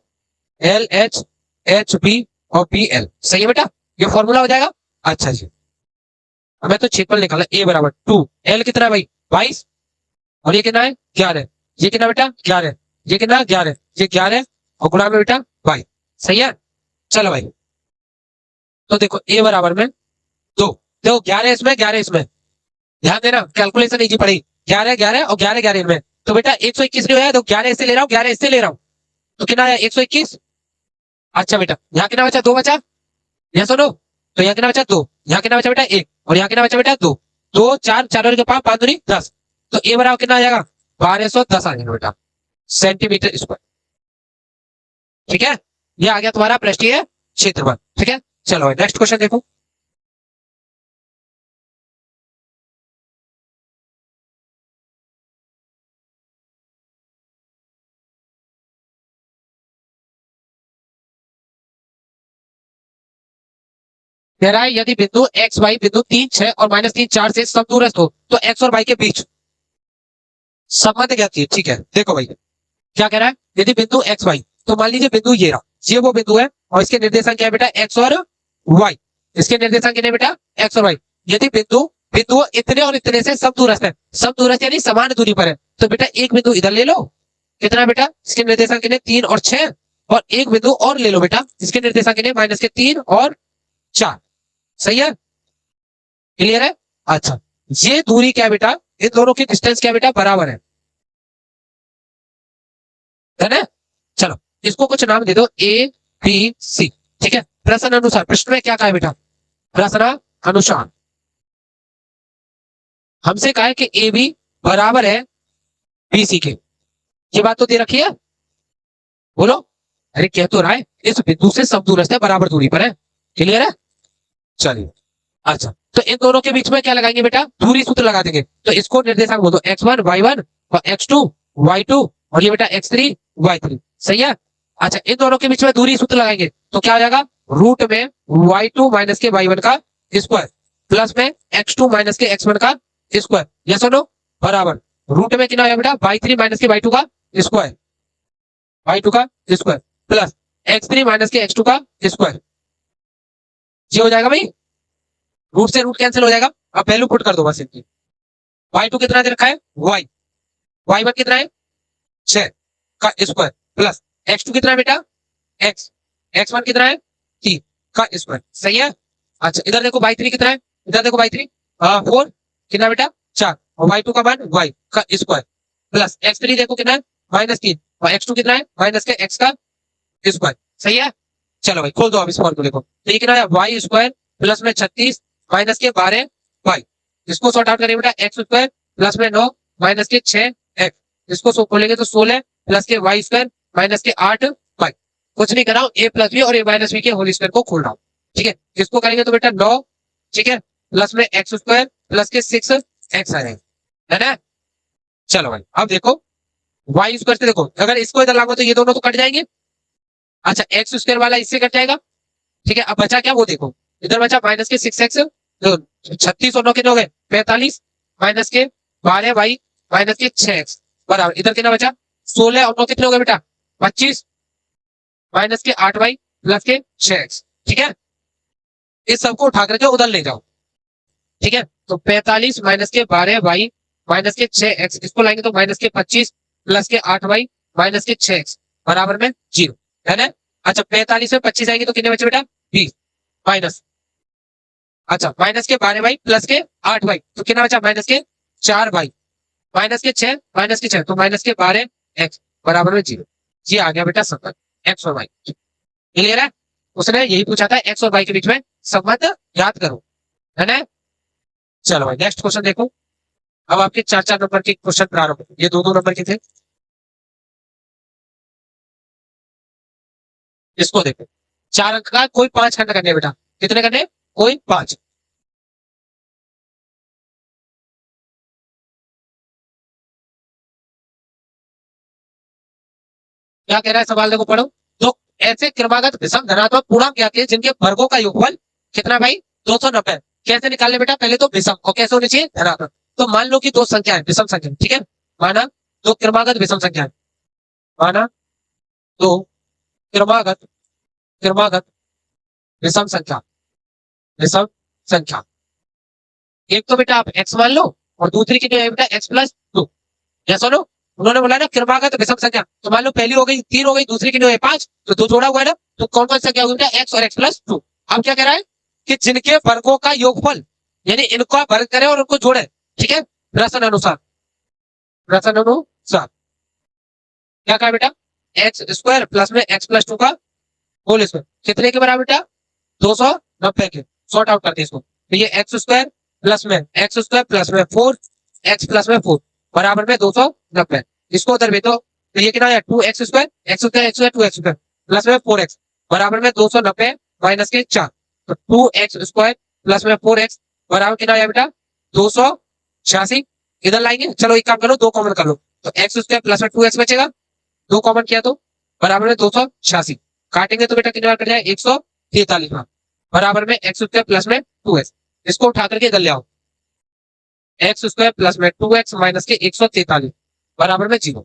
LH HB और BL, सही है बेटा, ये फॉर्मूला हो जाएगा। अच्छा जी, हमें तो क्षेत्रफल निकाला, ए बराबर 2, L कितना है भाई 22, और ये कितना है 11, ये कितना बेटा 11, ये कितना 11, ये 11, और गुणा में बेटा 22, सही है। चलो भाई, तो देखो ए बराबर में 2, देखो 11 इसमें 11 इसमें, ध्यान देना कैलकुलेशन इजी पड़ेगी, 11 11 और 11 11 इनमें। तो बेटा 121 नहीं होया, तो 11 इससे ले रहा हूँ, 11 इससे ले रहा हूँ, तो कितना आया 121। अच्छा बेटा, यहाँ कितना बचा, 2 बचा, यहाँ सुनो। तो यहाँ कितना बचा 2, यहाँ कितना बचा बेटा 1, और यहाँ कितना बचा बेटा 2, 2 4 4 के 5 5 दूनी 10। तो ए बराबर कितना आ जाएगा, 1210 आ जाएगा बेटा, सेंटीमीटर स्क्वायर, ठीक है। ये आ गया तुम्हारा पृष्ठीय क्षेत्रफल, ठीक है। चलो नेक्स्ट क्वेश्चन देखो। कह रहा है यदि बिंदु एक्स वाई बिंदु 3 6 और -3 4 से समदूरस्थ हो तो एक्स और वाई के बीच संबंध क्या चाहिए, ठीक है। देखो भाई क्या कह रहा है, यदि बिंदु एक्स वाई, तो मान लीजिए बिंदु ये रहा, ये वो बिंदु है, और इसके निर्देशांक क्या है बेटा, एक्स और वाई, इसके निर्देशांक कितने बेटा, एक्स और वाई। यदि बिंदु बिंदु इतने और इतने से समदूरस्थ है, समदूरस्थ यानी समान दूरी पर है, तो बेटा एक बिंदु इधर ले लो, कितना बेटा, इसके निर्देशांक कितने 3 और 6, और एक बिंदु और ले लो बेटा, इसके निर्देशांक कितने -3 और 4, सही है, क्लियर है। अच्छा, ये दूरी क्या है बेटा, इन दोनों की डिस्टेंस क्या है बेटा, बराबर है ना। चलो इसको कुछ नाम दे दो, ABC, ठीक है। प्रश्न अनुसार, प्रश्न में क्या कहा है बेटा, प्रश्न अनुसार हमसे कहा है कि AB बराबर है BC के, ये बात तो दे रखी है, बोलो। अरे कह तो रहा है इस बिंदु से समदूरस्थ है, बराबर दूरी पर है, क्लियर है। चलिए, अच्छा तो इन दोनों के बीच में क्या लगाएंगे बेटा, दूरी सूत्र लगा देंगे। तो इसको निर्देशांक बोल दो x1 y1 और x2 y2, और ये बेटा x3 y3, सही है। अच्छा, इन दोनों के बीच में दूरी सूत्र लगाएंगे तो क्या हो जाएगा, रूट में y2 माइनस के y1 का स्क्वायर प्लस में x2 माइनस के x1 का स्क्वायर, यस और नो, बराबर रूट में कितना है बेटा, y3 माइनस के y2 का स्क्वायर, y2 का स्क्वायर प्लस x3 माइनस के x2 का स्क्वायर, ये हो जाएगा भाई, रूट से रूट कैंसिल हो जाएगा। अब वैल्यू पुट कर दो बस इनकी, y2 कितना दे रखा है y, y1 कितना है 6 का स्क्वायर प्लस x2 कितना है बेटा x, x1 कितना है 3 का स्क्वायर, सही है। अच्छा इधर देखो y3 कितना है, इधर देखो y3 4 कितना बेटा 4 और y2 का मान y का स्क्वायर प्लस x3 देखो कितना है -3 और x2 कितना है माइनस के x का स्क्वायर। सही है। चलो भाई खोल दो आप इस फॉर्मूले को। तो ये कितना है वाई स्क्वायर प्लस में 36 माइनस के 12 वाई। इसको सॉर्ट आउट करेंगे बेटा एक्स स्क्वायर प्लस में 9 माइनस के 6 एक्स। इसको खोलेंगे तो 16 प्लस के वाई स्क्वायर माइनस के 8 वाई। कुछ नहीं कर रहा हूँ ए प्लस बी और ए माइनस बी के होल स्क्वायर को खोल रहा हूँ। ठीक है। इसको करेंगे तो बेटा 9 ठीक है प्लस में एक्स स्क्वायर प्लस के 6 एक्स आ जाएगा है ना। चलो भाई अब देखो वाई स्क्वायर से देखो अगर इसको इधर लागू तो ये दोनों तो कट जाएंगे। अच्छा एक्स स्क्वायर वाला इससे कट जाएगा। ठीक है। अब बचा क्या वो देखो इधर बचा माइनस के 6x 36 और 9 कितने हो गए 45 माइनस के 12 वाई माइनस के 6x बराबर इधर कितना बचा 16 और 9 कितने हो गए बेटा 25 माइनस के 8 वाई प्लस के 6x। ठीक है। इस सबको उठा करके उधर ले जाओ। ठीक है। तो 45 माइनस के 12 वाई माइनस के 6x इसको लाएंगे तो माइनस के 25 प्लस के 8 वाई माइनस के 6x बराबर में 0 है ना। अच्छा 45 में 25 आएंगे तो कितने बचे बेटा 20 माइनस अच्छा माइनस के 12 वाई प्लस के 8 वाई तो कितना बचा माइनस के 4 वाई माइनस के 6 माइनस के 6 तो माइनस के 12 एक्स बराबर में 0। ये आ गया बेटा संबंध एक्स और वाई। क्लियर है। उसने यही पूछा था एक्स और वाई के बीच में संबंध याद करो है ना। चलो भाई नेक्स्ट क्वेश्चन देखो। अब आपके 4-4 नंबर के क्वेश्चन प्रारंभ ये 2-2 नंबर के थे। इसको देखो 4 अंक का कोई 5 खंड करने बेटा कितने करने कोई 5। क्या कह रहा है सवाल देखो पढ़ो। तो ऐसे क्रमागत विषम धनात्मक पूर्णांक क्या थे जिनके वर्गों का योगफल कितना भाई 290। कैसे निकालने बेटा पहले तो विषम और कैसे होनी चाहिए धनात्मक। तो मान लो कि दो संख्या है विषम संख्या ठीक है। माना दो क्रमागत विषम संख्या है माना दो क्रमागत क्रमागत विषम संख्या एक तो बेटा आप x मान लो और दूसरी कितनी है बेटा x+2। या सुनो उन्होंने बोला ना क्रमागत विषम संख्या तो मान लो पहली हो गई 3 हो गई दूसरी कितनी है 5 तो 2 जोड़ा हुआ है ना तो कौन कौन संख्या होगी बेटा x और x+2। अब क्या कह रहा है कि जिनके वर्गों का योगफल यानी इनको आप वर्ग करें और उनको जोड़े। ठीक है। प्रश्न अनुसार क्या कहा बेटा एक्स स्क्वायर प्लस में x+2 का होल स्क्वायर कितने के बराबर बेटा 290 के। सॉर्ट आउट करते हैं इसको तो ये एक्स स्क्वायर प्लस में 4 एक्स प्लस में 4 बराबर में 290। इसको उधर भी तो ये कितना है 2x square x square plus में 4x बराबर में 290 माइनस के 4 तो 2x स्क्वायर प्लस में 4x बराबर कितना है बेटा 286। इधर लाएंगे चलो एक काम करो 2 कॉमन कर लो तो x स्क्वायर प्लस में 2x बचेगा 2 कॉमन किया तो बराबर में 286 काटेंगे तो बेटा कितने बार कट जाए 143 बार बराबर में x स्क्वायर प्लस में 2x। इसको उठा करके इधर ले आओ एक्स स्क्वायर प्लस में 2x माइनस के 143 बराबर में 0।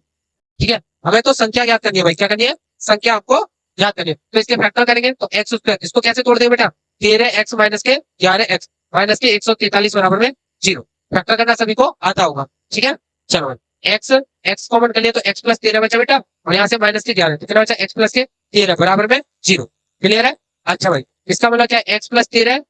ठीक है। हमें तो संख्या याद करनी है भाई क्या करनी है संख्या आपको याद करनी है तो इसके फैक्टर करेंगे तो एक्स स्क्वायर इसको कैसे तोड़ देंगे बेटा 13x माइनस के 11x माइनस के 143 बराबर में 0। फैक्टर करना सभी को आता होगा। ठीक है। चलो एक्स एक्स कॉमन कर लिया तो x प्लस 13 बचा बेटा और यहाँ से माइनस के 11 कितना बचा x प्लस के 13 बराबर में 0। क्लियर है। अच्छा भाई इसका मतलब क्या x प्लस 13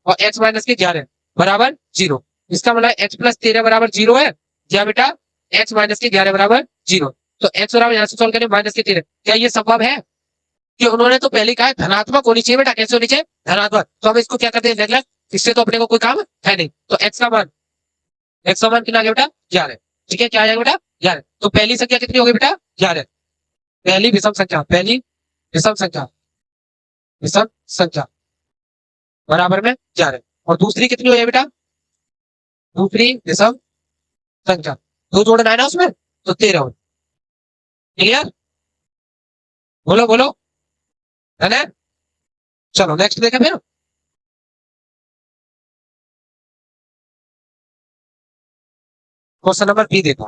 और x माइनस के 11 बराबर 0। इसका मतलब x प्लस 13 बराबर 0 है या बेटा x माइनस के 11 बराबर 0। तो x बराबर यहाँ से सॉल्व करें माइनस के 13 क्या ये संभव है कि उन्होंने तो पहले कहा धनात्मक होनी चाहिए बेटा कैसे होनी चाहिए धनात्मक। तो हम इसको क्या करते हैं नेगलेक्ट इससे तो अपने को कोई काम है नहीं। तो x का मान कितना आ गया बेटा 11। ठीक है क्या आ जाएगा बेटा 11। तो पहली संख्या कितनी होगी बेटा 11 पहली विषम संख्या बराबर में 11 और दूसरी कितनी हो जाए बेटा दूसरी विषम संख्या 2 जोड़ना है ना उसमें तो 13। क्लियर बोलो बोलो है ना। चलो नेक्स्ट देखें फिर क्वेश्चन नंबर बी देखो।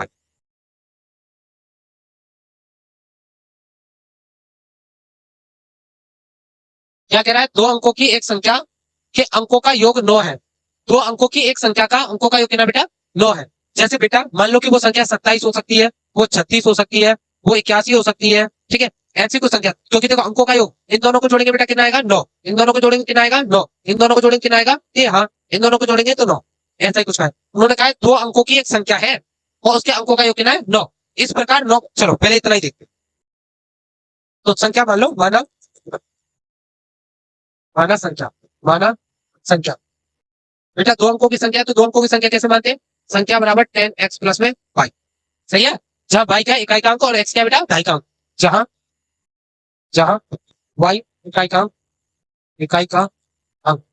क्या कह रहा है 2 अंकों की एक संख्या के अंकों का योग 9 है। 2 अंकों की एक संख्या का अंकों का योग कितना बेटा 9 है। जैसे बेटा मान लो कि वो संख्या 27 हो सकती है वो 36 हो सकती है वो 81 हो सकती है। ठीक है। ऐसी कुछ संख्या क्योंकि देखो अंकों का योग इन दोनों को जोड़ेंगे बेटा कितना आएगा 9 इन दोनों को जोड़ेंगे कितना आएगा 9 इन दोनों को जोड़ेंगे कितना आएगा हाँ इन दोनों को जोड़ेंगे तो 9 ऐसा ही कुछ है। उन्होंने कहा है 2 अंकों की एक संख्या है और उसके अंकों का योग कितना है 9। इस प्रकार 9, चलो पहले इतना ही देखते हैं। तो संख्या मान लो, माना माना संख्या, माना संख्या। बेटा 2 अंकों की संख्या है तो 2 अंकों की संख्या कैसे मानते हैं? संख्या बराबर 10x प्लस में y। सही है, जहां y क्या है इकाई का अंक और x क्या है बेटा दहाई का अंक। जहां जहां y इकाई का अंक, इकाई का अंक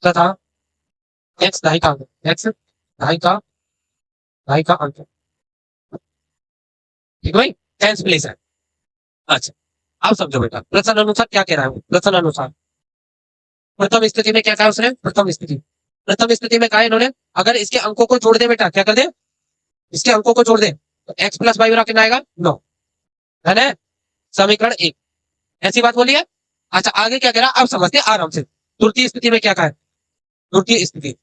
तथा x दहाई का अंक, x दहाई का अंक। ठीक है भाई, टेंस प्लेस है। अच्छा अब समझो बेटा, प्रश्न अनुसार क्या कह रहा है वो? प्रश्न अनुसार प्रथम स्थिति में क्या कहा उसने? प्रथम स्थिति में कहा इन्होंने अगर इसके अंकों को जोड़ दे बेटा, क्या कर दे? इसके अंकों को जोड़ दे तो x प्लस वाई बराबर कितना आएगा 9, है ना? समीकरण 1, ऐसी बात बोली है। अच्छा आगे क्या कह रहा है अब समझते हैं आराम से। तृतीय स्थिति में क्या कहा है? तृतीय स्थिति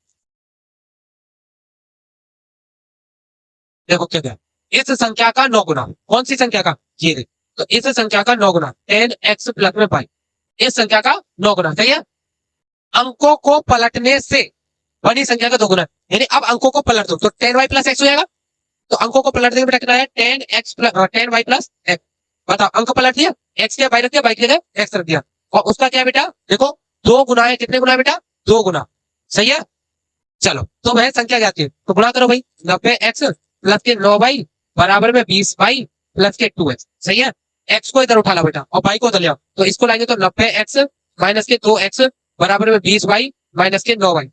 देखो क्या कहा, इस संख्या का 9 गुना। कौन सी संख्या का? ये देख, तो इस संख्या का 9 गुना 10x प्लस में y, इस संख्या का 9 गुना। सही है, अंकों को पलटने से बनी संख्या का 2 गुना, यानी अब अंकों को पलट दो तो 10y प्लस एक्स हो जाएगा। तो अंकों को पलट देंगे बेटा कितना है 10y प्लस एक्स। बताओ अंक पलट दिया, एक्स क्या वाई रख दिया, वाई की जगह एक्स रख दिया, और उसका क्या है बेटा देखो 2 गुना है। कितने गुना है बेटा? 2 गुना। सही है, चलो तो वह संख्या क्या थी तो गुणा करो भाई, 90x प्लस के 9y बराबर में 20y प्लस के 2x। सही है, x को इधर उठा ला बेटा और y को उधर ले आओ, तो इसको लाएंगे तो 90x माइनस के 2x बराबर में 20y माइनस के 9y।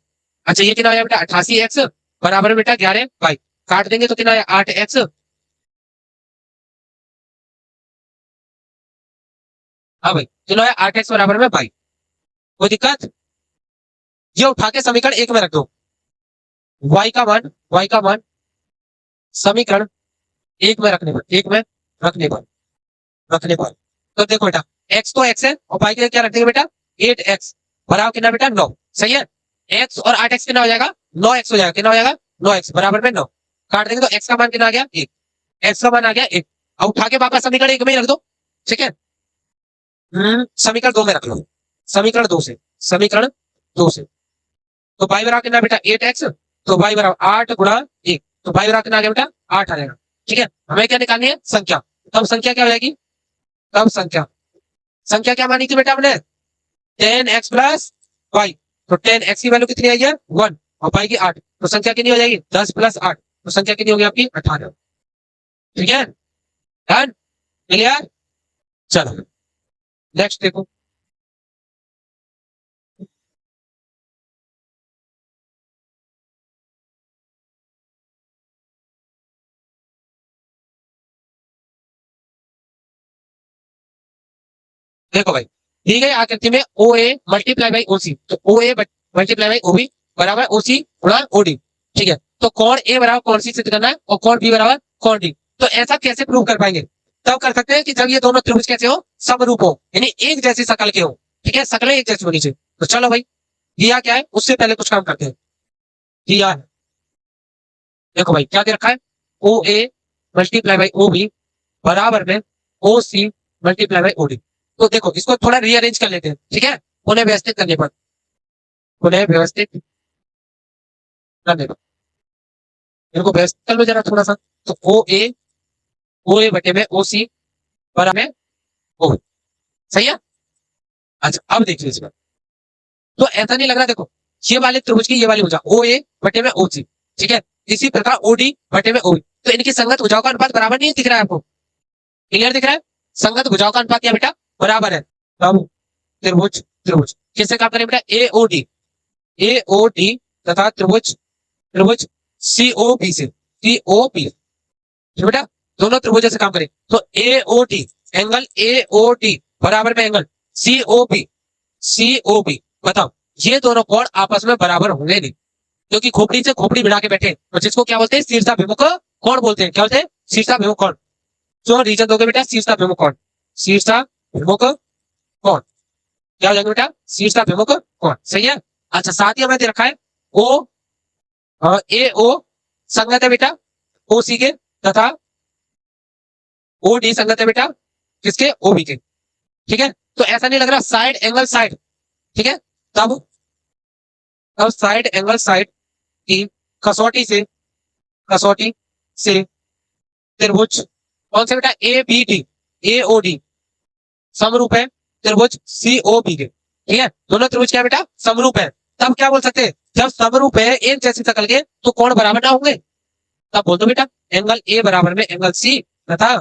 अच्छा ये कितना आया बेटा 88x बराबर में बेटा 11y, काट देंगे तो कितना आया 8x। हाँ भाई कितना आया 8x बराबर में y। कोई दिक्कत? ये उठा के समीकरण 1 में रख दो, y का मान, y का मान समीकरण 1 में रखने पर, 1 में रखने पर, रखने पर तो देखो बेटा x तो x है और y के लिए क्या रख देंगे बेटा 8x बराबर कितना बेटा 9। सही है, x और 8x कितना हो जाएगा 9x हो जाएगा। कितना हो जाएगा 9x बराबर में 9, काट देंगे तो x का मान कितना आ गया 1, x का मान आ गया 1। अब उठा के वापस समीकरण 1 में ही रख दो। ठीक है, समीकरण 2 में रख लो, समीकरण 2 से, समीकरण 2 से तो y बराबर कितना बेटा 8x, तो y बराबर 8 गुणा 1, तो y बराबर कितना आ गया बेटा 8 आ जाएगा। ठीक है, हमें क्या निकालनी है संख्या, तब संख्या क्या हो जाएगी, तब संख्या, संख्या क्या मानी थी बेटा हमने 10x प्लस वाई, तो 10x की वैल्यू कितनी आई है 1 और y की 8, तो संख्या कितनी हो जाएगी 10 प्लस 8, तो संख्या कितनी होगी आपकी 18। ठीक है, डन, क्लियर। चलो नेक्स्ट देखो, देखो भाई दी गई आकृति में ओ ए मल्टीप्लाई बाई ओ सी, तो ओ A multiply by O B बराबर ओ सी गुणा ओ डी। ठीक है, तो कौन ए बराबर कौन सी सिद्ध करना है और कौन बी बराबर कौन डी। तो ऐसा कैसे प्रूव कर पाएंगे? तब कर सकते हैं कि जब ये दोनों त्रिभुज कैसे हो समरूप हो, यानी एक जैसी शकल के हो। ठीक है, शकलें एक जैसी होनी चाहिए। तो चलो भाई दिया क्या है उससे पहले कुछ काम करते हैं। दिया है देखो भाई क्या दे रखा है ओ A multiply by O B बराबर में ओ C multiply by O D. तो देखो इसको थोड़ा रीअरेंज कर लेते हैं। ठीक है, उन्हें व्यवस्थित करने पर, उन्हें व्यवस्थित करने पर, इनको व्यवस्थित कर लो जरा थोड़ा सा। तो ओ ए बटे में ओ सी बराबर में ओ, सही है। अच्छा अब देखिए इसमें, तो ऐसा नहीं लग रहा देखो ये वाले त्रिभुज की ये वाली भुजा ओ ए बटे में ओ सी, ठीक है, इसी प्रकार ओ डी बटे में ओ बी, तो इनकी संगत भुजाओं का अनुपात बराबर नहीं दिख रहा है आपको? क्लियर दिख रहा है? संगत भुजाओं का अनुपात क्या बेटा बराबर है। तब त्रिभुज, त्रिभुज किससे काम करें बेटा ए ओ डी तथा त्रिभुज, त्रिभुज सी ओ बी से, सी ओ बी बेटा दोनों त्रिभुज से काम करें तो A O D, angle A O D बराबर में angle C O B, C O B. बताओ ये दोनों कोण आपस में बराबर होंगे नहीं, क्योंकि खोपड़ी से खोपड़ी भिड़ा के बैठे, तो जिसको क्या बोलते हैं शीर्षाभिमुख कोण बोलते हैं। क्या बोलते हैं शीर्षाभिमुख कोण। जो रीजन दोगे बेटा शीर्षाभिमुख कोण, शीर्षाभिमुख कोण क्या हो जाएगा बेटा शीर्षाभिमुख कोण। सही है। अच्छा साथ ही हमें दे रखा है ओ ए ओ संगत है बेटा ओ सी के तथा ओ डी संगत है बेटा किसके ओ बी के। ठीक है, तो ऐसा नहीं लग रहा साइड एंगल साइड। ठीक है, तब साइड एंगल साइड कि कसौटी से त्रिभुज कौन से बेटा A B D A O D समरूप है त्रिभुज सी ओ बी के, ठीक है। दोनों त्रिभुज क्या है बेटा समरूप है। तब क्या बोल सकते हैं जब समरूप है एक जैसी शक्ल के तो कोण बराबर ना होंगे, तब बोल दो बेटा एंगल ए बराबर में एंगल सी तथा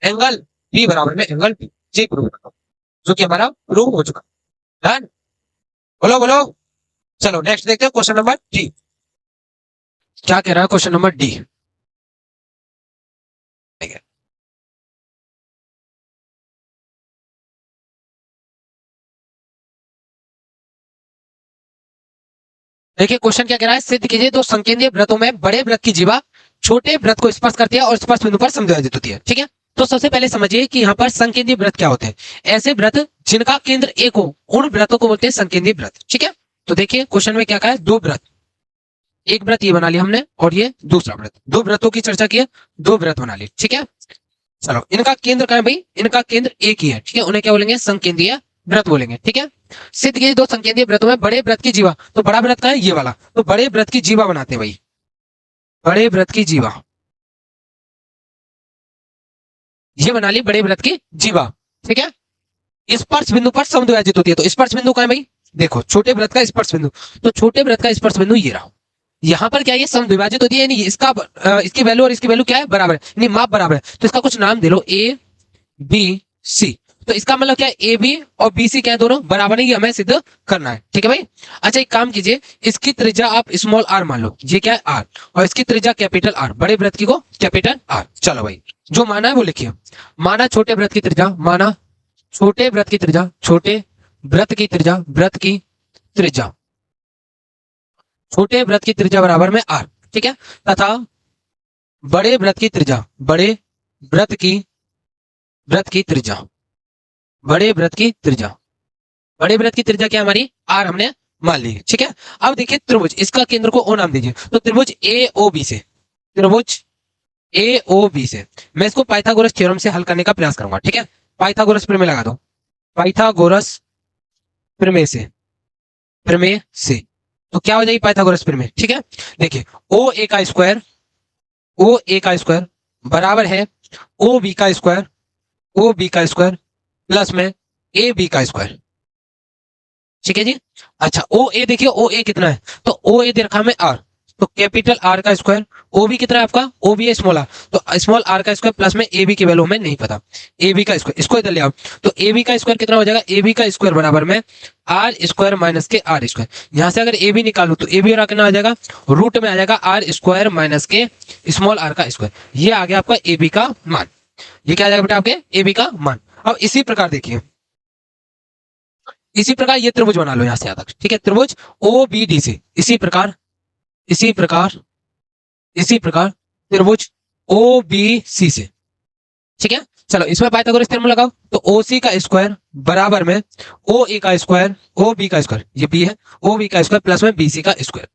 एंगल बी बराबर में एंगल बी, जी प्रूव करता हूं, जो कि हमारा प्रूव हो चुका। डन, बोलो बोलो। चलो नेक्स्ट देखते हैं क्वेश्चन नंबर डी। क्या कह रहा है क्वेश्चन नंबर डी। देखिए क्वेश्चन क्या कह रहा है, सिद्ध कीजिए दो संकेंद्रीय वृत्तों में बड़े वृत्त की जीवा छोटे वृत्त को स्पर्श करती है और स्पर्श बिंदु पर समद्विभाजित होती है, ठीक है। तो सबसे पहले समझिए कि यहाँ पर संकेंद्रीय वृत्त क्या होते हैं। ऐसे वृत्त जिनका केंद्र एक हो उन वृत्तों को बोलते हैं संकेंद्रीय वृत्त, ठीक है। तो देखिए क्वेश्चन में क्या कहा है, दो वृत्त, एक वृत्त ये बना लिया हमने और ये दूसरा वृत्त, दो वृत्तों की चर्चा की है, दो वृत्त बना लिए, ठीक है। चलो इनका केंद्र कहाँ है भाई, इनका केंद्र एक ही है, ठीक है। उन्हें क्या बोलेंगे संकेंद्रीय वृत्त बोलेंगे, ठीक है। सिद्ध कीजिए दो संकेंद्रीय वृत्तों में बड़े वृत्त की जीवा, तो बड़ा वृत्त का है ये वाला, तो बड़े वृत्त की जीवा बनाते हैं भाई, बड़े वृत्त की जीवा, ये बना ली बड़े वृत्त की जीवा, ठीक है। स्पर्श बिंदु पर समद्विभाजित होती है, तो स्पर्श बिंदु कहाँ है भाई, देखो छोटे वृत्त का स्पर्श बिंदु, तो छोटे वृत्त का स्पर्श बिंदु ये रहा, यहाँ पर क्या है ये समद्विभाजित होती है, यानी इसका इसकी वैल्यू और इसकी वैल्यू क्या है बराबर है, यानी माप बराबर है, तो इसका कुछ नाम दे लो ए बी सी, तो इसका मतलब क्या है ए बी और बी सी क्या है दोनों बराबर है, ये हमें सिद्ध करना है, ठीक है भाई। अच्छा एक काम कीजिए, इसकी त्रिज्या आप स्मॉल आर मान लो, ये क्या है आर, और इसकी त्रिज्या कैपिटल आर, बड़े वृत्त की को कैपिटल आर। चलो भाई जो माना है वो लिखिए, माना छोटे वृत्त की त्रिज्या, माना छोटे वृत्त की त्रिज्या, छोटे वृत्त की त्रिज्या, वृत्त की त्रिज्या, छोटे वृत्त की त्रिज्या बराबर में आर, ठीक है, तथा बड़े वृत्त की त्रिज्या, बड़े वृत्त की त्रिज्या, बड़े वृत्त की त्रिज्या, बड़े वृत्त की त्रिज्या क्या हमारी आर हमने मान ली, ठीक है। अब देखिए त्रिभुज, इसका केंद्र को ओ नाम दीजिए, तो त्रिभुज ए ओ बी से, त्रिभुज ए ओ बी से मैं इसको पाइथागोरस थ्योरम से हल करने का प्रयास करूंगा, ठीक है। पाइथागोरस प्रमेय लगा दो, पाइथागोरस प्रमेय से तो क्या हो जाएगी पाइथागोरस प्रमेय, ठीक है। देखिए ओ ए का स्क्वायर, ओ ए का स्क्वायर बराबर है ओ बी का स्क्वायर, ओ बी का स्क्वायर प्लस में ए बी का स्क्वायर, ठीक है जी। अच्छा ओ ए देखिए ओ ए कितना है, तो ओ ए दे रखा है आर, तो कैपिटल आर का स्क्वायर, ओ बी कितना है आपका, ओ बी है स्मॉल आर, तो स्मॉल आर का स्क्वायर प्लस में ए बी की वैल्यू हमें नहीं पता, ए बी का स्क्वायर, इसको इधर ले आओ, तो ए बी का स्क्वायर कितना हो जाएगा, ए बी का स्क्वायर बराबर में आर स्क्वायर माइनस के आर स्क्वायर, यहां से अगर ए बी निकालू तो ए बी और कितना आ जाएगा, रूट में आ जाएगा आर स्क्वायर माइनस के स्मॉल आर का स्क्वायर, ये आ गया आपका ए बी का मान, ये क्या आ जाएगा बेटा आपके ए बी का मान। अब इसी प्रकार देखिए, इसी प्रकार ये त्रिभुज बना लो यहां से यहां तक, ठीक है, त्रिभुज ओ बी डी से, इसी प्रकार इसी प्रकार इसी प्रकार त्रिभुज ओ बी सी से, ठीक है। चलो इसमें पाइथागोरस थ्योरम लगाओ, तो ओ सी का स्क्वायर बराबर में ओ ए का स्क्वायर, ओ बी का स्क्वायर, ये बी है, ओ बी का स्क्वायर प्लस में बी सी का स्क्वायर,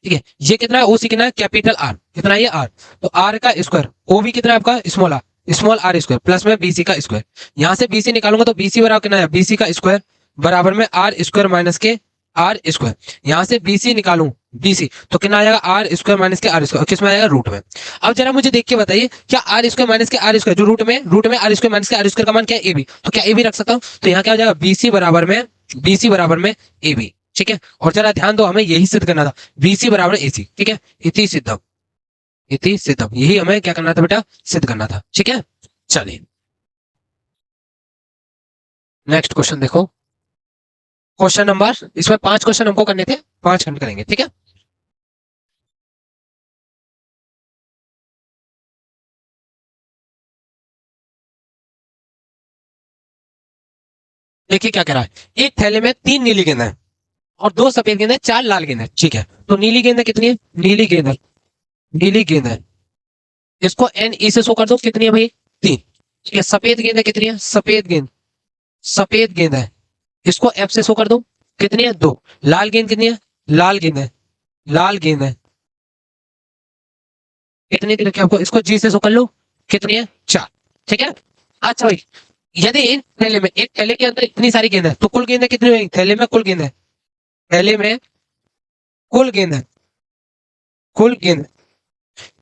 ठीक है। ये कितना है ओ सी कितना है कैपिटल आर, कितना है ये आर, तो आर का स्क्वायर, ओ बी कितना है आपका स्मॉल आर स्क्वायर प्लस में बी सी का स्क्वायर, यहां से बी सी निकालूंगा तो बी सी बराबर कितना है, बी सी का स्क्वायर बराबर में आर स्क्वायर माइनस के आर स्क्वायर, यहां से बी सी निकालू बी सी तो कितना आ जाएगा आर स्क्वायर माइनस के आर स्क्वायर, किसमें आएगा रूट में। अब जरा मुझे देख के बताइए क्या आर स्क्वायर माइनस के आर स्क्वायर जो रूट में आर स्क्वायर माइनस के आर स्क्वायर का मान क्या है ए बी, तो क्या ए बी रख सकता हूं, तो यहाँ क्या हो जाएगा बीसी बराबर में ए बी, ठीक है। और जरा ध्यान दो हमें यही सिद्ध करना था, बीसी बराबर ए सी, ठीक है, इति सिद्धम यही हमें क्या करना था बेटा सिद्ध करना था, ठीक है। चलिए नेक्स्ट क्वेश्चन देखो, क्वेश्चन नंबर, इसमें 5 क्वेश्चन हमको करने थे, 5 खंड करेंगे, ठीक है। देखिए क्या कह रहा है, एक थैले में 3 नीली गेंद है और 2 सफेद गेंद है, 4 लाल गेंद है, ठीक है। तो नीली गेंद है कितनी है, नीली गेंद है इसको एन ई से शो कर दो, कितनी है भाई 3, ठीक है। सफेद गेंद है कितनी है, सफेद गेंद है इसको एफ से शो कर दो, कितनी है 2, लाल गेंद कितनी है, लाल गेंद है कितनी दी रखी है आपको, इसको जी से शो कर लो, कितनी है 4, ठीक है। अच्छा भाई यदि एक थैले के अंदर इतनी सारी गेंद है तो कुल गेंद कितनी हुई, थैले में कुल गेंद है, थैले में कुल गेंद है, कुल गेंद,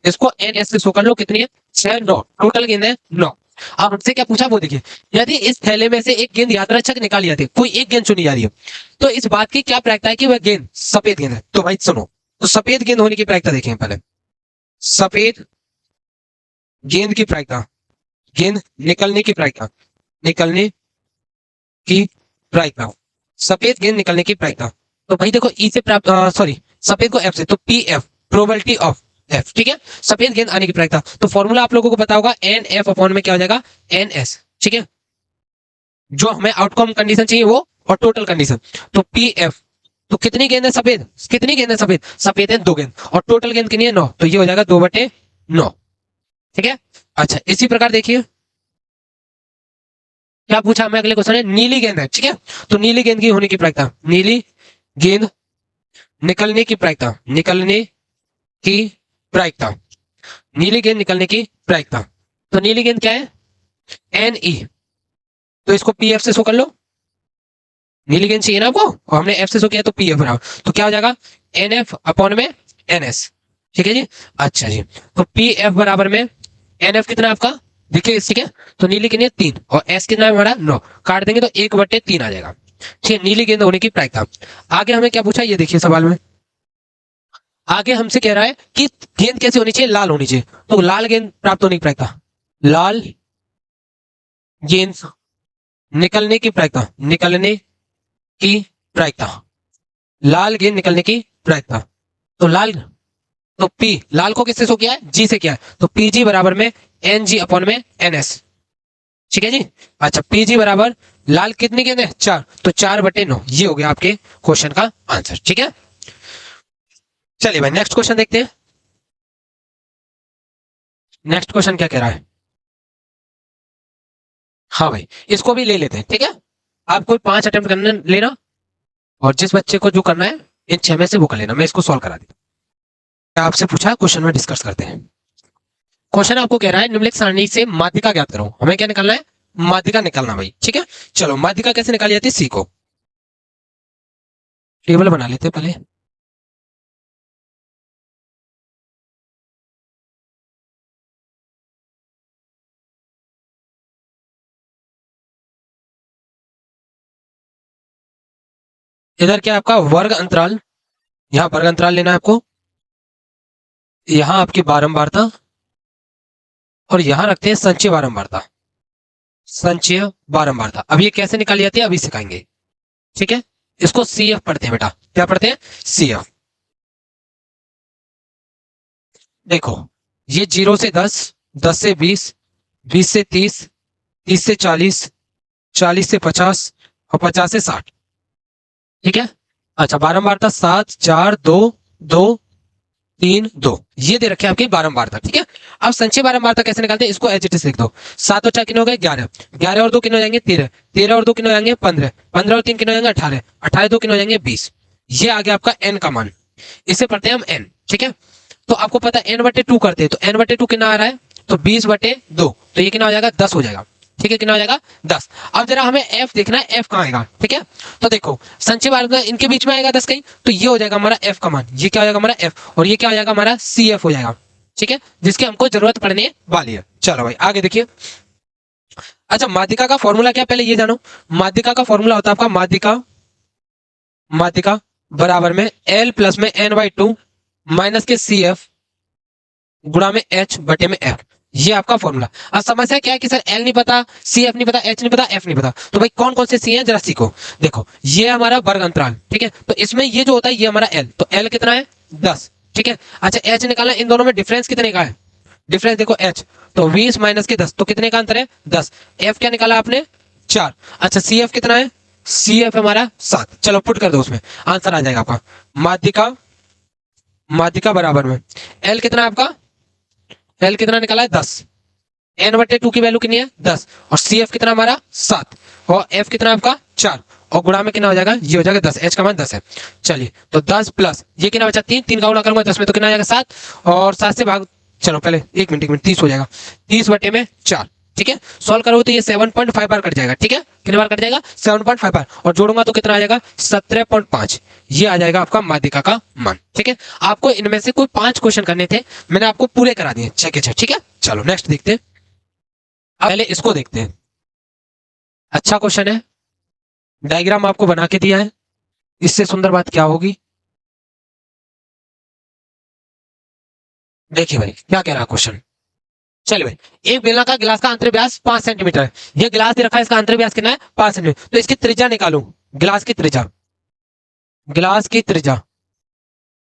इसको एन एस से शो कर लो, कितनी है 6 9, टोटल गेंद है 9। अब हमसे क्या पूछा वो देखिए, यदि इस थैले में से एक गेंद यात्रा चक्र निकाली जाती है, कोई एक गेंद चुनी जा रही है, तो इस बात की क्या प्रायिकता है कि वह गेंद सफेद गेंद है। तो भाई सुनो, तो सफेद गेंद होने की प्रायिकता देखें पहले, सफेद गेंद की प्रायिकता, गेंद निकलने की प्रायिकता, निकलने की प्रायिकता, सफेद गेंद निकलने की प्रायिकता। तो भाई देखो ई से प्राप्त, सॉरी सफेद को एफ से, तो P F probability of F, ठीक है, सफेद गेंद आने की प्रायिकता। तो फॉर्मूला आप लोगों को पता होगा एन एफ अपॉन में क्या हो जाएगा एन एस, ठीक है, जो हमें आउटकम कंडीशन चाहिए वो और टोटल कंडीशन। तो पी एफ, तो कितनी गेंद है सफेद, कितनी गेंद है सफेद, सफेद है 2 गेंद, और टोटल गेंद कितनी है 9, तो ये हो जाएगा 2/9, ठीक है। अच्छा इसी प्रकार देखिए क्या पूछा हमें, अगले क्वेश्चन है नीली गेंद है, ठीक है, तो नीली गेंद की होने की प्रायिकता, नीली गेंद निकलने की प्रायिकता, निकलने की प्रायिकता, नीली गेंद निकलने की प्रायिकता। तो नीली गेंद क्या है एन ई, तो इसको पी एफ से शो कर लो, नीली गेंद चाहिए ना आपको और हमने एफ से शो किया, तो पी एफ बराबर, तो क्या हो जाएगा एन एफ अपॉन में एन एस, ठीक है जी। अच्छा जी, तो पी एफ बराबर में एन एफ कितना है आपका, देखिए ठीक है, तो नीली कितनी है 3 और एस कितना है हमारा 9, काट देंगे तो 1/3 आ जाएगा, ठीक है, नीली गेंद होने की प्रायिकता। आगे हमें क्या पूछा ये देखिए सवाल में, आगे हमसे कह रहा है कि गेंद कैसे होनी चाहिए, लाल होनी चाहिए, तो लाल गेंद प्राप्त होने की प्रायिकता, लाल गेंद निकलने की प्रायिकता, निकलने की प्रायिकता, लाल गेंद निकलने की प्रायिकता। तो लाल, तो पी लाल को किससे शो किया है जी से किया है, तो पी जी बराबर में एन जी अपॉन में एन एस, ठीक है जी। अच्छा पी जी बराबर लाल कितनी गेंद है 4, तो 4/9, ये हो गया आपके क्वेश्चन का आंसर, ठीक है। चलिए भाई नेक्स्ट क्वेश्चन देखते हैं, नेक्स्ट क्वेश्चन क्या कह रहा है। हाँ भाई इसको भी ले लेते हैं, ठीक है, आपको 5 अटेम्प्ट करना लेना, और जिस बच्चे को जो करना है इन 6 में से वो कर लेना, मैं इसको सॉल्व करा देता हूं। आपसे पूछा क्वेश्चन में डिस्कस करते हैं। क्वेश्चन आपको कह रहा है निम्नलिखित सारणी से माध्यिका ज्ञात करो, हमें क्या निकालना है माध्यिका निकालना भाई, ठीक है। चलो माध्यिका कैसे निकाली जाती है सीखो, टेबल बना लेते हैं पहले, इधर क्या आपका वर्ग अंतराल, यहाँ वर्ग अंतराल लेना है आपको, यहाँ आपकी बारंबारता, और यहाँ रखते हैं संचय बारंबारता, संचय बारंबारता। अब ये कैसे निकाली जाती है अभी सिखाएंगे, ठीक है। इसको सी एफ पढ़ते हैं बेटा, क्या पढ़ते हैं सी एफ। देखो ये 0 से 10, 10 से 20, 20 से 30, 30 से 40, 40 से 50 और 50 से 60, ठीक है। अच्छा बारंबारता 7 4 2 2 3 2, ये दे रखे आपकी बारंबारता, ठीक है। अब संचय बारंबारता कैसे निकालते हैं, इसको एच इट लिख दो, 7 और 4 कितने हो गए 11, 11 और 2 कितने हो जाएंगे 13, 13 और 2 कितने हो जाएंगे 15, 15 और 3 कितने हो जाएंगे 18, 18 2 कितने हो जाएंगे 20, ये आ गया आपका एन का मान, इसे पढ़ते हैं हम एन, ठीक है। तो आपको पता है n/2 करते हैं, तो n/2 कितना आ रहा है, तो 20/2, तो ये कितना हो जाएगा 10 हो जाएगा, ठीक है, कितना हो जाएगा 10। अब जरा हमें f देखना है, f कहाँ आएगा, ठीक है। तो देखो संचय बारंबारता इनके बीच में आएगा 10 कहीं, तो ये हो जाएगा हमारा f का मान, ये क्या हो जाएगा हमारा f, और ये क्या हो जाएगा हमारा CF हो जाएगा, ठीक है, जिसकी हमको जरूरत पड़ने वाली है। चलो भाई आगे देखिए। अच्छा माध्यिका का फॉर्मूला क्या, पहले ये जानो, माध्यिका का फॉर्मूला होता है आपका, माध्यिका, माध्यिका बराबर में L प्लस में n/2 माइनस के CF गुणा में H बटे में F, ये आपका फॉर्मूला। अब समस्या क्या है कि सर L नहीं पता, CF नहीं पता, H नहीं पता, F नहीं पता, तो भाई कौन कौन से C हैं जरा सीखो। देखो ये हमारा वर्ग अंतराल, ठीक है, तो इसमें ये जो होता है ये हमारा L, तो L कितना है 10, ठीक है। अच्छा H निकालना, इन दोनों में डिफरेंस कितने का है, डिफरेंस देखो H, तो 20 माइनस के 10, तो कितने का अंतर है 10, F क्या निकाला आपने 4, अच्छा CF कितना है, CF हमारा 7, चलो पुट कर दो उसमें आंसर आ जाएगा आपका। माध्यिका, माध्यिका बराबर में L कितना है आपका, L कितना निकाला है 10, n/2 की वैल्यू कितनी है 10, और CF कितना हमारा 7, और F कितना आपका 4, और गुणा में कितना हो जाएगा ये हो जाएगा 10, H का मान 10 है। चलिए तो 10 प्लस ये कितना बचा 3, 3 का गुणा करूंगा 10 में तो कितना आ जाएगा 7, और 7 से भाग, चलो पहले 1 मिनट 30 हो जाएगा, 30/4, ठीक है, सॉल्व करोगे तो ये 7.5 बार कट जाएगा। ठीक है, कितने बार कट जाएगा? 7.5 बार, और जोड़ूंगा तो कितना आ जाएगा? 17.5। ये आ जाएगा आपका माध्यिका का मान। ठीक है, आपको इनमें से कोई 5 क्वेश्चन करने थे, मैंने आपको पूरे करा दिए। चेक। ठीक है, चलो नेक्स्ट देखते हैं। पहले इसको देखते हैं। अच्छा क्वेश्चन है, डायग्राम आपको बना के दिया है, इससे सुंदर बात क्या होगी? देखिए भाई क्या कह रहा है क्वेश्चन। चलिए भाई, एक बेलनाकार गिलास का अंतर्व्यास 5 सेंटीमीटर है। यह गिलास दे रखा है, इसका अंतर्व्यास कितना है? 5 सेंटीमीटर। तो इसकी त्रिज्या निकालो, गिलास की त्रिज्या, गिलास की त्रिज्या,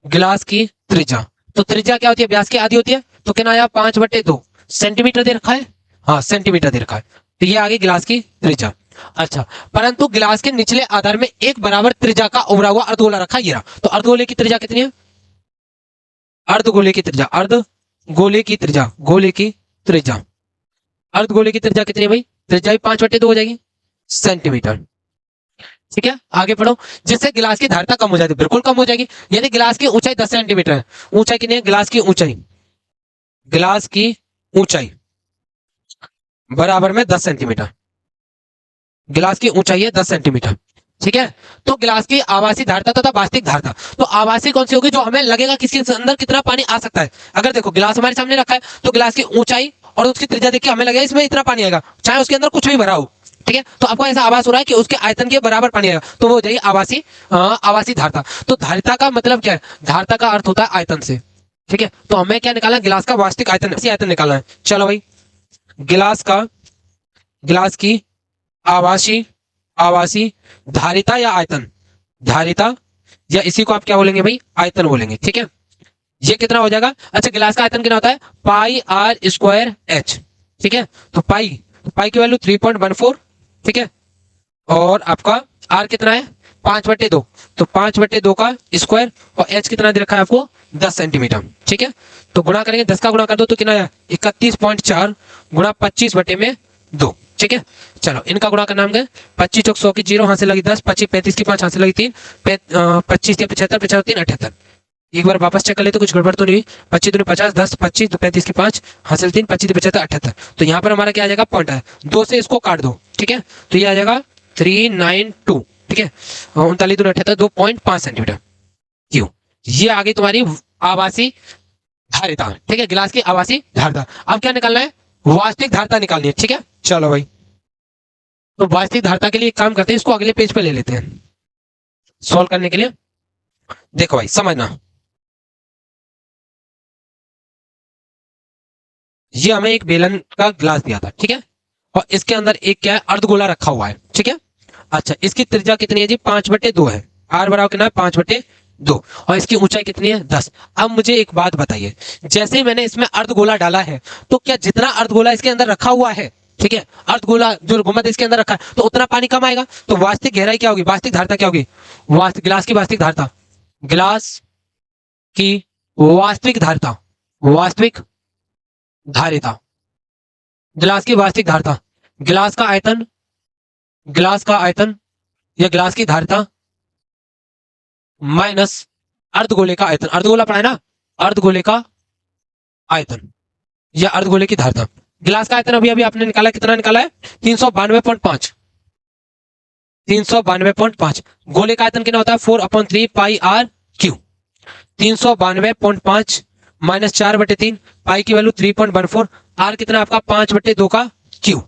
गिलास की त्रिज्या। तो त्रिज्या क्या होती है? व्यास की आधी होती है। तो कितना आया? 5/2 सेंटीमीटर दे रखा है। हाँ, सेंटीमीटर दे रखा है। तो ये आ गई गिलास की त्रिज्या। अच्छा, परंतु गिलास के निचले आधार में एक बराबर त्रिज्या का उभरा हुआ अर्धगोला रखा है, ये रहा। तो अर्धगोले की त्रिज्या कितनी है? अर्धगोले की त्रिज्या, अर्धगोले की त्रिज्या, गोले की त्रिज्या, अर्धगोले की त्रिज्या कितनी है भाई? त्रिज्या भी 5/2 हो जाएगी सेंटीमीटर। ठीक है, आगे पढ़ो। जिससे गिलास की धारिता कम हो जाती है, बिल्कुल कम हो जाएगी। यदि गिलास की ऊंचाई 10 सेंटीमीटर है, ऊंचाई कितनी है गिलास की ऊंचाई? गिलास की ऊंचाई बराबर में 10 सेंटीमीटर, गिलास की ऊंचाई है 10 सेंटीमीटर। ठीक है, तो गिलास की आवासीय धारिता तथा वास्तविक धारिता, तो आवासीय कौन सी होगी? जो हमें लगेगा कि इसके अंदर कितना पानी आ सकता है। अगर देखो गिलास हमारे सामने रखा है, तो गिलास की ऊंचाई और उसकी त्रिज्या देख के हमें लगेगा इसमें इतना पानी आएगा, चाहे उसके अंदर कुछ भी भरा हो। ठीक है, तो आपको ऐसा आभास हो रहा है कि उसके आयतन के बराबर पानी आएगा, तो वो हो जाएगी आवासीय आवासीय धारिता। तो धारिता का मतलब क्या है? धारिता का अर्थ होता है आयतन से। ठीक है, तो हमें क्या निकालना है? गिलास का वास्तविक आयतन, आयतन निकालना है। चलो भाई, गिलास की आवासीय आवासीय धारिता या आयतन, धारिता या इसी को आप क्या बोलेंगे भाई? आयतन बोलेंगे। ठीक है, ये कितना हो जाएगा? अच्छा, गिलास का आयतन कितना होता है? पाई आर स्क्वायर एच। ठीक है, तो पाई की वैल्यू 3.14। ठीक है, और आपका आर कितना है? 5/2। तो 5/2 का स्क्वायर, और एच कितना दे रखा है आपको? 10 सेंटीमीटर। ठीक है, तो गुणा करेंगे, 10 का गुणा कर दो तो कितना है? 31.4 गुणा 25/2। ठीक है, चलो इनका गुणा करना होगा। 25 चौक 100 की 0, हाथ से लगी 10, 25 35 की 5, हाथ से लगी 3, 25 के 75, 75 3 78। एक बार वापस चेक कर ले तो कुछ गड़बड़ तो नहीं हुई। 25 दूनी 50, 10, 25 35 की 5, हासिल 3, 25 75 78। तो यहाँ पर हमारा क्या आ जाएगा? पॉइंट है, 2 से इसको काट दो। ठीक है, तो ये आ जाएगा 392। ठीक है, 39 दूनी 78, 2.5 सेंटीमीटर क्यों। ये आ गई तुम्हारी आवासीय धारिता। ठीक है, गिलास की आवासीय धारिता। अब क्या निकालना है? वास्तविक धारिता निकालनी है। ठीक है, चलो भाई, तो वास्तविक धारिता के लिए एक काम करते हैं, इसको अगले पेज पे ले लेते हैं सॉल्व करने के लिए। देखो भाई समझना, ये हमें एक बेलन का ग्लास दिया था। ठीक है, और इसके अंदर एक क्या है? अर्धगोला रखा हुआ है। ठीक है, अच्छा, इसकी त्रिज्या कितनी है जी? 5/2 है। आर बराबर कितना है? 5/2। और इसकी ऊंचाई कितनी है? 10। अब मुझे एक बात बताइए, जैसे ही मैंने इसमें अर्धगोला डाला है, तो क्या जितना अर्धगोला इसके अंदर रखा हुआ है, ठीक है, अर्धगोला जो गुम्बद इसके अंदर रखा है, तो उतना पानी कम आएगा। तो वास्तविक गहराई क्या होगी? वास्तविक धारिता क्या होगी? गिलास की वास्तविक धारिता, गिलास की वास्तविक धारिता, वास्तविक धारिता, गिलास की वास्तविक धारिता, गिलास का आयतन, गिलास का आयतन या गिलास की धारिता माइनस अर्धगोले का आयतन। अर्धगोला पढ़ा है ना? अर्धगोले का आयतन या अर्धगोले की धारिता। गिलास का आयतन अभी अभी आपने निकाला, कितना निकाला है? 392.5, 392.5। गोले का आयतन कितना होता है? 4/3 पाई आर क्यू। 392.5 माइनस 4/3, पाई की वैल्यू 3.14, आर कितना आपका? 5/2 का क्यू।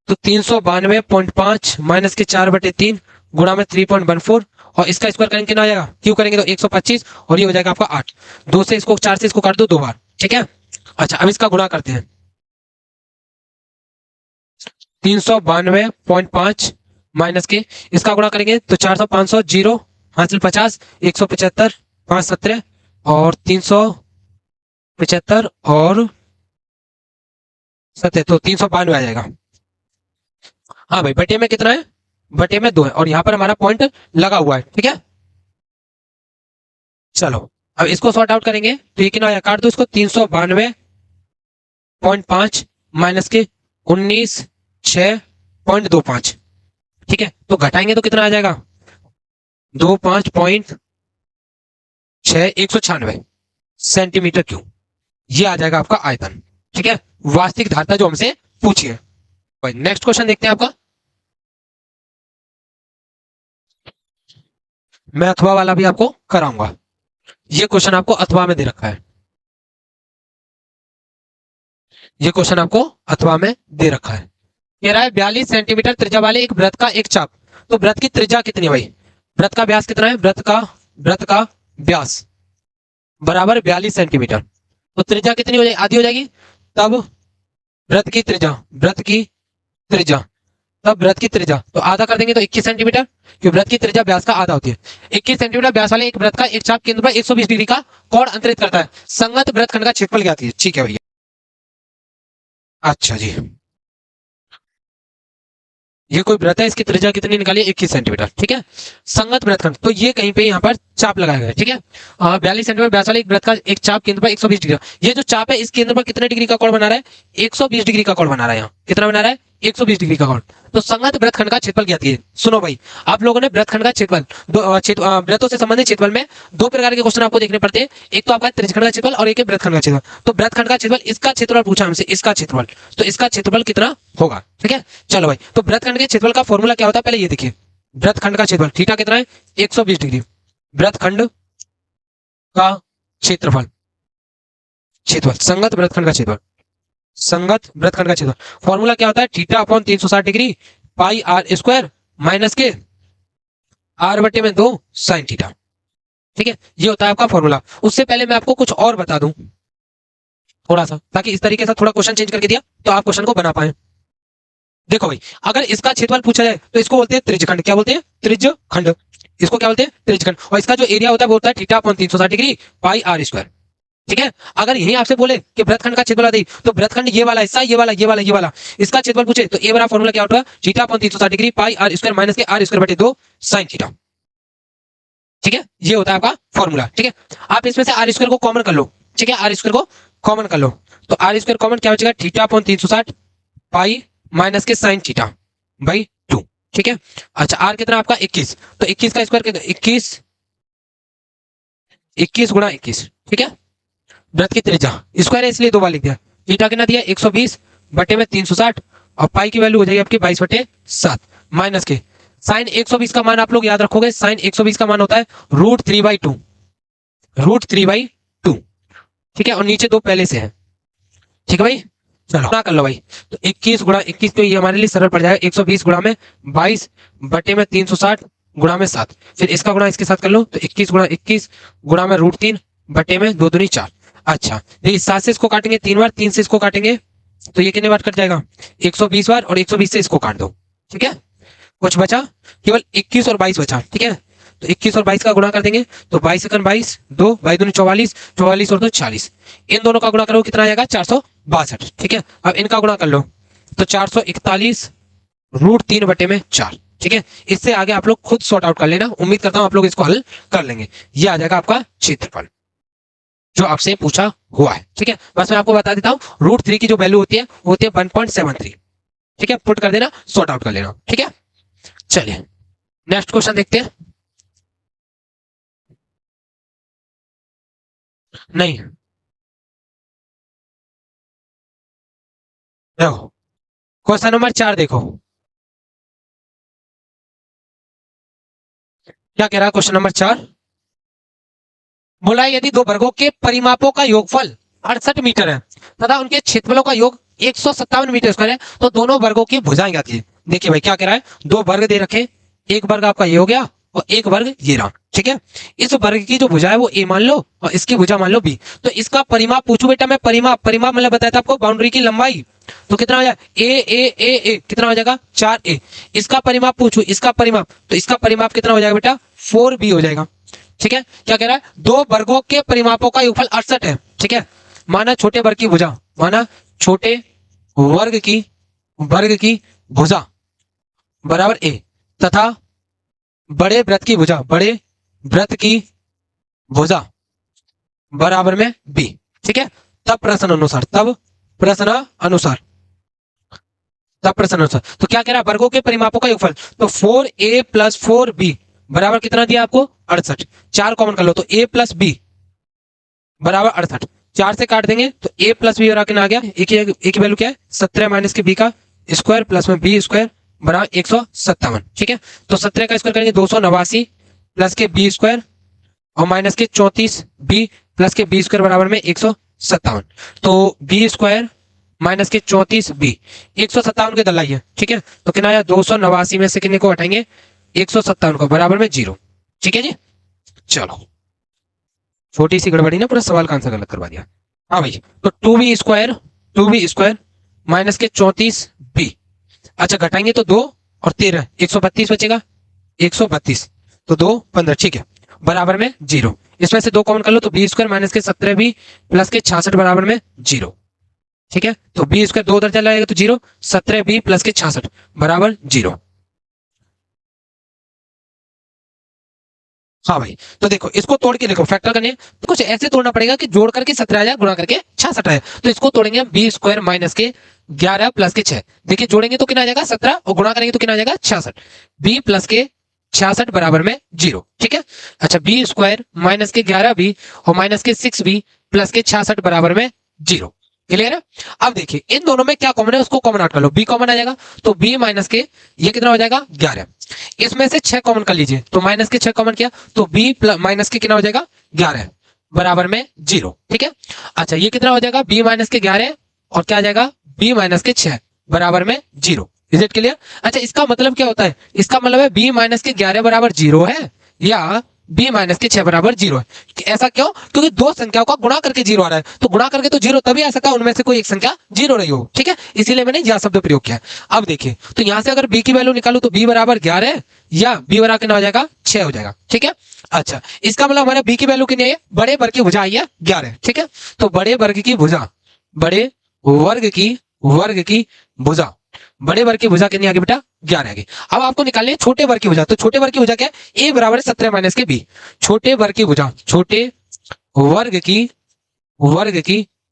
तो 392.5 माइनस के 4/3 गुणा में 3.14, और इसका स्क्वायर करेंगे कितना आ जाएगा? क्यू करेंगे तो 125, और ये हो जाएगा आपका 8। 2 से इसको 4 से इसको काट दो 2 बार। ठीक है, अच्छा, अब इसका गुणा करते हैं। 392.5 माइनस के इसका गुणा करेंगे तो 400, 500, 0 हासिल 50, 175, 5 17, और 375 और 7, तो 392 आ जाएगा। हाँ भाई, बटे में कितना है? बटे में 2 है, और यहां पर हमारा पॉइंट लगा हुआ है। ठीक है, चलो अब इसको सॉर्ट आउट करेंगे तो ये कितना आया? काट दो इसको। 392.5 माइनस के 19,6.25। ठीक है, तो घटाएंगे तो कितना आ जाएगा? 25.6, 196 सेंटीमीटर क्यूब। ये आ जाएगा आपका आयतन। ठीक ठीक है, वास्तविक धारता जो हमसे पूछी है। भाई नेक्स्ट क्वेश्चन देखते हैं आपका। मैं अथवा वाला भी आपको कराऊंगा। ये क्वेश्चन आपको अथवा में दे रखा है, ये क्वेश्चन आपको अथवा में दे रखा है। कह रहा है 42 सेंटीमीटर त्रिज्या वाले एक वृत्त का एक चाप। तो वृत्त की त्रिज्या कितनी है भाई? वृत्त का व्यास कितना है? वृत्त का व्यास बराबर 42 सेंटीमीटर। तो त्रिज्या कितनी हो जाएगी? आधी हो जाएगी। तब वृत्त की त्रिज्या तब वृत्त की त्रिज्या तो आधा कर देंगे तो 21 सेंटीमीटर, क्योंकि वृत्त की त्रिज्या व्यास का आधा होती है। 21 सेंटीमीटर व्यास वाले एक वृत्त का एक चाप केंद्र पर 120 डिग्री का कोण अंतरित करता है। संगत वृत्तखंड का क्षेत्रफल ज्ञात कीजिए। ठीक है भैया, अच्छा जी, ये कोई वृत्त है, इसकी त्रिज्या कितनी निकालिए? 21 सेंटीमीटर। ठीक है, संगत वृत्तखंड तो ये कहीं पे यहाँ पर चाप लगाया गया है। ठीक है, 42 सेंटीमीटर व्यास वाले एक वृत्त का एक चाप केंद्र पर 120 डिग्री। ये जो चाप है इस केंद्र पर कितने डिग्री का कोण बना रहा है? 120 डिग्री का कोण बना रहा है। यहाँ कितना बना रहा है? 120 डिग्री का कोण। तो संगत वृत्तखंड का क्षेत्रफल ज्ञात कीजिए। सुनो भाई, आप लोगों ने वृत्तखंड का क्षेत्रफल वृत्तों से संबंधित क्षेत्रफल में दो प्रकार के क्वेश्चन आपको देखने पड़ते हैं। एक तो आपका त्रिज्यखंड का क्षेत्रफल और एक है वृत्तखंड का क्षेत्रफल। तो वृत्तखंड का क्षेत्रफल, इसका क्षेत्रफल पूछा हमसे, इसका क्षेत्रफल, तो इसका क्षेत्रफल कितना होगा? ठीक है, चलो भाई, तो वृत्तखंड के क्षेत्रफल का फॉर्मूला क्या होता है? पहले ये देखिए, वृत्तखंड का क्षेत्रफल थीटा कितना है? 120 डिग्री। वृत्तखंड का क्षेत्रफल, संगत वृत्तखंड का क्षेत्रफल, संगत वृत्तखंड का क्षेत्रफल फॉर्मूला क्या होता है? Theta upon 360 degree pi r square minus के आर बटे में 2 साइन थीटा। ठीक है, ये होता है आपका फॉर्मूला। उससे पहले मैं आपको कुछ और बता दूं थोड़ा सा, ताकि इस तरीके से थोड़ा क्वेश्चन चेंज करके दिया तो आप क्वेश्चन को बना पाए। देखो भाई, अगर इसका क्षेत्रफल पूछा जाए तो इसको बोलते हैं त्रिज्यखंड। क्या बोलते हैं? त्रिज्यखंड। इसको क्या बोलते हैं? त्रिज्यखंड। और इसका जो एरिया होता है वो होता है theta upon 360 degree pi r square. ठीक है, अगर यही आपसे बोले कि वृत्तखंड का क्षेत्रफल दी, तो वृत्तखंड ये वाला हिस्सा, ये वाला इसका क्षेत्रफल पूछे तो ए बराबर फॉर्मूला क्या होगा? Theta upon 360 degree pi r square minus के आर स्क्वायर बटे 2 साइन थीटा। ठीक है, ये होता है आपका फॉर्मूला। ठीक है, आप इसमें से आर स्क्वायर को कॉमन कर लो। ठीक है, आर स्क्वायर को कॉमन कर लो तो आर स्क्वायर कॉमन क्या बचेगा? थीटा अपॉन 360 पाई माइनस के साइन थीटा बाई 2। ठीक है, अच्छा, आर कितना आपका? 21। तो 21 का स्क्वायर कितना? 21 गुणा 21। ठीक है, वृत्त की त्रिज्या स्क्वायर है इसलिए 2 बार लिख दिया। थीटा कितना दिया? 120 बटे में 360 और पाई की वैल्यू हो जाएगी आपकी 22 बटे 7 माइनस के साइन 120 का मान आप लोग याद रखोगे। साइन 120 का मान होता है √3/2, √3/2। ठीक है, और नीचे 2 पहले से है। ठीक है भाई, चलो ना कर लो भाई। तो 21 गुणा 21 तो ये हमारे लिए सरल पड़ जाएगा। 120 गुणा में 22 बटे में 360 गुणा में 7, फिर इसका गुणा इसके साथ कर लो तो 21 गुणा 21 गुणा में √3 बटे में 2 दूनी 4। अच्छा, देखिए 7 से इसको काटेंगे 3 बार, 3 से इसको काटेंगे तो ये कितने बार कट जाएगा? 120 बार, और 120 से इसको काट दो। ठीक है, कुछ बचा? केवल 21 और 22 बचा। ठीक है, तो 21 और 22 का गुणा कर देंगे तो 22 एकन 22, 2 22 दूनी 44, 44 और 2 40। इन दोनों का गुणा करो कितना आ जाएगा? 462। ठीक है, अब इनका गुणा कर लो तो 441 √3 बटे में 4। ठीक है, इससे आगे आप लोग खुद सॉर्ट आउट कर लेना। उम्मीद करता हूं आप लोग इसको हल कर लेंगे। ये आ जाएगा आपका क्षेत्रफल जो आपसे पूछा हुआ है। ठीक है, बस मैं आपको बता देता हूं, √3 की जो वैल्यू होती है वो होती है 1.73। ठीक है, पुट कर देना, सॉर्ट आउट कर लेना। ठीक है, चलिए नेक्स्ट क्वेश्चन देखते हैं। नहीं, देखो क्वेश्चन नंबर 4 देखो क्या कह रहा है। क्वेश्चन नंबर 4 बोला है, यदि दो वर्गों के परिमापों का योगफल 68 मीटर है तथा उनके क्षेत्रफलों का योग 157 मीटर स्क्वायर है तो दोनों वर्गों की भुजाएं ज्ञात कीजिए। देखिए भाई क्या कह रहा है, दो वर्ग दे रखे, एक वर्ग आपका ये हो गया और एक वर्ग ये रहा। ठीक है, इस वर्ग की जो भुजा है वो ए मान लो और इसकी भुजा मान लो बी। तो इसका परिमाप पूछू बेटा मैं, परिमाप मतलब बताया था आपको बाउंड्री की लंबाई। तो कितना हो जाएगा? ए कितना हो जाएगा? 4a। इसका परिमाप पूछू, इसका परिमाप, तो इसका परिमाप कितना हो जाएगा बेटा? 4b हो जाएगा। ठीक है, क्या कह रहा है? दो वर्गों के परिमापों का योगफल 68 है। ठीक है, माना छोटे वर्ग की भुजा, माना छोटे वर्ग की भुजा बराबर ए तथा बड़े वृत्त की भुजा बराबर में बी। ठीक है, तब प्रश्न अनुसार तो क्या कह रहा है? वर्गों के परिमापों का योगफल, तो 4a + 4b बराबर कितना दिया आपको? 68। 4 कॉमन कर लो तो a + b बराबर 68। 4 से काट देंगे तो a प्लस बी बराबर कितना आ गया, एक की वैल्यू क्या है 17 माइनस के b का स्क्वायर प्लस में b स्क्वायर बराबर 157। ठीक है, तो 17 का स्क्वायर करेंगे 289 प्लस के b स्क्वायर और माइनस के 34 b प्लस के b स्क्वायर बराबर में 157। तो b स्क्वायर माइनस के 34 b 157 के दलाई है। ठीक है, तो कितना आया 289 में से कितने को हटाएंगे 157 को बराबर में 0। ठीक है जी, चलो छोटी सी गड़बड़ी ना पूरा सवाल का आंसर गलत करवा दिया। हाँ भाई, तो 2b स्क्वायर माइनस के 34 b, अच्छा घटाएंगे तो 2 और 13 132 बचेगा, 132 तो 2 15। ठीक है, बराबर में 0। इसमें से 2 कॉमन कर लो तो बी स्क्वायर माइनस के 17 बी प्लस के 66 बराबर में 0। ठीक है, तो बी स्क्वायर 2 उधर चला जाएगा तो 0, 17 बी प्लस के 66 बराबर 0। हाँ भाई, तो देखो इसको तोड़ के देखो, फैक्टर करने तो कुछ ऐसे तोड़ना पड़ेगा कि जोड़ करके 17 आ जाए, गुणा करके 66 आए। तो इसको तोड़ेंगे बी स्क्वायर माइनस के 11 प्लस के 6। देखिए जोड़ेंगे तो कितना आ जाएगा 17 और गुणा करेंगे तो कितना आ जाएगा 66। बी प्लस के 66 बराबर में 0। ठीक है, अच्छा बी स्क्वायर माइनस के 11 बी और माइनस के 6 बी प्लस के 66 बराबर में 0। क्लियर है। अब देखिए इन दोनों में क्या कॉमन है उसको कॉमन आउट कर लो, बी कॉमन आ जाएगा तो बी माइनस के ये कितना हो जाएगा 11, इसमें से 6 कॉमन कर लीजिए तो माइनस के 6 कॉमन किया तो बी माइनस के कितना हो जाएगा 11 बराबर में 0। ठीक है, अच्छा ये कितना हो जाएगा बी माइनस के 11 और क्या आ जाएगा बी माइनस के 6 बराबर में 0। Is it clear. अच्छा इसका मतलब क्या होता है, इसका मतलब है बी माइनस के 11 बराबर 0 है या बी माइनस के 6 बराबर 0 है। ऐसा क्यों, क्योंकि दो संख्याओं का गुणा करके 0 आ रहा है, तो गुणा करके तो 0 तभी आ सकता है उनमें से कोई एक संख्या 0 रही हो। ठीक है, इसीलिए मैंने यह शब्द प्रयोग किया। अब देखिए तो यहां से अगर b की वैल्यू निकालू तो b बराबर 11 या b बराबर कितना हो जाएगा 6 हो जाएगा। ठीक है, अच्छा इसका मतलब हमारे b की वैल्यू कितनी है, बड़े वर्ग की भुजा आई है 11। ठीक है, तो बड़े वर्ग की भुजा, बड़े वर्ग की भुजा, बड़े वर्ग की भुजा कितनी आ गई बेटा 11 आ गई। अब आपको निकालनी है छोटे वर्ग की भुजा, तो छोटे वर्ग की भुजा क्या है a बराबर 17 माइनस के b। छोटे वर्ग की भुजा, छोटे वर्ग की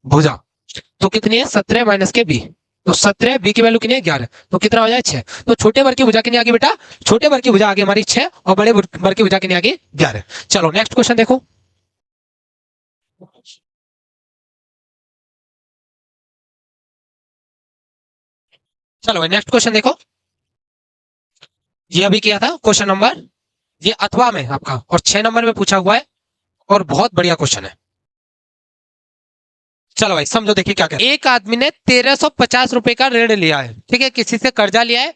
भुजा तो कितनी है 17 माइनस के b, तो 17 b की वैल्यू कितनी है 11, तो कितना हो जाए 6। तो छोटे वर्ग की भुजा कितनी आ गई बेटा, छोटे वर्ग की भुजा आ गई हमारी 6 और बड़े वर्ग की भुजा कितनी आ गई 11। चलो नेक्स्ट क्वेश्चन देखो। चलो नेक्स्ट क्वेश्चन देखो, ये अभी किया था क्वेश्चन नंबर, ये अथवा में आपका और 6 नंबर में पूछा हुआ है और बहुत बढ़िया क्वेश्चन है। चलो भाई समझो, देखिए क्या कहते हैं। एक आदमी ने 1350 रुपए का ऋण लिया है। ठीक है, किसी से कर्जा लिया है,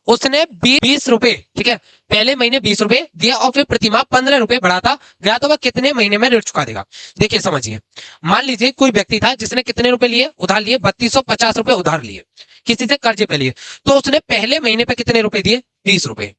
उसने 20 रुपए, ठीक है पहले महीने 20 रुपए दिया और फिर प्रतिमाह 15 रुपए बढ़ाता गया तो वह कितने महीने में ऋण चुका देगा। देखिए समझिए, मान लीजिए कोई व्यक्ति था जिसने कितने रुपए लिए उधार लिए 3250 रुपए उधार लिए किसी से कर्जे पे लिए, तो उसने पहले महीने पे कितने रुपए दिए 20 रुपए,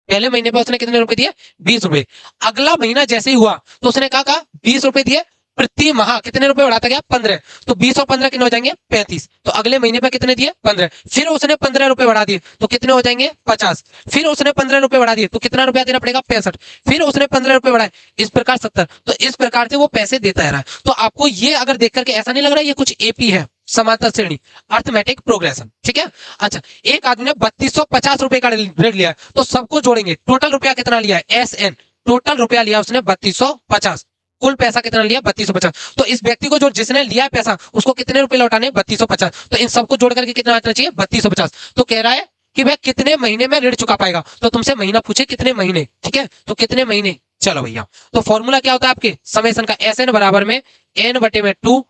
पहले महीने पे उसने कितने रुपए दिए 20 रुपए। अगला महीना जैसे ही हुआ तो उसने कहा 20 रुपए दिए, प्रति माह कितने रुपए बढ़ाता गया 15, तो 20 और 15 कितने हो जाएंगे 35, तो अगले महीने पे कितने दिए 15, फिर उसने 15 रुपए बढ़ा दिए तो कितने हो जाएंगे 50, फिर उसने 15 रुपए बढ़ा दिए तो कितना रुपया देना पड़ेगा 65, फिर उसने 15 रुपए बढ़ाए इस प्रकार 70, तो इस प्रकार से वो पैसे देता रहा है। तो आपको ये अगर देख करके ऐसा नहीं लग रहा है ये कुछ एपी है, समांतर श्रेणी, अर्थमेटिक प्रोग्रेशन। ठीक है, अच्छा एक आदमी ने 3250 रुपए का ऋण लिया है तो सबको जोड़ेंगे, टोटल रुपया कितना लिया है एस एन, टोटल रुपया लिया उसने 3250, कुल पैसा कितना लिया 3250। तो इस व्यक्ति को जो जिसने लिया पैसा उसको कितने रुपए लौटाने 3250, तो इन सबको जोड़ करके कितना आना चाहिए 3250। तो कह रहा है कि वह कितने महीने में ऋण चुका पाएगा, तो तुमसे महीना पूछे कितने महीने। ठीक है, तो कितने महीने, चलो भैया तो फॉर्मूला क्या होता है आपके समेशन का, एस एन बराबर में एन बटे में 2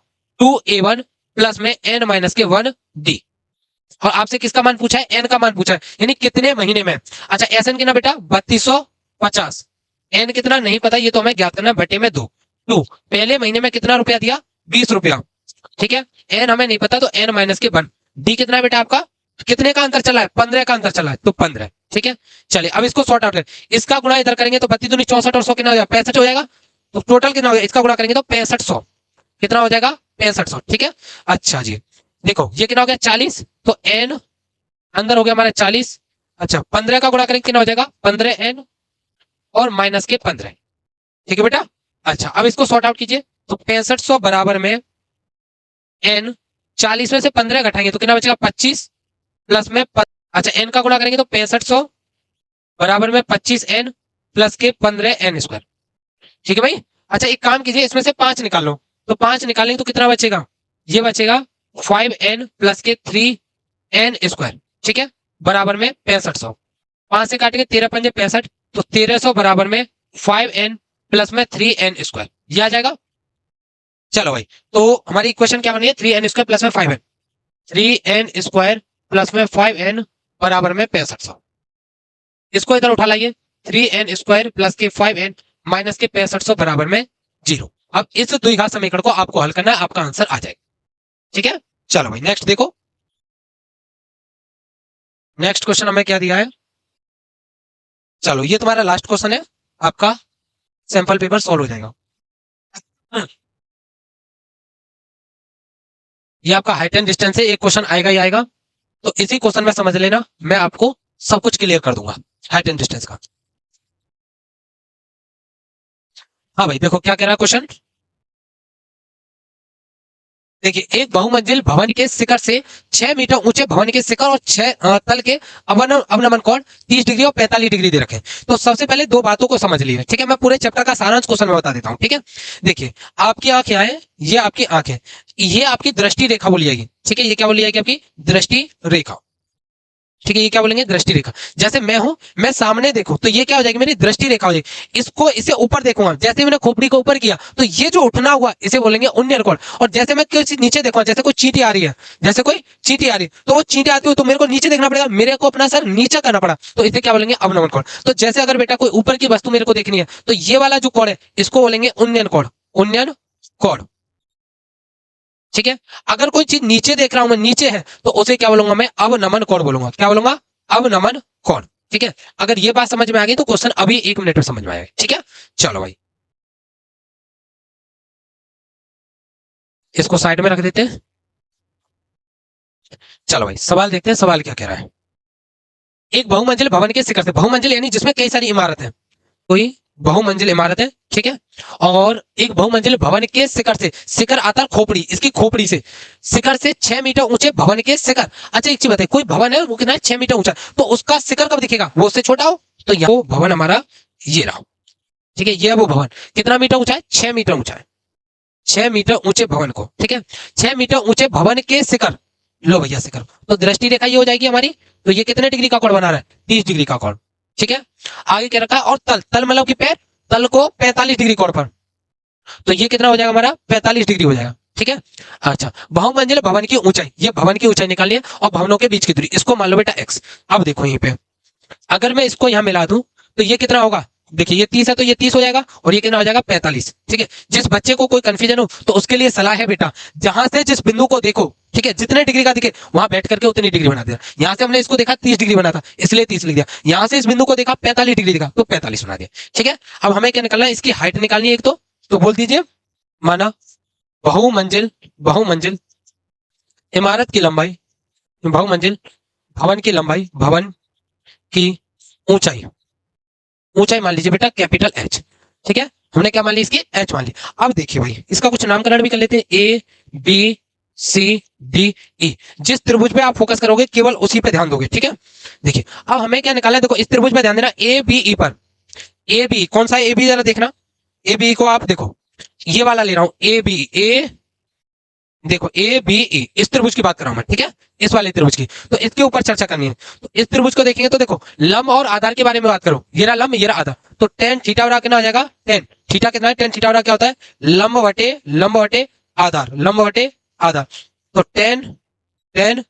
a1 प्लस में एन माइनस के 1 डी। और आपसे किसका मान पूछा है एन का मान पूछा है, यानी कितने महीने में। अच्छा एस एन कितना बेटा 3250, एन कितना नहीं पता ये तो हमें ज्ञात करना बटे में 2, पहले महीने में कितना रुपया दिया 20 रुपया। ठीक है, एन हमें नहीं पता तो एन माइनस के 1, डी कितना है बेटा आपका, कितने का अंतर चला है 15 का अंतर चला है तो 15। ठीक है, चलिए अब इसको सॉर्ट आउट करें, इसका गुणा इधर करेंगे तो 32 दूनी 64 और 100 कितना हो जाएगा 65 हो जाएगा, तो टोटल कितना हो जाएगा इसका गुणा करेंगे तो 6500, कितना हो जाएगा 6500। ठीक है, अच्छा जी देखो ये कितना हो गया 40, तो एन अंदर हो गया हमारा 40, अच्छा 15 का गुणा करेंगे कितना हो जाएगा 15 एन और माइनस के 15। ठीक है बेटा, अच्छा अब इसको सॉर्ट आउट कीजिए तो 6500 बराबर में एन, 40 में से 15 घटाएंगे तो कितना बचेगा 25 प्लस में अच्छा एन का गुणा करेंगे तो 6500 बराबर में 25 एन प्लस के 15 एन स्क्वायर। ठीक है भाई, अच्छा एक काम कीजिए इसमें से 5 निकाल लो, तो 5 निकालेंगे तो कितना बचेगा, ये बचेगा 5n प्लस के 3n स्क्वायर, ठीक है, बराबर में 6500। 5 से काटेंगे 13 पंजे 65, तो 1300 बराबर में 5n प्लस में 3n स्क्वायर, ये आ जाएगा। चलो भाई, तो हमारी इक्वेशन क्या बनी है, 3n स्क्वायर प्लस में 5n, 3n स्क्वायर प्लस में 5n बराबर में 6500। इसको इधर उठा लाइए, 3n स्क्वायर प्लस के 5n माइनस के 6500 बराबर में 0। अब इस द्विघात समीकरण को आपको हल करना है, आपका आंसर आ जाएगा, ठीक है। चलो भाई नेक्स्ट देखो, नेक्स्ट क्वेश्चन हमें क्या दिया है। चलो ये तुम्हारा लास्ट क्वेश्चन है, आपका सैंपल पेपर सॉल्व हो जाएगा। ये आपका हाइट एंड डिस्टेंस से एक क्वेश्चन आएगा ही आएगा, तो इसी क्वेश्चन में समझ लेना, मैं आपको सब कुछ क्लियर कर दूंगा हाइट एंड डिस्टेंस का। हाँ भाई देखो क्या कह रहा है क्वेश्चन, देखिए एक बहुमंजिल भवन के शिखर से 6 मीटर ऊंचे भवन के शिखर और 6 तल के अवनमन कोण 30 डिग्री और 45 डिग्री दे रखे हैं। तो सबसे पहले दो बातों को समझ लीजिए, ठीक है, मैं पूरे चैप्टर का सारांश क्वेश्चन में बता देता हूं, ठीक है। देखिए आपकी आंख यहाँ है, ये आपकी आंख है, ये आपकी दृष्टि रेखा बोली जाएगी, ठीक है, ये क्या बोली जाएगी, आपकी दृष्टि रेखा, ठीक है, ये क्या बोलेंगे, दृष्टि रेखा। जैसे मैं हूं, मैं सामने देखूं तो ये क्या हो जाएगी, मेरी दृष्टि रेखा हो जाएगी। इसको इसे ऊपर देखूंगा, जैसे मैंने खोपड़ी को ऊपर किया तो ये जो उठना हुआ इसे बोलेंगे उन्नयन कोण। और जैसे मैं किसी नीचे देखूंगा, जैसे कोई चींटी आ रही है, जैसे कोई चींटी आ रही है, तो वो चींटी आती है तो मेरे को नीचे देखना पड़ेगा, मेरे को अपना सर नीचे करना पड़ा, तो इसे क्या बोलेंगे, अवनमन कोण। तो जैसे अगर बेटा कोई ऊपर की वस्तु मेरे को देखनी है तो ये वाला जो कोण है इसको बोलेंगे उन्नयन कोण, उन्नयन कोण, ठीक है। अगर कोई चीज नीचे देख रहा हूं मैं, नीचे है, तो उसे क्या बोलूंगा मैं, अवनमन कोण बोलूंगा, क्या बोलूंगा, अवनमन कोण, ठीक है। अगर ये बात समझ में आ गई तो क्वेश्चन अभी 1 मिनट में समझ में आएगा, ठीक है। चलो भाई इसको साइड में रख देते हैं। चलो भाई सवाल देखते हैं, सवाल क्या कह रहा है। एक बहुमंजिल भवन के शिखर से, बहुमंजिल यानी जिसमें कई सारी इमारत है, कोई बहुमंजिल इमारत है, ठीक है, और एक बहुमंजिल भवन के शिखर से, शिखर आता है खोपड़ी, इसकी खोपड़ी से, शिखर से 6 मीटर ऊंचे भवन के शिखर। अच्छा एक चीज बताइए, कोई भवन है वो कितना है, 6 मीटर ऊंचा, तो उसका शिखर कब दिखेगा, वो उससे छोटा हो, तो यहाँ वो भवन हमारा ये रहा, ठीक है, ये वो भवन कितना मीटर ऊंचा है, 6 मीटर ऊंचा है, 6 मीटर ऊंचे भवन को, ठीक है, 6 मीटर ऊंचे भवन के शिखर, लो भैया शिखर, तो दृष्टि रेखा ये हो जाएगी हमारी, तो ये कितने डिग्री का कोण बना रहा है, 30 डिग्री का कोण, ठीक है। आगे क्या रखा है, और तल, तल मतलब कि पैर, तल को 45 डिग्री कोण पर, तो ये कितना हो जाएगा हमारा, 45 डिग्री हो जाएगा, ठीक है। अच्छा बहुमंजिल भवन की ऊंचाई, ये भवन की ऊंचाई निकालनी है और भवनों के बीच की दूरी, इसको मान लो बेटा x। अब देखो यहीं पे अगर मैं इसको यहां मिला दूं तो ये कितना होगा, देखिए ये 30 है तो ये 30 हो जाएगा और ये कितना हो जाएगा, 45, ठीक है। जिस बच्चे को कोई कंफ्यूजन हो तो उसके लिए सलाह है बेटा, जहां से जिस बिंदु को देखो, ठीक है, जितने डिग्री का दिखे वहां बैठ करके उतनी डिग्री बना दिया। यहां से हमने इसको देखा 30 डिग्री बना था इसलिए 30 लिख दिया, यहां से इस बिंदु को देखा 45 डिग्री दिखा तो 45 बना दिया, ठीक है। अब हमें क्या निकालना है, इसकी हाइट निकालनी है एक तो बोल दीजिए, माना बहुमंजिल, बहुमंजिल इमारत की लंबाई, बहुमंजिल भवन की लंबाई, भवन की ऊंचाई, ऊंचाई मान लीजिए बेटा कैपिटल एच, ठीक है, हमने क्या मान ली, इसकी एच मान ली। अब देखिए भाई इसका कुछ नामकरण भी कर लेते हैं, A B C D E, जिस त्रिभुज पे आप फोकस करोगे केवल उसी पे ध्यान दोगे, ठीक है। देखिए अब हमें क्या निकालना है, देखो इस त्रिभुज पे ध्यान देना, ए बी ई पर, ए बी कौन सा, ए बी जरा देखना, ए बी को आप देखो, ये वाला ले रहा हूं ए बी, ए देखो ए बी ई, इस त्रिभुज की बात कर रहा हूं मैं, ठीक है, इस वाले त्रिभुज की, तो इसके ऊपर चर्चा करनी है। तो इस त्रिभुज को देखेंगे तो देखो लंब और आधार के बारे में बात करो, ये रहा लंब ये रहा आधार, तो टेन थीटा बराबर कितना आ जाएगा, टेन थीटा कितना है, टेन थीटा बराबर क्या होता है, लंब बटे आधार, लंब बटे आधार, तो टेन टेन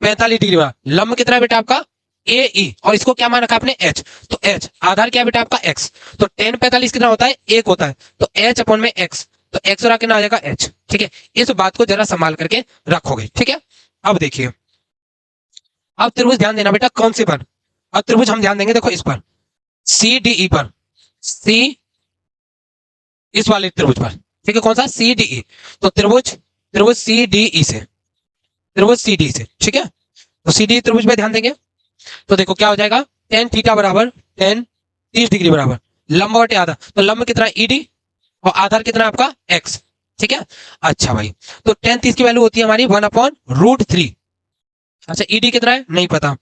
45 डिग्री बना, लंब कितना है बेटा आपका ए ई, और इसको क्या मान रखा आपने एच, तो एच आधार क्या है बेटा आपका एक्स, तो टेन 45 कितना होता है, एक होता है, तो एच अपॉन में एक्स, तो एक्स और कितना आ जाएगा एच, ठीक है। इस बात को जरा संभाल करके रखोगे, ठीक है। अब देखिए अब त्रिभुज ध्यान देना बेटा, कौन से पर, अब त्रिभुज हम ध्यान देंगे देखो इस पर, सी डी ई पर, सी इस वाले त्रिभुज पर, ठीक है, कौन सा, सी डी ई, तो त्रिभुज त्रिभुज सी डी ई से, त्रिभुज सी डी से, ठीक है, तो सी डी त्रिभुज पे ध्यान देंगे तो देखो क्या हो जाएगा, टेन थीटा बराबर टेन 30 डिग्री बराबर लंब बटे आधा, तो लंब कितना ईडी और आधार कितना आपका एक्स, ठीक है। अच्छा भाई तो टेन 30 की वैल्यू होती है हमारी 1/√3। अच्छा ईडी कितना है नहीं पता,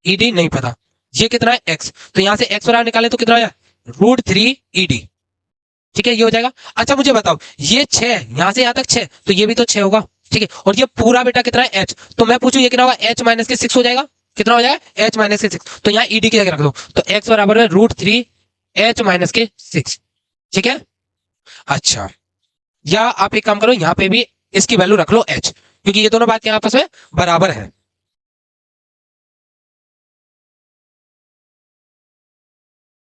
ईडी नहीं पता, ये कितना है एक्स, तो यहां से एक्स बराबर निकाले तो कितना आया, √3 ईडी, ठीक है, ये हो जाएगा। अच्छा मुझे बताओ, ये 6 है, यहाँ से यहाँ तक 6, तो ये भी तो 6 होगा। ठीक है, और ये पूरा बेटा कितना है h, तो मैं पूछूं ये कितना होगा, h माइनस के 6 हो जाएगा। कितना हो जाएगा, h माइनस के 6, तो यहाँ ed की जगह रख दो, तो x बराबर है √3 h माइनस के 6। ठीक है, अच्छा, या आप एक काम करो, यहाँ पे भी इसकी वैल्यू रख लो h, क्योंकि ये दोनों बात यहाँ आपस में बराबर है।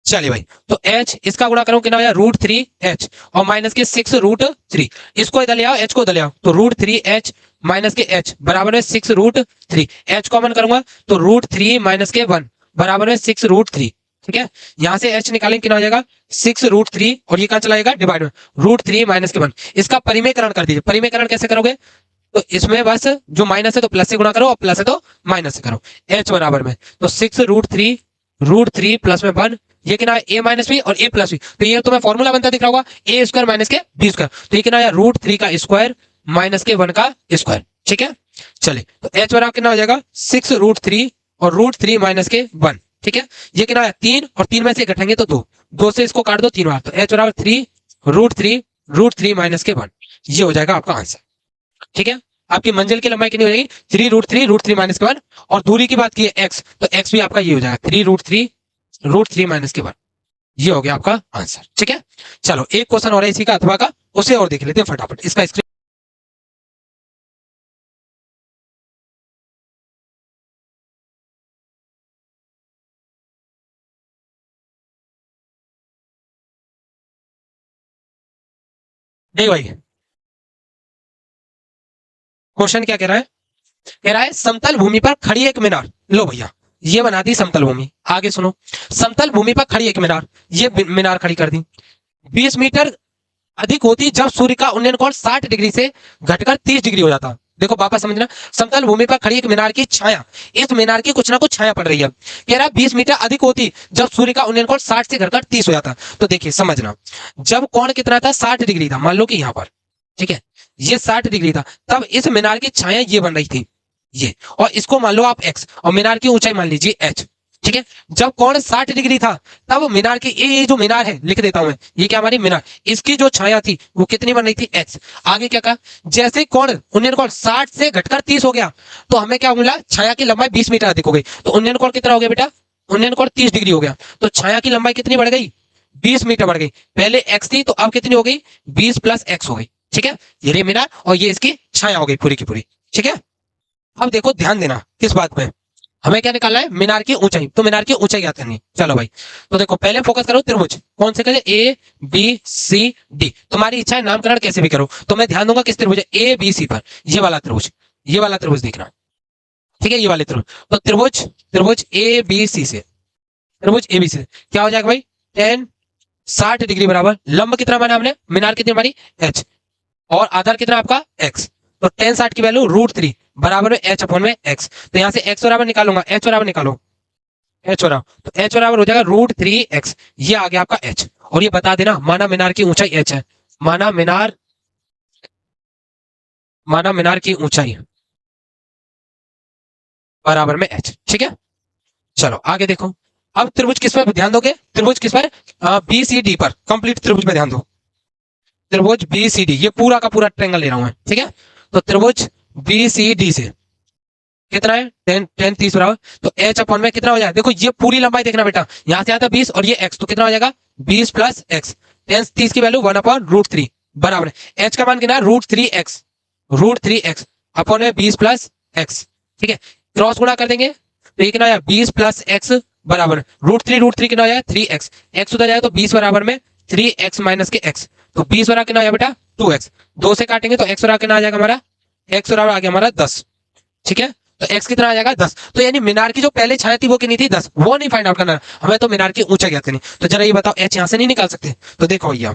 चलिए भाई, तो h इसका गुणा करो कितना हो जाएगा, √3 h और माइनस के 6 √3, इसको इधर ले आओ, h को इधर ले आओ, तो √3 h माइनस के h बराबर है 6 √3, h कॉमन करूंगा तो √3 माइनस के 1 बराबर है 6 √3। ठीक है, यहां से h निकालेंगे कितना हो जाएगा, 6 √3, और ये कहां चला जाएगा, डिवाइड में √3 माइनस के 1। इसका परिमेयकरण कर दीजिए। परिमेयकरण कैसे करोगे, तो इसमें बस जो माइनस है तो प्लस से गुणा करो, और प्लस है तो माइनस से करो। h बराबर में तो 6 √3 प्लस में 1, ये कितना है, a माइनस बी और a प्लस बी, तो ये तुम्हें फॉर्मूला बनता दिख रहा होगा, a स्क्वायर माइनस के बी स्क्वायर, तो ये कितना है, √3 का स्क्वायर माइनस के 1 का स्क्वायर। ठीक है, चलिए, तो h बराबर कितना हो जाएगा, 6 √3 और √3 माइनस के 1। ठीक है, ये कितना है, 3, और 3 में से घटेंगे तो 2, 2 से इसको काट दो 3 बार, तो h बराबर 3 √3 माइनस के 1, ये हो जाएगा आपका आंसर। ठीक है, आपकी मंजिल की लंबाई कितनी हो जाएगी, 3 √3 माइनस के 1, और दूरी की बात की है x, तो x भी आपका ये हो जाएगा 3 √3 माइनस के 1, ये हो गया आपका आंसर। ठीक है, चलो एक क्वेश्चन और है इसी का अथवा का, उसे और देख लेते हैं फटाफट। इसका स्क्रीन नहीं भाई, क्वेश्चन क्या कह रहा है, कह रहा है समतल भूमि पर खड़ी एक मीनार, लो भैया ये बना दी समतल भूमि, आगे सुनो, समतल भूमि पर खड़ी एक मीनार, ये मीनार खड़ी कर दी, 20 मीटर अधिक होती जब सूर्य का उन्नयन कोण 60 डिग्री से घटकर 30 डिग्री हो जाता। देखो वापस समझना, समतल भूमि पर खड़ी एक मीनार की छाया, इस मीनार की कुछ ना कुछ छाया पड़ रही है, कह रहा है 20 मीटर अधिक होती जब सूर्य का उन्नयन कोण 60 से घटकर 30 हो जाता। तो देखिए समझना, जब कोण कितना था, 60 डिग्री था, मान लो कि यहाँ पर, ठीक है, ये 60 डिग्री था, तब इस मीनार की छाया ये बन रही थी, ये, और इसको मान लो आप x, और मीनार की ऊंचाई मान लीजिए h। ठीक है, जब कोण 60 डिग्री था तब मीनार की, ये जो मीनार है लिख देता हूं मैं, ये क्या हमारी मीनार, इसकी जो छाया थी वो कितनी बन रही थी, x। आगे क्या कहा, जैसे कोण उन्नयन कोण 60 से घटकर 30 हो गया, तो हमें क्या मिला, छाया की लंबाई 20 मीटर अधिक हो गई, तो उन्नयन कोण कितना हो गया बेटा, उन्नयन कोण 30 डिग्री हो गया, तो छाया की लंबाई कितनी बढ़ गई, 20 मीटर बढ़ गई, पहले x थी तो अब कितनी हो गई, 20 प्लस x हो गई। ठीक है, ये मीनार और ये इसकी छाया हो गई पूरी की पूरी। ठीक है, अब देखो ध्यान देना किस बात पे, हमें क्या निकालना है, मीनार की ऊंचाई, तो मीनार की ऊंचाई याद करनी है। चलो भाई, तो देखो पहले फोकस करो त्रिभुज, कौन से करें, ए बी सी डी, तुम्हारी इच्छा है नामकरण कैसे भी करो, तो मैं ध्यान दूंगा किस त्रिभुज है, ए बी सी पर, ये वाला त्रिभुज, ये वाला त्रिभुज देखना। ठीक है, ये वाले त्रिभुज, तो त्रिभुज त्रिभुज ए बी सी से, त्रिभुज ए बी सी क्या हो जाएगा भाई, 10 60 डिग्री बराबर, लंब कितना माना हमने, मीनार कितनी हमारी h, और आधार कितना आपका x, तो 10 60 की वैल्यू √3 बराबर है h अपॉन में x, तो यहां से x बराबर निकालूंगा, h बराबर निकालो, h बराबर, तो h बराबर हो जाएगा √3x, ये आ गया आपका h। और ये बता देना, माना मीनार की ऊंचाई h है, माना मीनार की ऊंचाई बराबर में h। ठीक है, चलो आगे देखो, अब त्रिभुज किस पर ध्यान दोगे, त्रिभुज किस पर, बी सी डी पर, कंप्लीट त्रिभुज पर ध्यान दो, त्रिभुज बी सी डी, ये पूरा का पूरा ट्रायंगल ले रहा हूं मैं। ठीक है, तो त्रिभुज बी सी डी से कितना है, 10 30 बराबर, तो h अपॉन में कितना हो जाएगा, देखो ये पूरी लंबाई देखना बेटा, यहां से आता 20 और ये x, तो कितना हो जाएगा 20 प्लस x, 10 30 की वैल्यू 1 अपॉन √3 बराबर है, h का मान कितना है, √3x अपॉन में 20 प्लस x। ठीक है, क्रॉस गुणा कर देंगे तो ये कितना आया, 20 प्लस x बराबर √3 कितना हो जाएगा 3x, x उधर जाएगा तो 20 बराबर में 3x माइनस के x, तो 20 बराबर कितना आया बेटा 2x, 2 से काटेंगे तो x बराबर कितना आ जाएगा हमारा, x बराबर आ गया हमारा 10। ठीक है, तो x कितना आ जाएगा 10, तो यानी मीनार की जो पहले छाया थी वो कितनी थी 10, वो नहीं फाइंड आउट करना, हमें तो मीनार की ऊंचाई ज्ञात करनी। तो जरा ये बताओ h यहां से नहीं निकाल सकते, तो देखो भैया,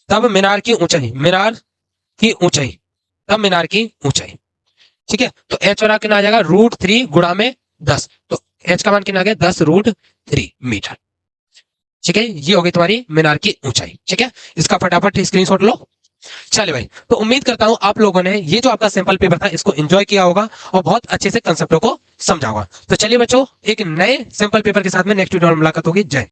तब मीनार की ऊंचाई, तब मीनार की ऊंचाई। ठीक है, तो h बराबर कितना आ जाएगा √3 गुणा में 10, तो h का मान कितना आ गया 10 √3 मीटर। ठीक है, ये होगी तुम्हारी मीनार की ऊंचाई। ठीक है, इसका फटाफट स्क्रीनशॉट लो। चलिए भाई, तो उम्मीद करता हूं आप लोगों ने ये जो आपका सैंपल पेपर था इसको एंजॉय किया होगा और बहुत अच्छे से कंसेप्टों को समझा होगा। तो चलिए बच्चों, एक नए सैंपल पेपर के साथ में नेक्स्ट वीडियो में मुलाकात होगी। जय